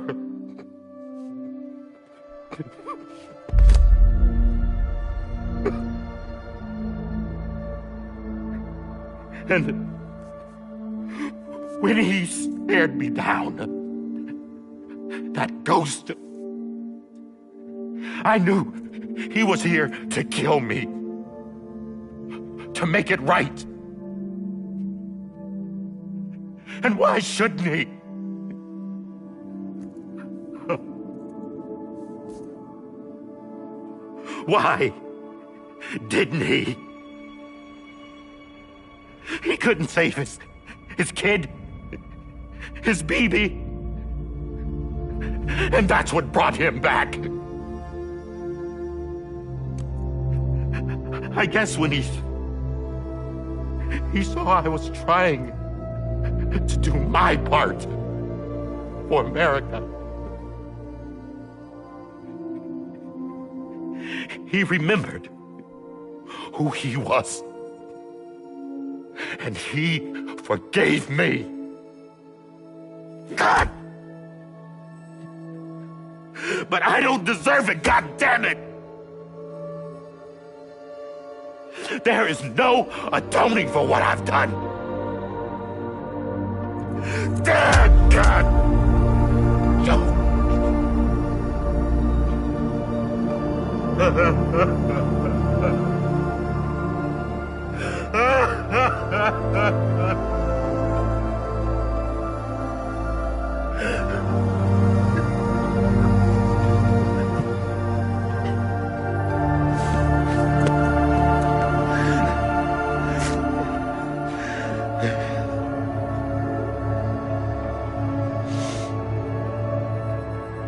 And when he stared me down, that ghost, I knew he was here to kill me, to make it right. And why shouldn't he? Why didn't he? He couldn't save his kid, his baby. And that's what brought him back. I guess when he saw I was trying to do my part for America, he remembered who he was. And he forgave me. God! But I don't deserve it, God damn it! There is no atoning for what I've done. Damn, God!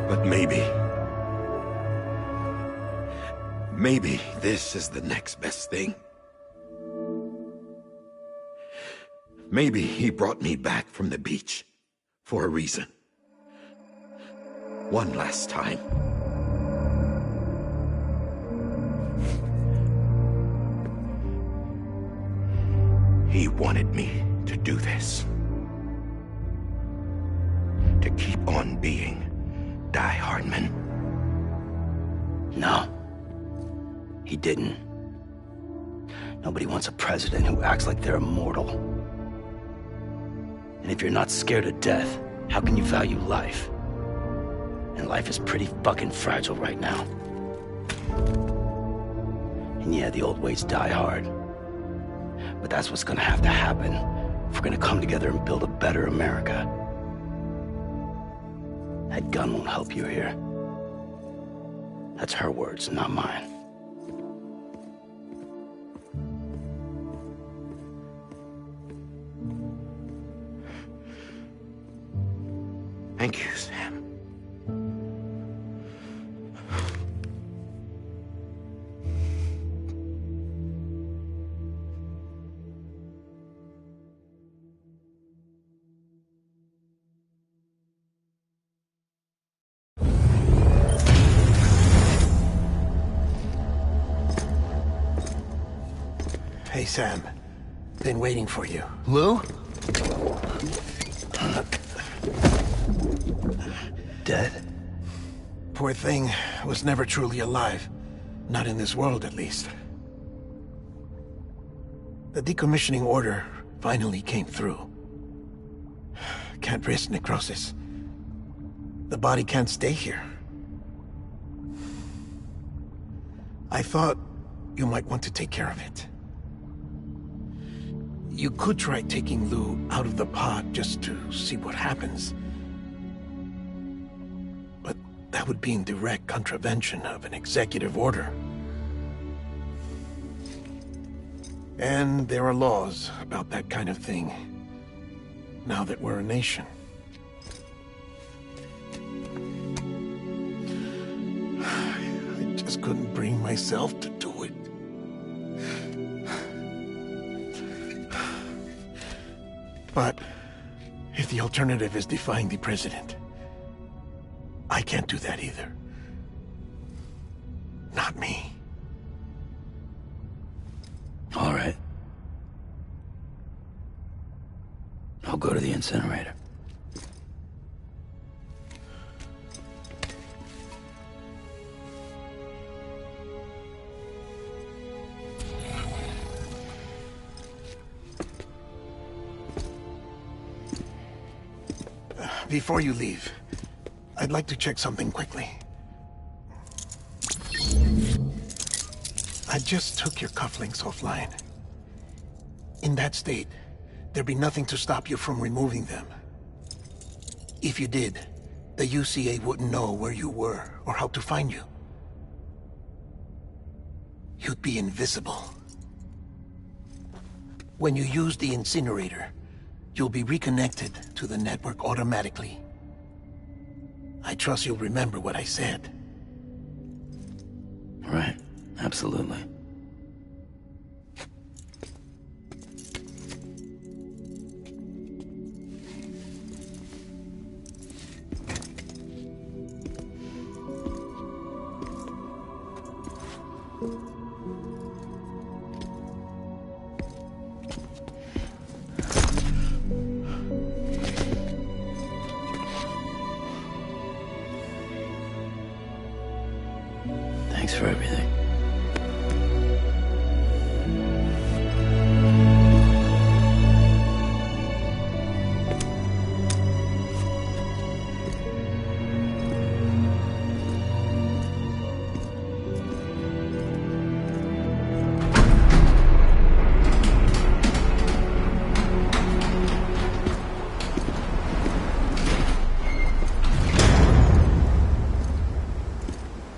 But maybe this is the next best thing. Maybe he brought me back from the beach for a reason. One last time. He wanted me to do this. To keep on being Die Hardman. No. He didn't. Nobody wants a president who acts like they're immortal. And if you're not scared of death, how can you value life? And life is pretty fucking fragile right now. And yeah, the old ways die hard. But that's what's gonna have to happen if we're gonna come together and build a better America. That gun won't help you here. That's her words, not mine. Thank you, Sam. Hey, Sam. Been waiting for you. Lou? Dead? Poor thing was never truly alive. Not in this world, at least. The decommissioning order finally came through. Can't risk necrosis. The body can't stay here. I thought you might want to take care of it. You could try taking Lou out of the pod just to see what happens. But that would be in direct contravention of an executive order. And there are laws about that kind of thing, now that we're a nation. couldn't bring myself to do it. But if the alternative is defying the president, I can't do that either. Not me. All right. I'll go to the incinerator. Before you leave, I'd like to check something quickly. I just took your cufflinks offline. In that state, there'd be nothing to stop you from removing them. If you did, the UCA wouldn't know where you were or how to find you. You'd be invisible. When you use the incinerator, you'll be reconnected to the network automatically. I trust you'll remember what I said. Right. Absolutely. Thanks for everything.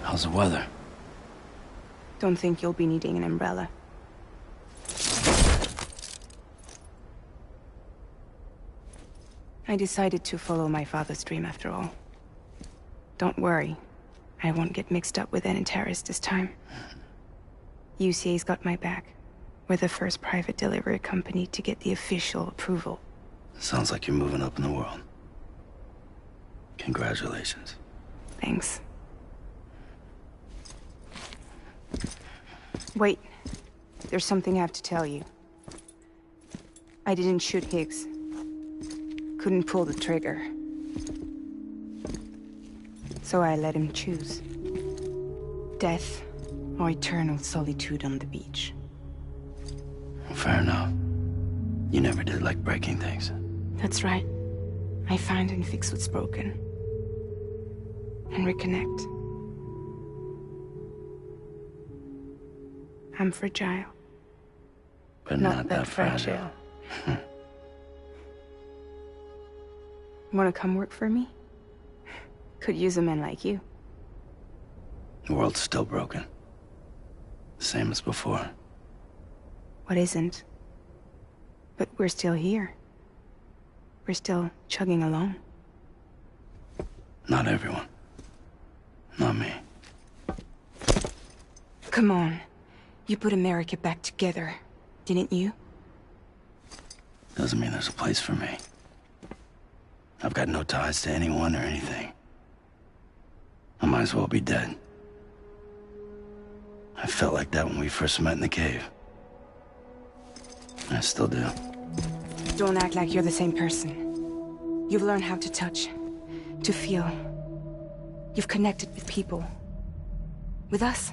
How's the weather? Don't think you'll be needing an umbrella. I decided to follow my father's dream after all. Don't worry. I won't get mixed up with any terrorists this time. UCA's got my back. We're the first private delivery company to get the official approval. Sounds like you're moving up in the world. Congratulations. Thanks. Wait. There's something I have to tell you. I didn't shoot Higgs. Couldn't pull the trigger. So I let him choose. Death or eternal solitude on the beach. Fair enough. You never did like breaking things. That's right. I find and fix what's broken. And reconnect. I'm fragile. But not that fragile. Wanna come work for me? Could use a man like you. The world's still broken. Same as before. What isn't? But we're still here. We're still chugging along. Not everyone. Not me. Come on. You put America back together, didn't you? Doesn't mean there's a place for me. I've got no ties to anyone or anything. I might as well be dead. I felt like that when we first met in the cave. I still do. Don't act like you're the same person. You've learned how to touch, to feel. You've connected with people. With us.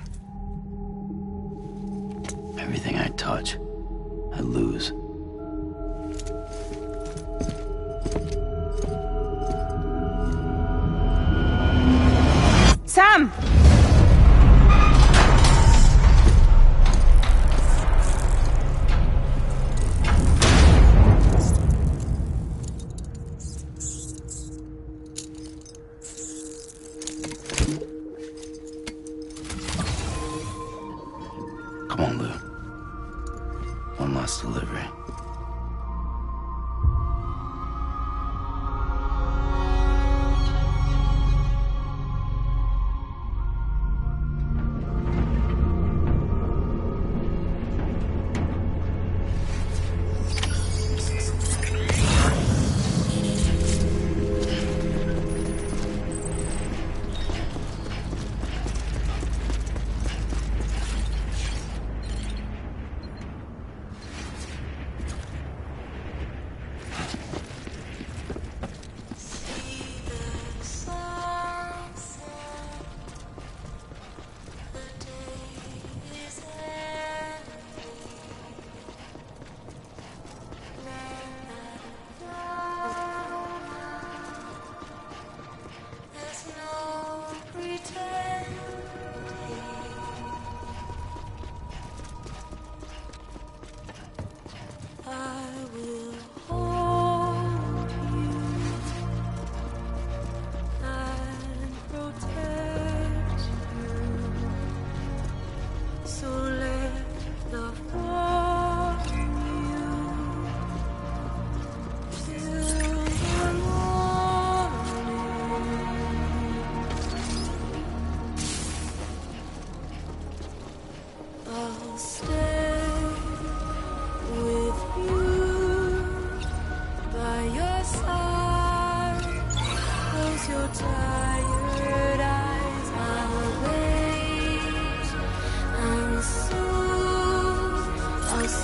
Everything I touch, I lose. Sam! Come on, Lou. One last delivery.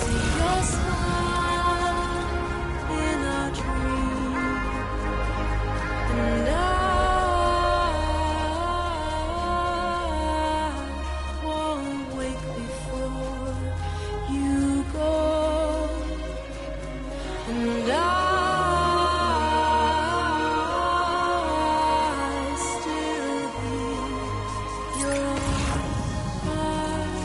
see your smile in a dream, and I won't wake before you go, and I still hear your heart.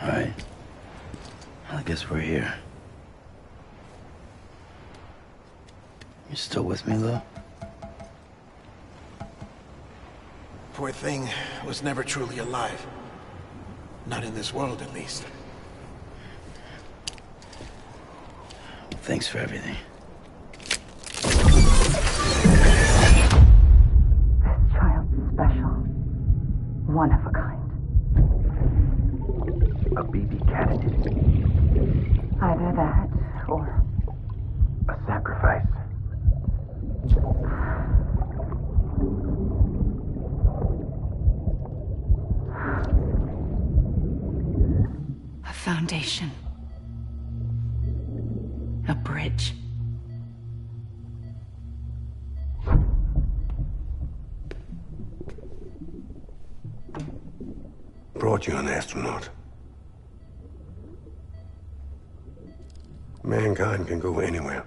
right. I guess we're here. You still with me, Lou? Poor thing was never truly alive. Not in this world, at least. Thanks for everything. This child's special. One of a kind. A BB candidate. Either that, or... a sacrifice. A foundation. A bridge. Brought you an astronaut. Mankind can go anywhere,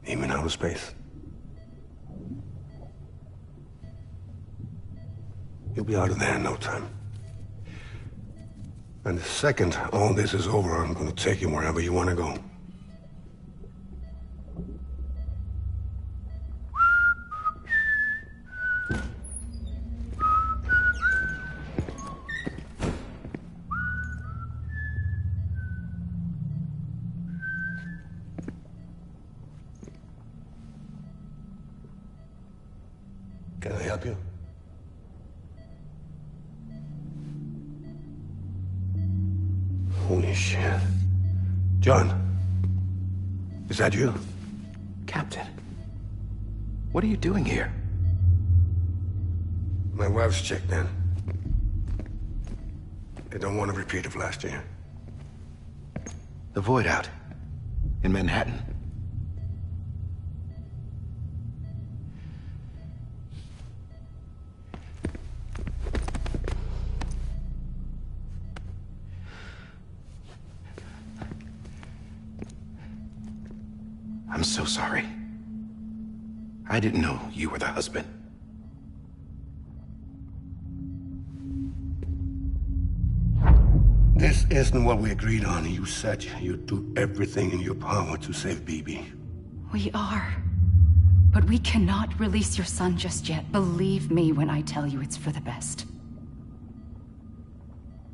even outer space. You'll be out of there in no time. And the second all this is over, I'm going to take you wherever you want to go. Can I help you? Holy shit. John, is that you? Captain, what are you doing here? My wife's checked in. They don't want a repeat of last year. The Void Out in Manhattan. I'm so sorry. I didn't know you were the husband. This isn't what we agreed on. You said you'd do everything in your power to save BB. We are. But we cannot release your son just yet. Believe me when I tell you it's for the best.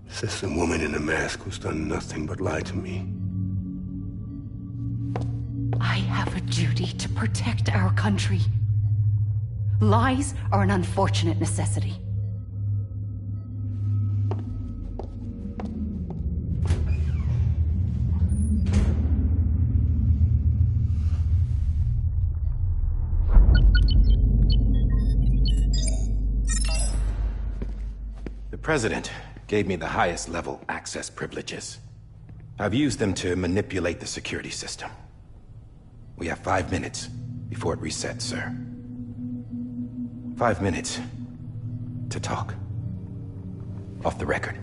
This is a woman in a mask who's done nothing but lie to me. I have a duty to protect our country. Lies are an unfortunate necessity. The President gave me the highest level access privileges. I've used them to manipulate the security system. We have 5 minutes before it resets, sir. 5 minutes to talk. Off the record.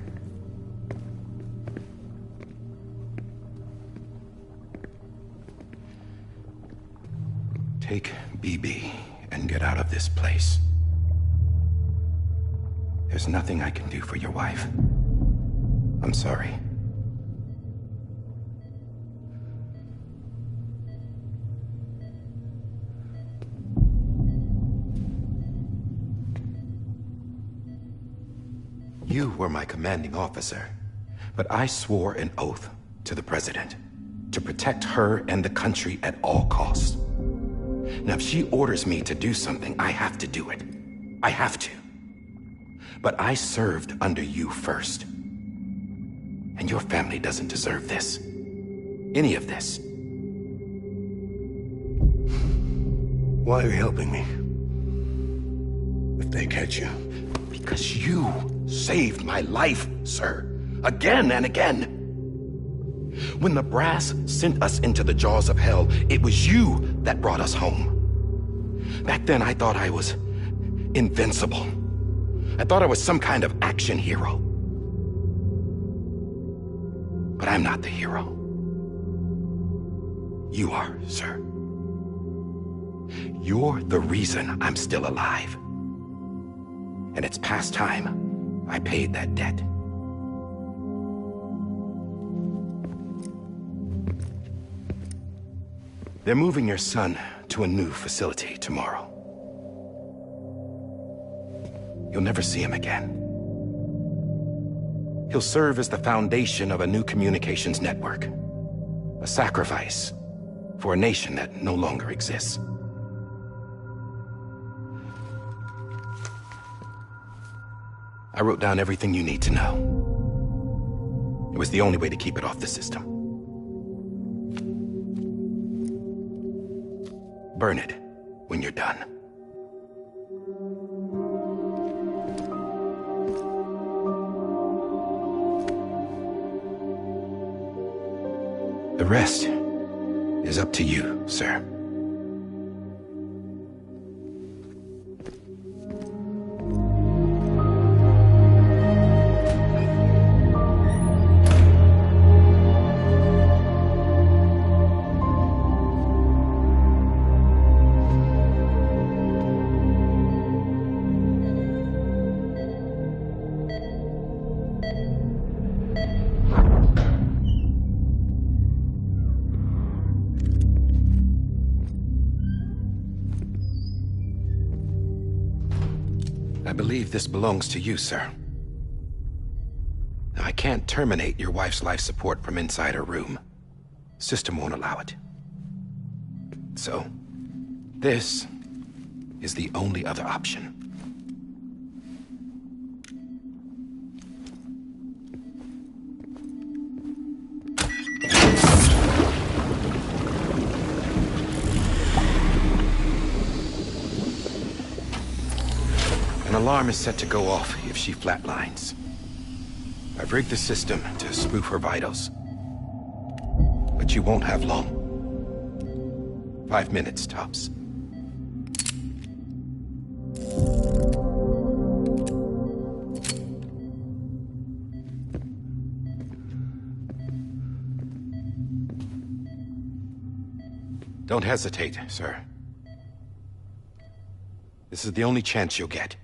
Take BB and get out of this place. There's nothing I can do for your wife. I'm sorry. You were my commanding officer, but I swore an oath to the President to protect her and the country at all costs. Now, if she orders me to do something, I have to do it. I have to. But I served under you first. And your family doesn't deserve this. Any of this. Why are you helping me? If they catch you. Because you saved my life, sir. Again and again. When the brass sent us into the jaws of hell, it was you that brought us home. Back then, I thought I was invincible. I thought I was some kind of action hero. But I'm not the hero. You are, sir. You're the reason I'm still alive. And it's past time I paid that debt. They're moving your son to a new facility tomorrow. You'll never see him again. He'll serve as the foundation of a new communications network. A sacrifice for a nation that no longer exists. I wrote down everything you need to know. It was the only way to keep it off the system. Burn it when you're done. The rest is up to you, sir. I believe this belongs to you, sir. I can't terminate your wife's life support from inside her room. System won't allow it. So, this is the only other option. An alarm is set to go off if she flatlines. I've rigged the system to spoof her vitals. But you won't have long. 5 minutes, tops. Don't hesitate, sir. This is the only chance you'll get.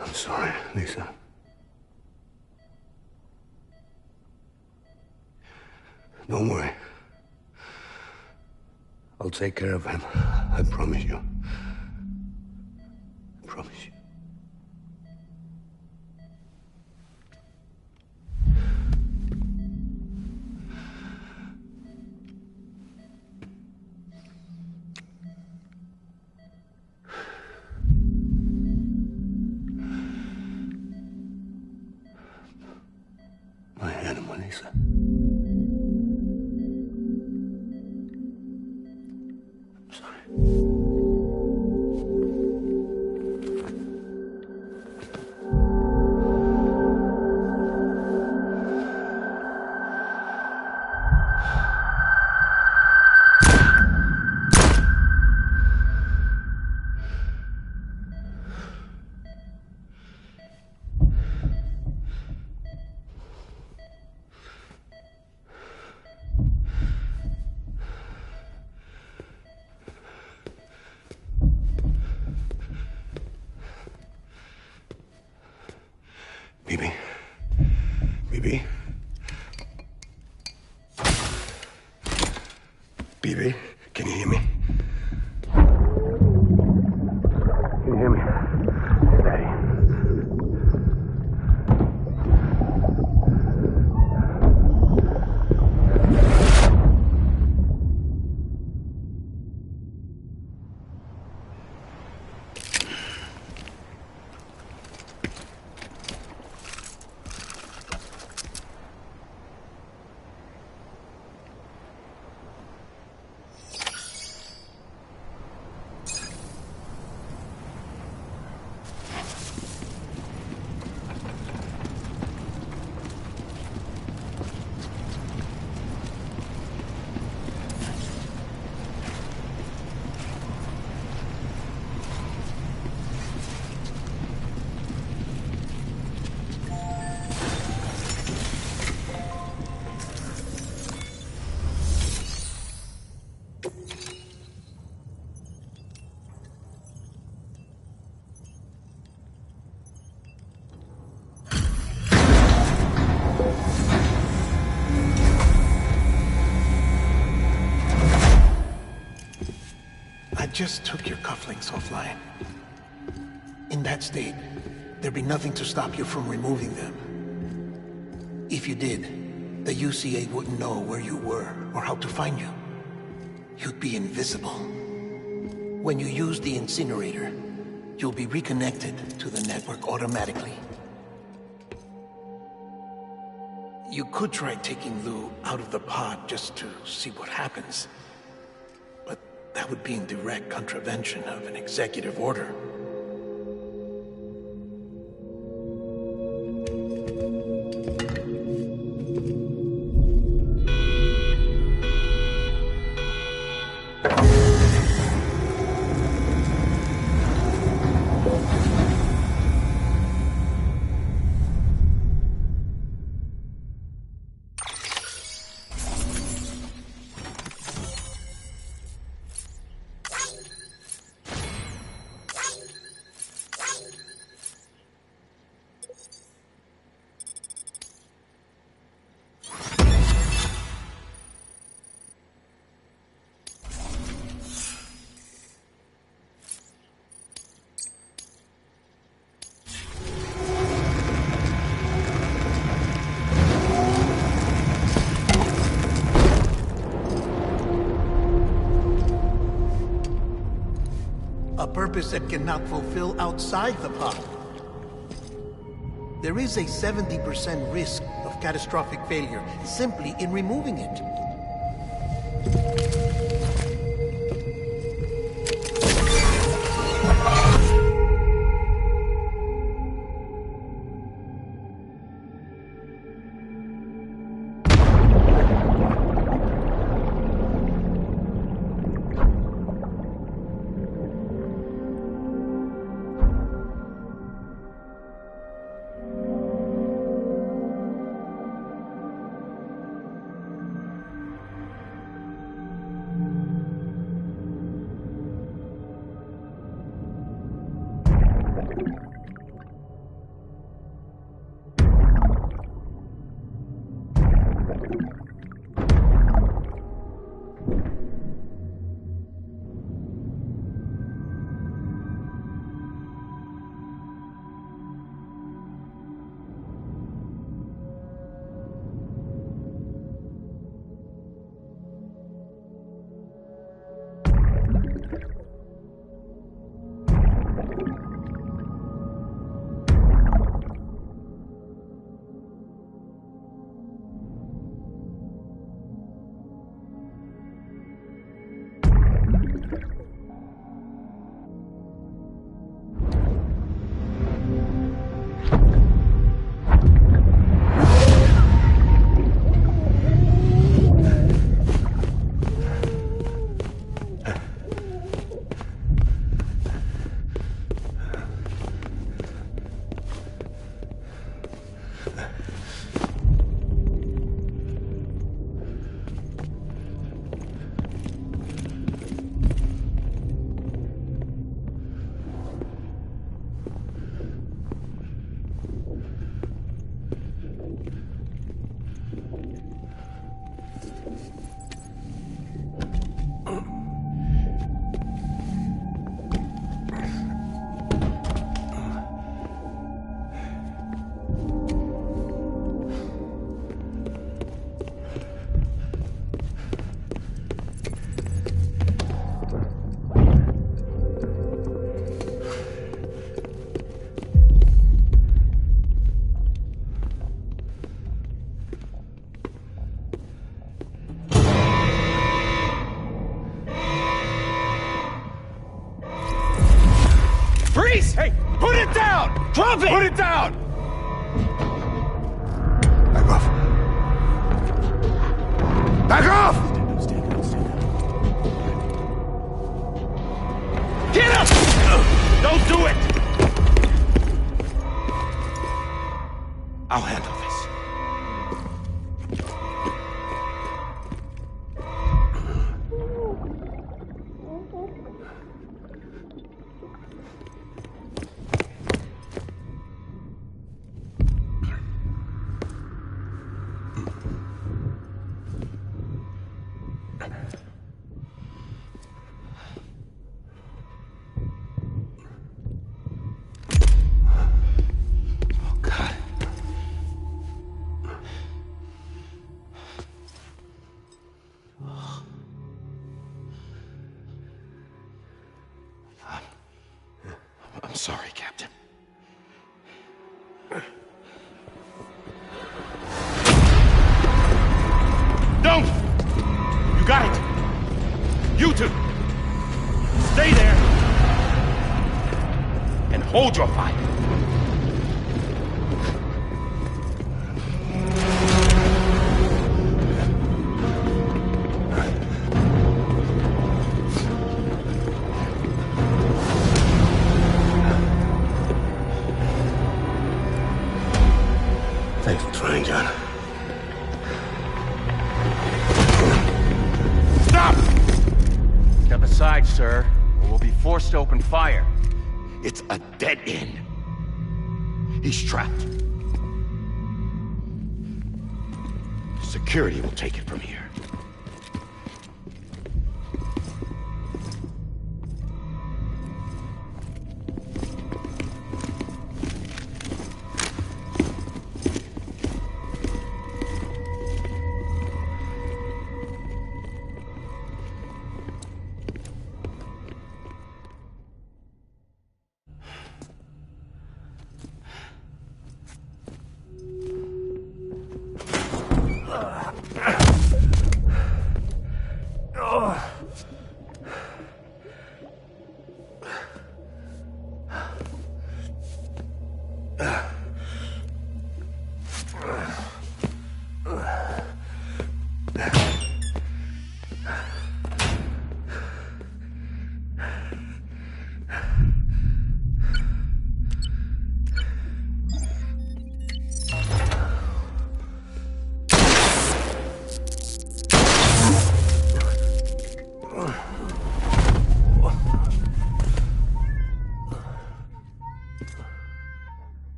I'm sorry, Lisa. Don't worry. I'll take care of him. I promise you. I promise you. My animal, Lisa. I'm sorry. Bibi? Bibi? Bibi, can you hear me? Can you hear me? Daddy. I just took your cufflinks offline. In that state, there'd be nothing to stop you from removing them. If you did, the UCA wouldn't know where you were or how to find you. You'd be invisible. When you use the incinerator, you'll be reconnected to the network automatically. You could try taking Lou out of the pod just to see what happens. But that would be in direct contravention of an executive order. A purpose that cannot fulfill outside the pod. There is a 70% risk of catastrophic failure simply in removing it. Hey, put it down! Drop it! Put it down! Back off. Back off! Get up! Don't do it! I'll handle this. I'm sorry, Captain. Don't! You got it! You two! Stay there! And hold your fire! Thanks for trying, John. Stop! Step aside, sir, or we'll be forced to open fire. It's a dead end. He's trapped. Security will take it from here.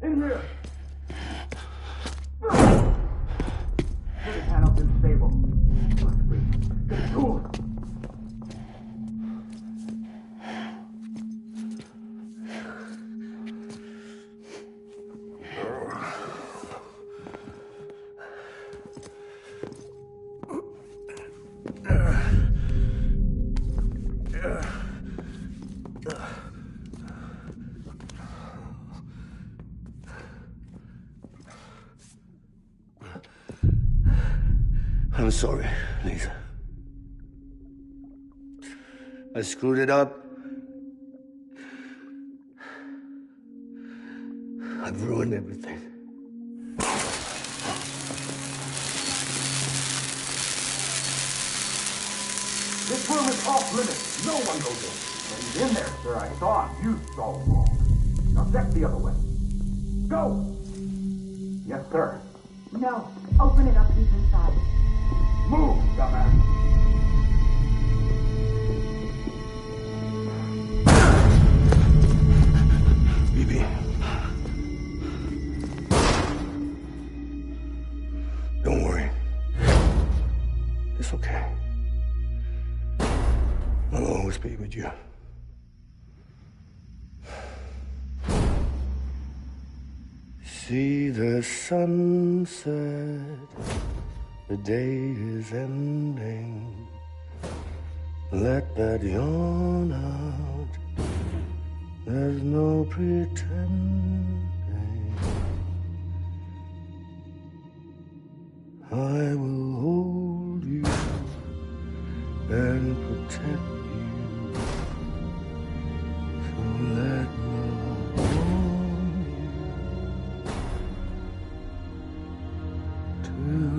In here! Put his hand up in the stable. Get the tools! I'm sorry, Lisa. I screwed it up. I've ruined everything. This room is off limits. No one goes in. But he's in there, sir. I saw him. You saw him wrong. Now check the other way. Go! Yes, sir. No. Open it up. He's inside. Move, dumbass! BB. Don't worry. It's okay. I'll always be with you. See the sunset. The day is ending. Let that yawn out. There's no pretending. I will hold you and protect you. So let love warm you till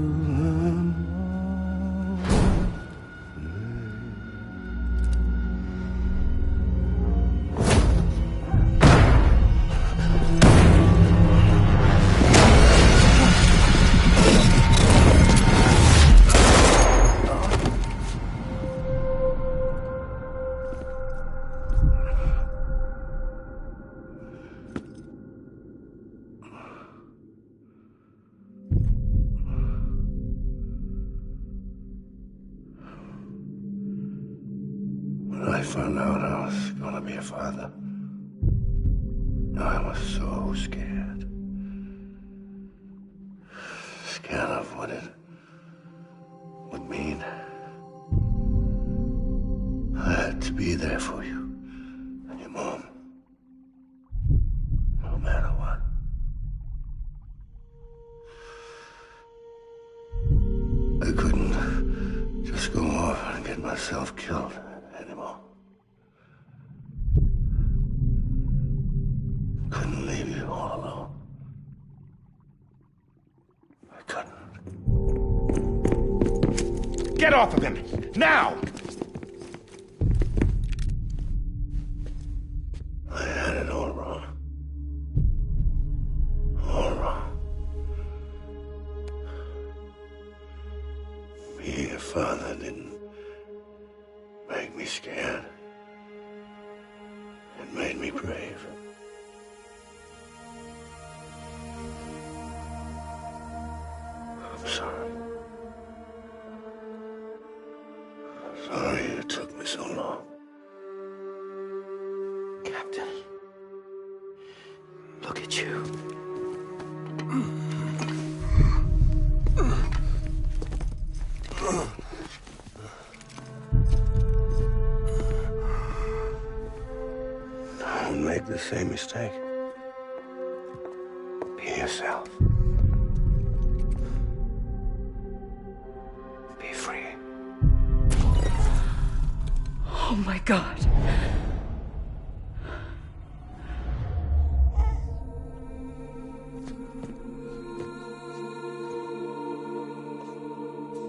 When I found out I was gonna be a father, I was so scared. Scared of what it would mean. I had to be there for you and your mom. myself killed anymore. Couldn't leave you all alone. I couldn't. Get off of him! Now! I had it all wrong. All wrong. Being a father didn't make me scared. It made me brave. I'm sorry. Sorry it took me so long. Captain, look at you. Don't make the same mistake. Be yourself. Be free. Oh my God.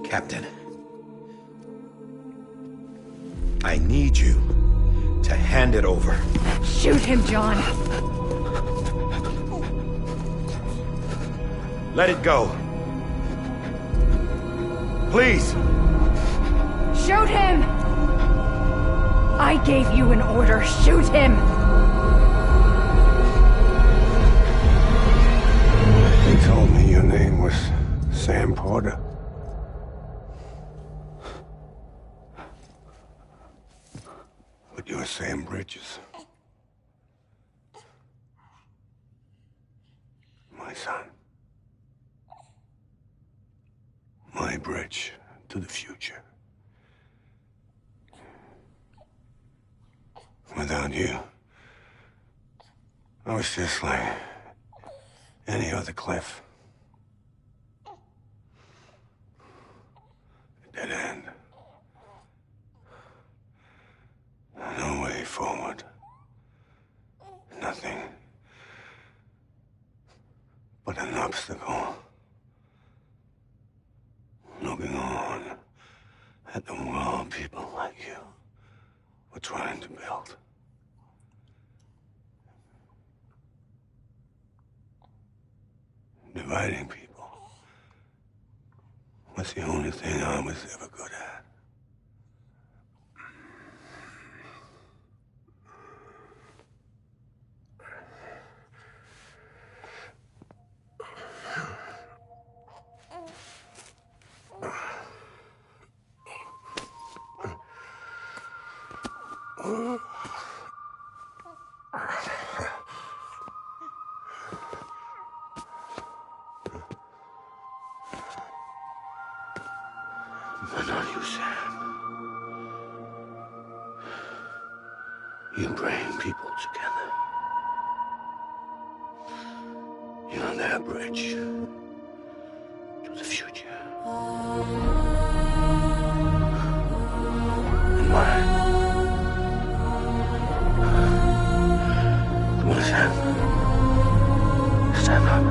Captain, I need you to hand it over. Shoot him, John. Let it go. Please. Shoot him! I gave you an order. Shoot him! They told me your name was Sam Porter. But you're Sam Bridges. My son. My bridge to the future. Without you, I was just like any other Cliff. A dead end. No way forward. Nothing but an obstacle. Looking on at the world people like you were trying to build. Dividing people was the only thing I was ever good at. But not you, Sam. You bring people together. You're their bridge to the future. And mine. Come on, Sam. Stand up.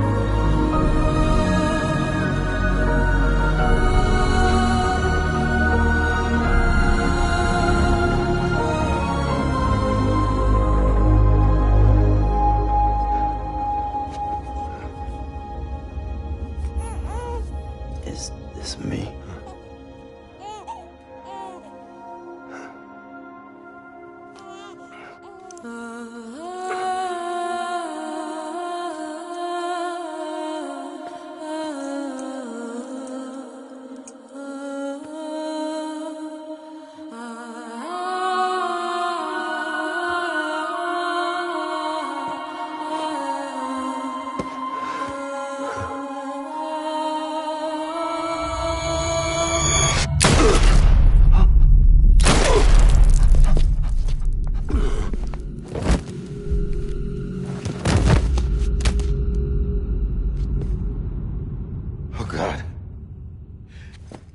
Is this me?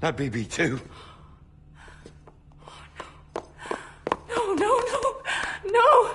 Not BB2. No!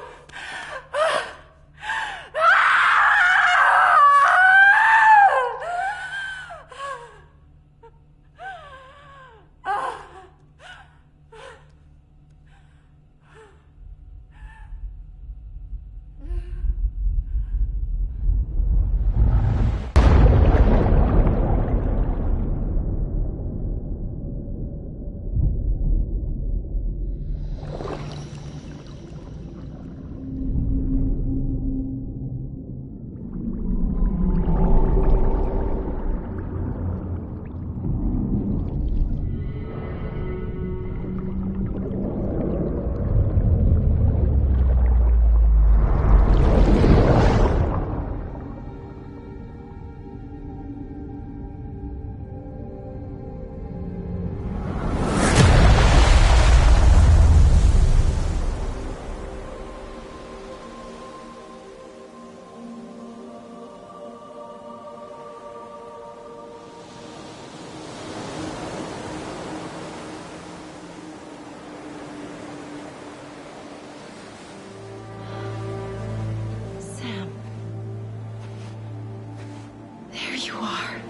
There you are.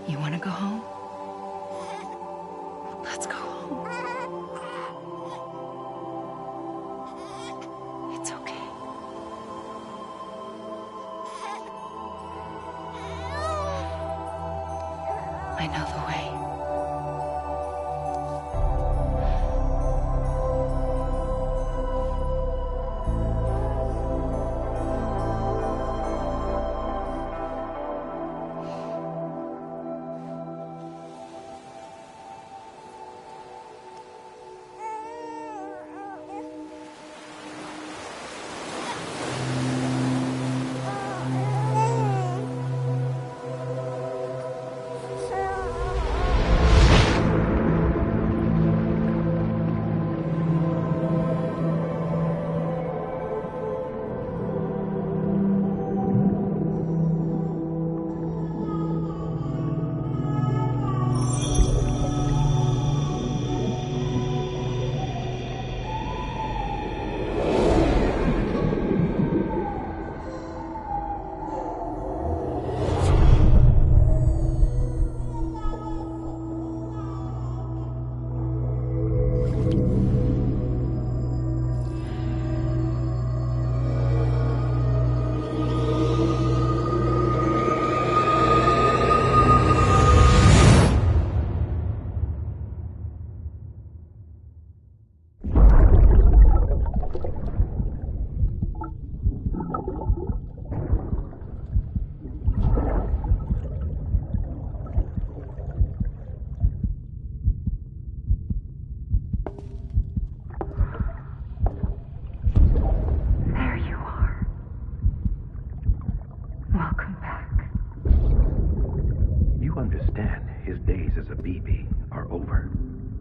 You want to go home? Let's go home. It's okay. I know the way.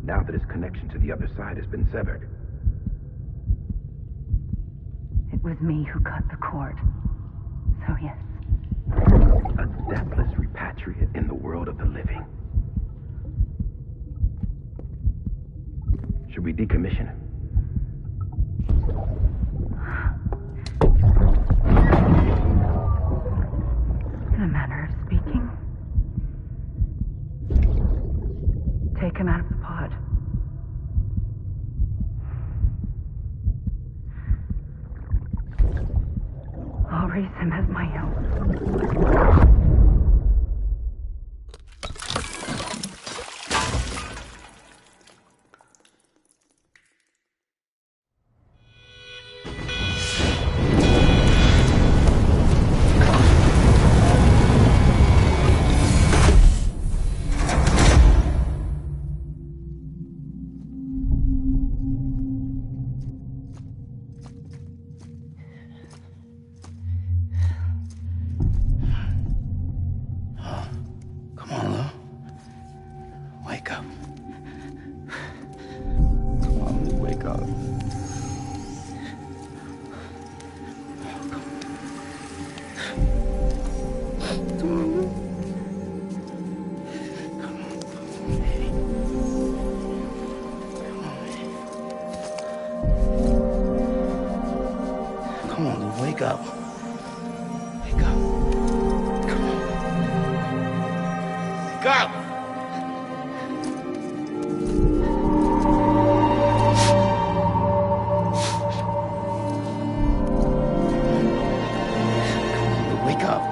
Now that his connection to the other side has been severed. It was me who cut the cord. So yes. A deathless repatriate in the world of the living. Should we decommission him? In a manner of speaking. speaking. Take him out of the pod. I'll raise him as my own. Wake up. Wake up. Come on. Wake up! Wake up.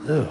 Lou.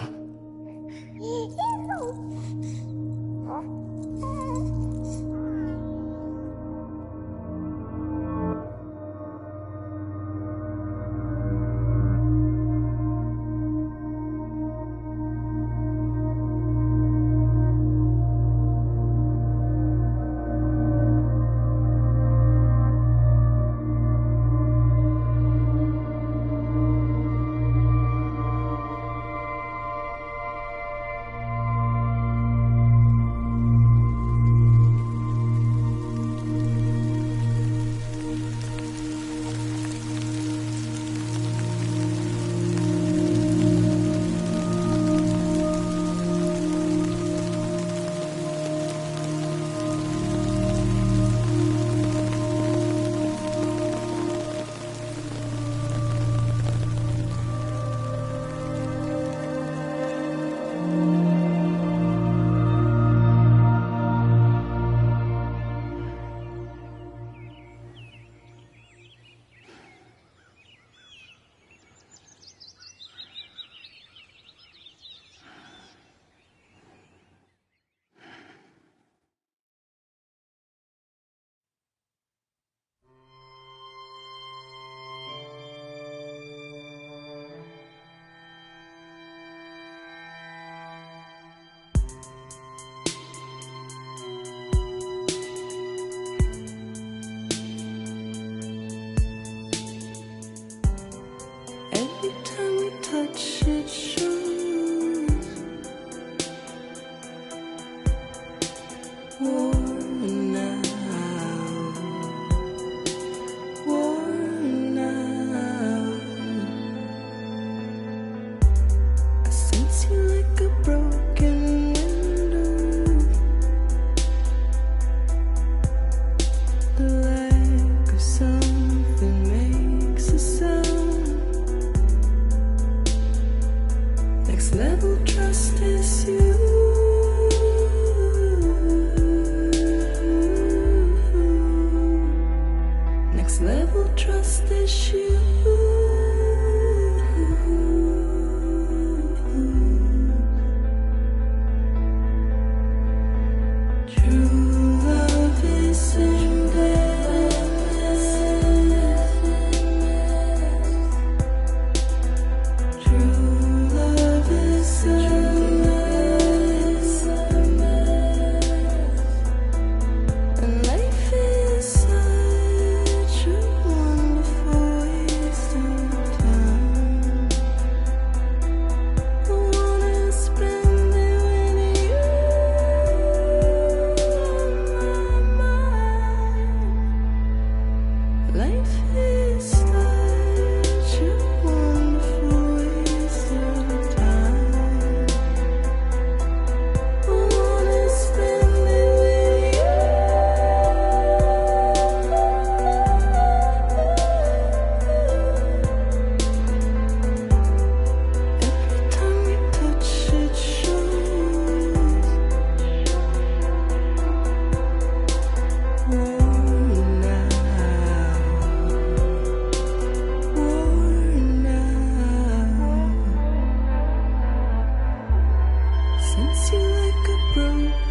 True love is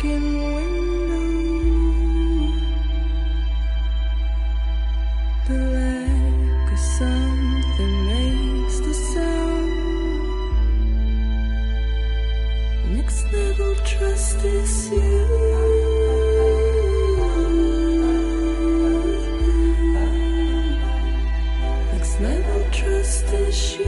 broken window. The lack of something makes the sound. Next level trust is you. Next level trust is you.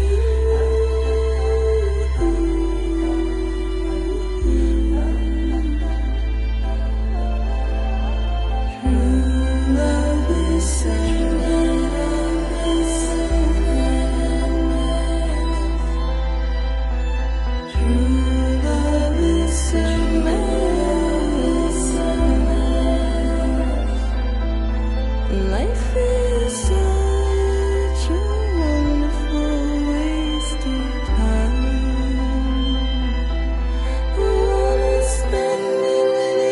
Life is such a wonderful waste of time. I wanna spend it with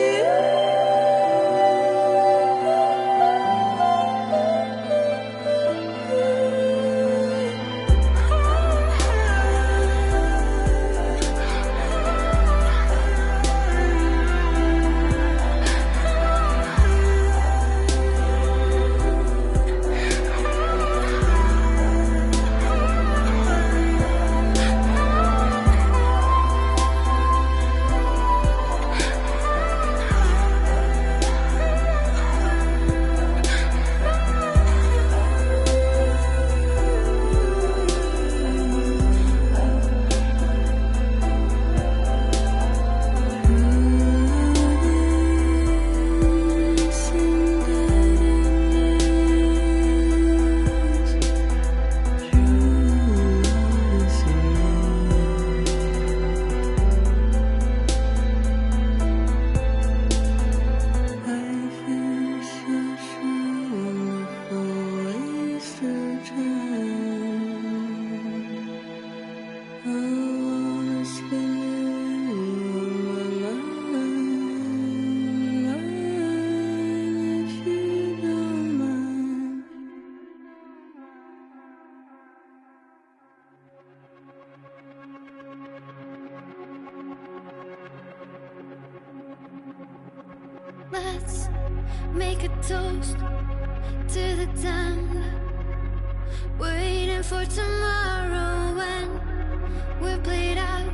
Let's make a toast to the damned, waiting for tomorrow when we're played out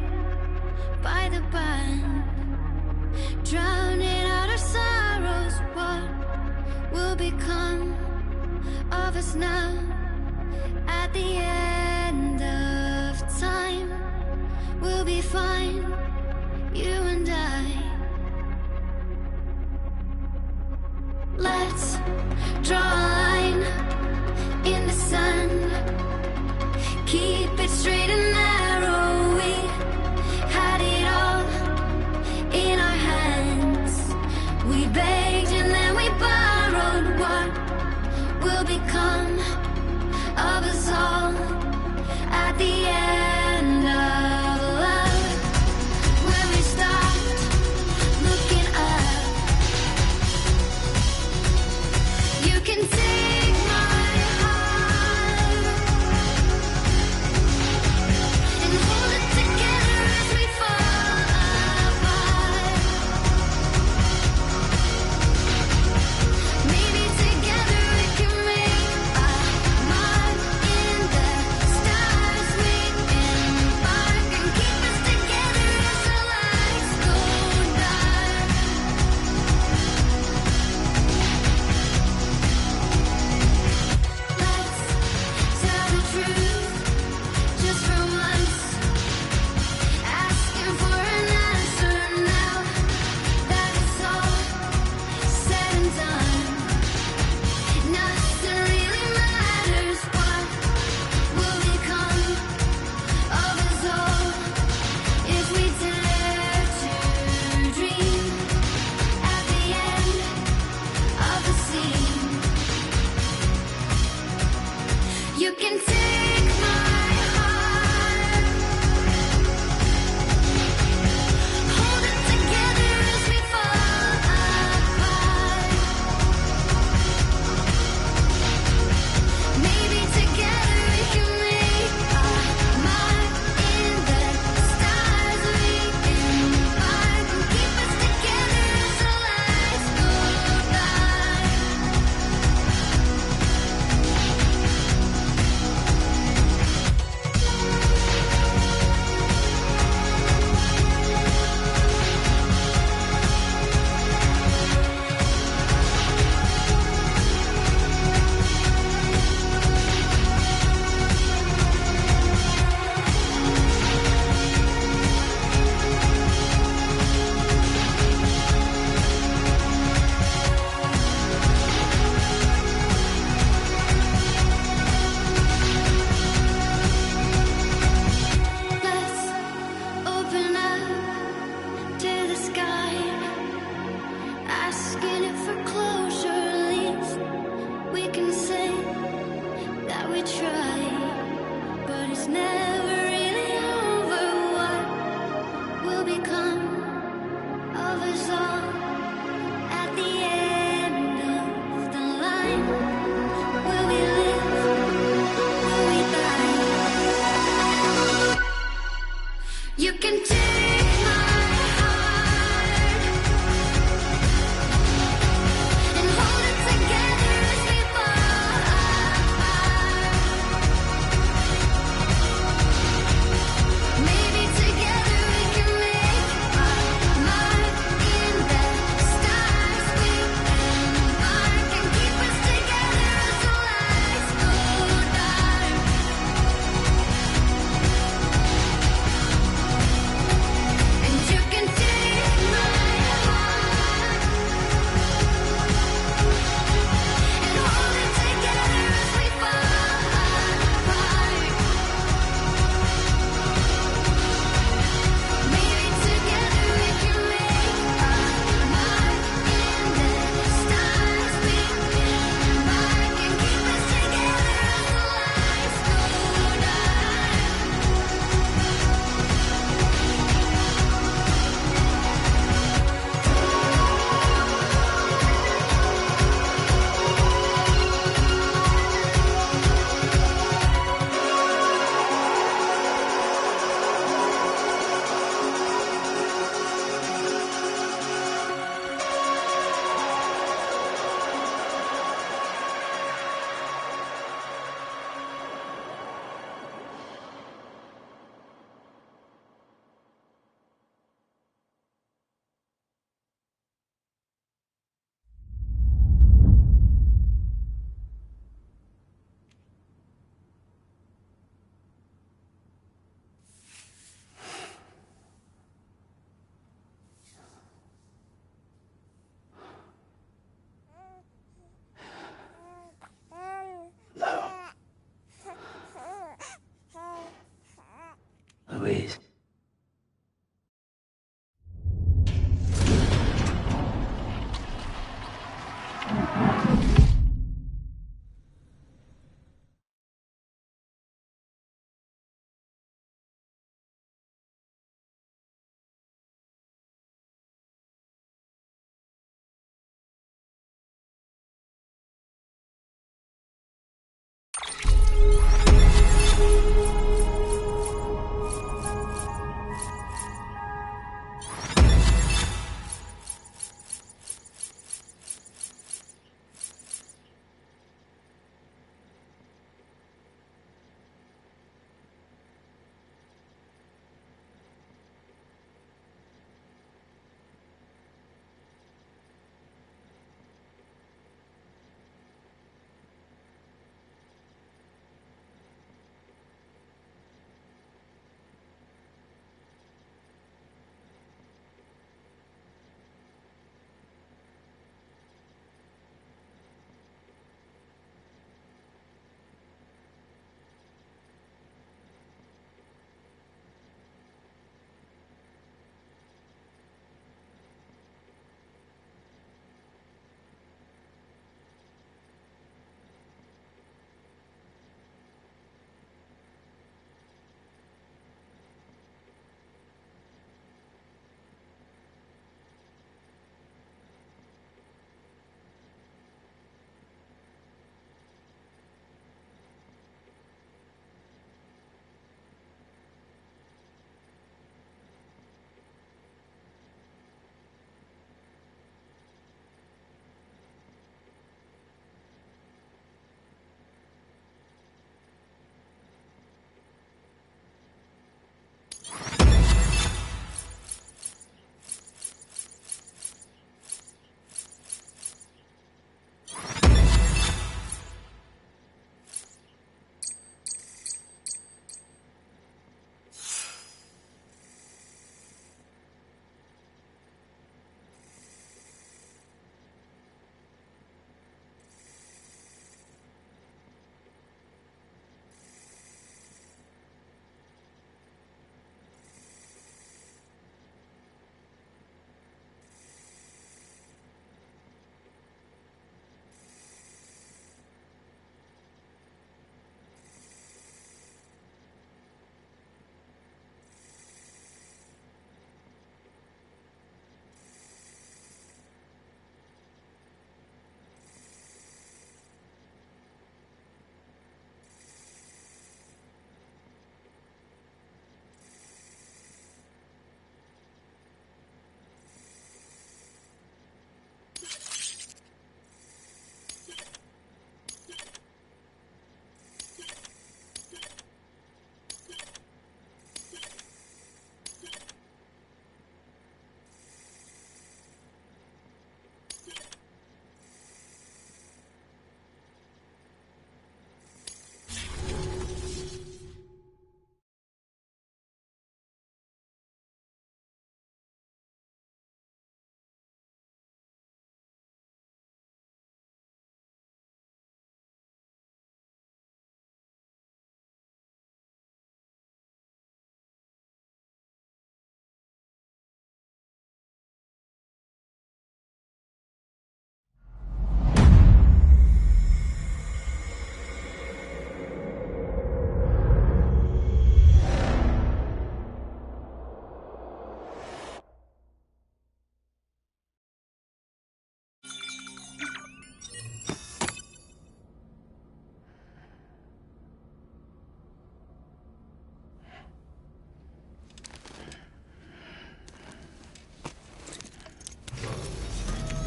by the band, drowning out our sorrows. What will become of us now at the end of time? We'll be fine, you and I. Let's draw a line in the sand, keep it straight and narrow. We had it all in our hands. We begged and then we borrowed. What will become of us all at the end of love? When we stopped become of us all at the end of the line? Will we live? Will we die? You can take my heart and hold it together as we fall apart. Maybe together we can make our mark in the stars. We embark and keep us together as the lights go dark.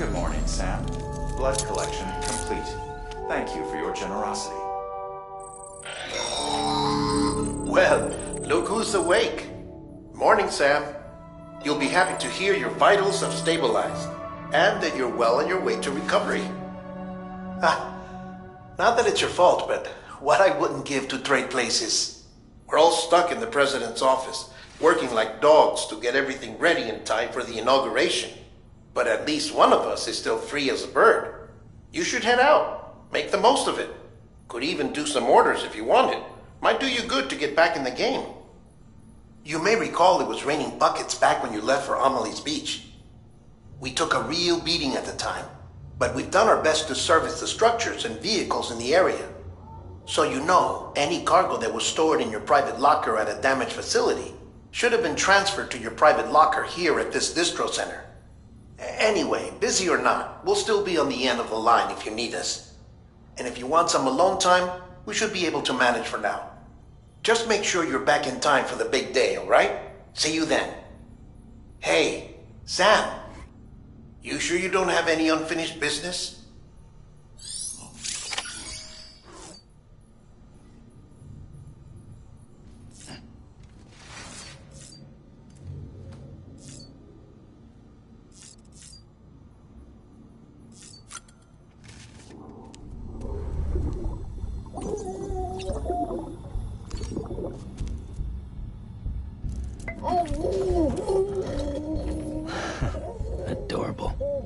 Good morning, Sam. Blood collection complete. Thank you for your generosity. Well, look who's awake. Morning, Sam. You'll be happy to hear your vitals have stabilized, and that you're well on your way to recovery. Not that it's your fault, but what I wouldn't give to trade places. We're all stuck in the president's office, working like dogs to get everything ready in time for the inauguration. But at least one of us is still free as a bird. You should head out. Make the most of it. Could even do some orders if you wanted. Might do you good to get back in the game. You may recall it was raining buckets back when you left for Amelie's Beach. We took a real beating at the time, but we've done our best to service the structures and vehicles in the area. So you know, any cargo that was stored in your private locker at a damaged facility should have been transferred to your private locker here at this distro center. Anyway, busy or not, we'll still be on the end of the line if you need us. And if you want some alone time, we should be able to manage for now. Just make sure you're back in time for the big day, all right? See you then. Hey, Sam, you sure you don't have any unfinished business? Adorable.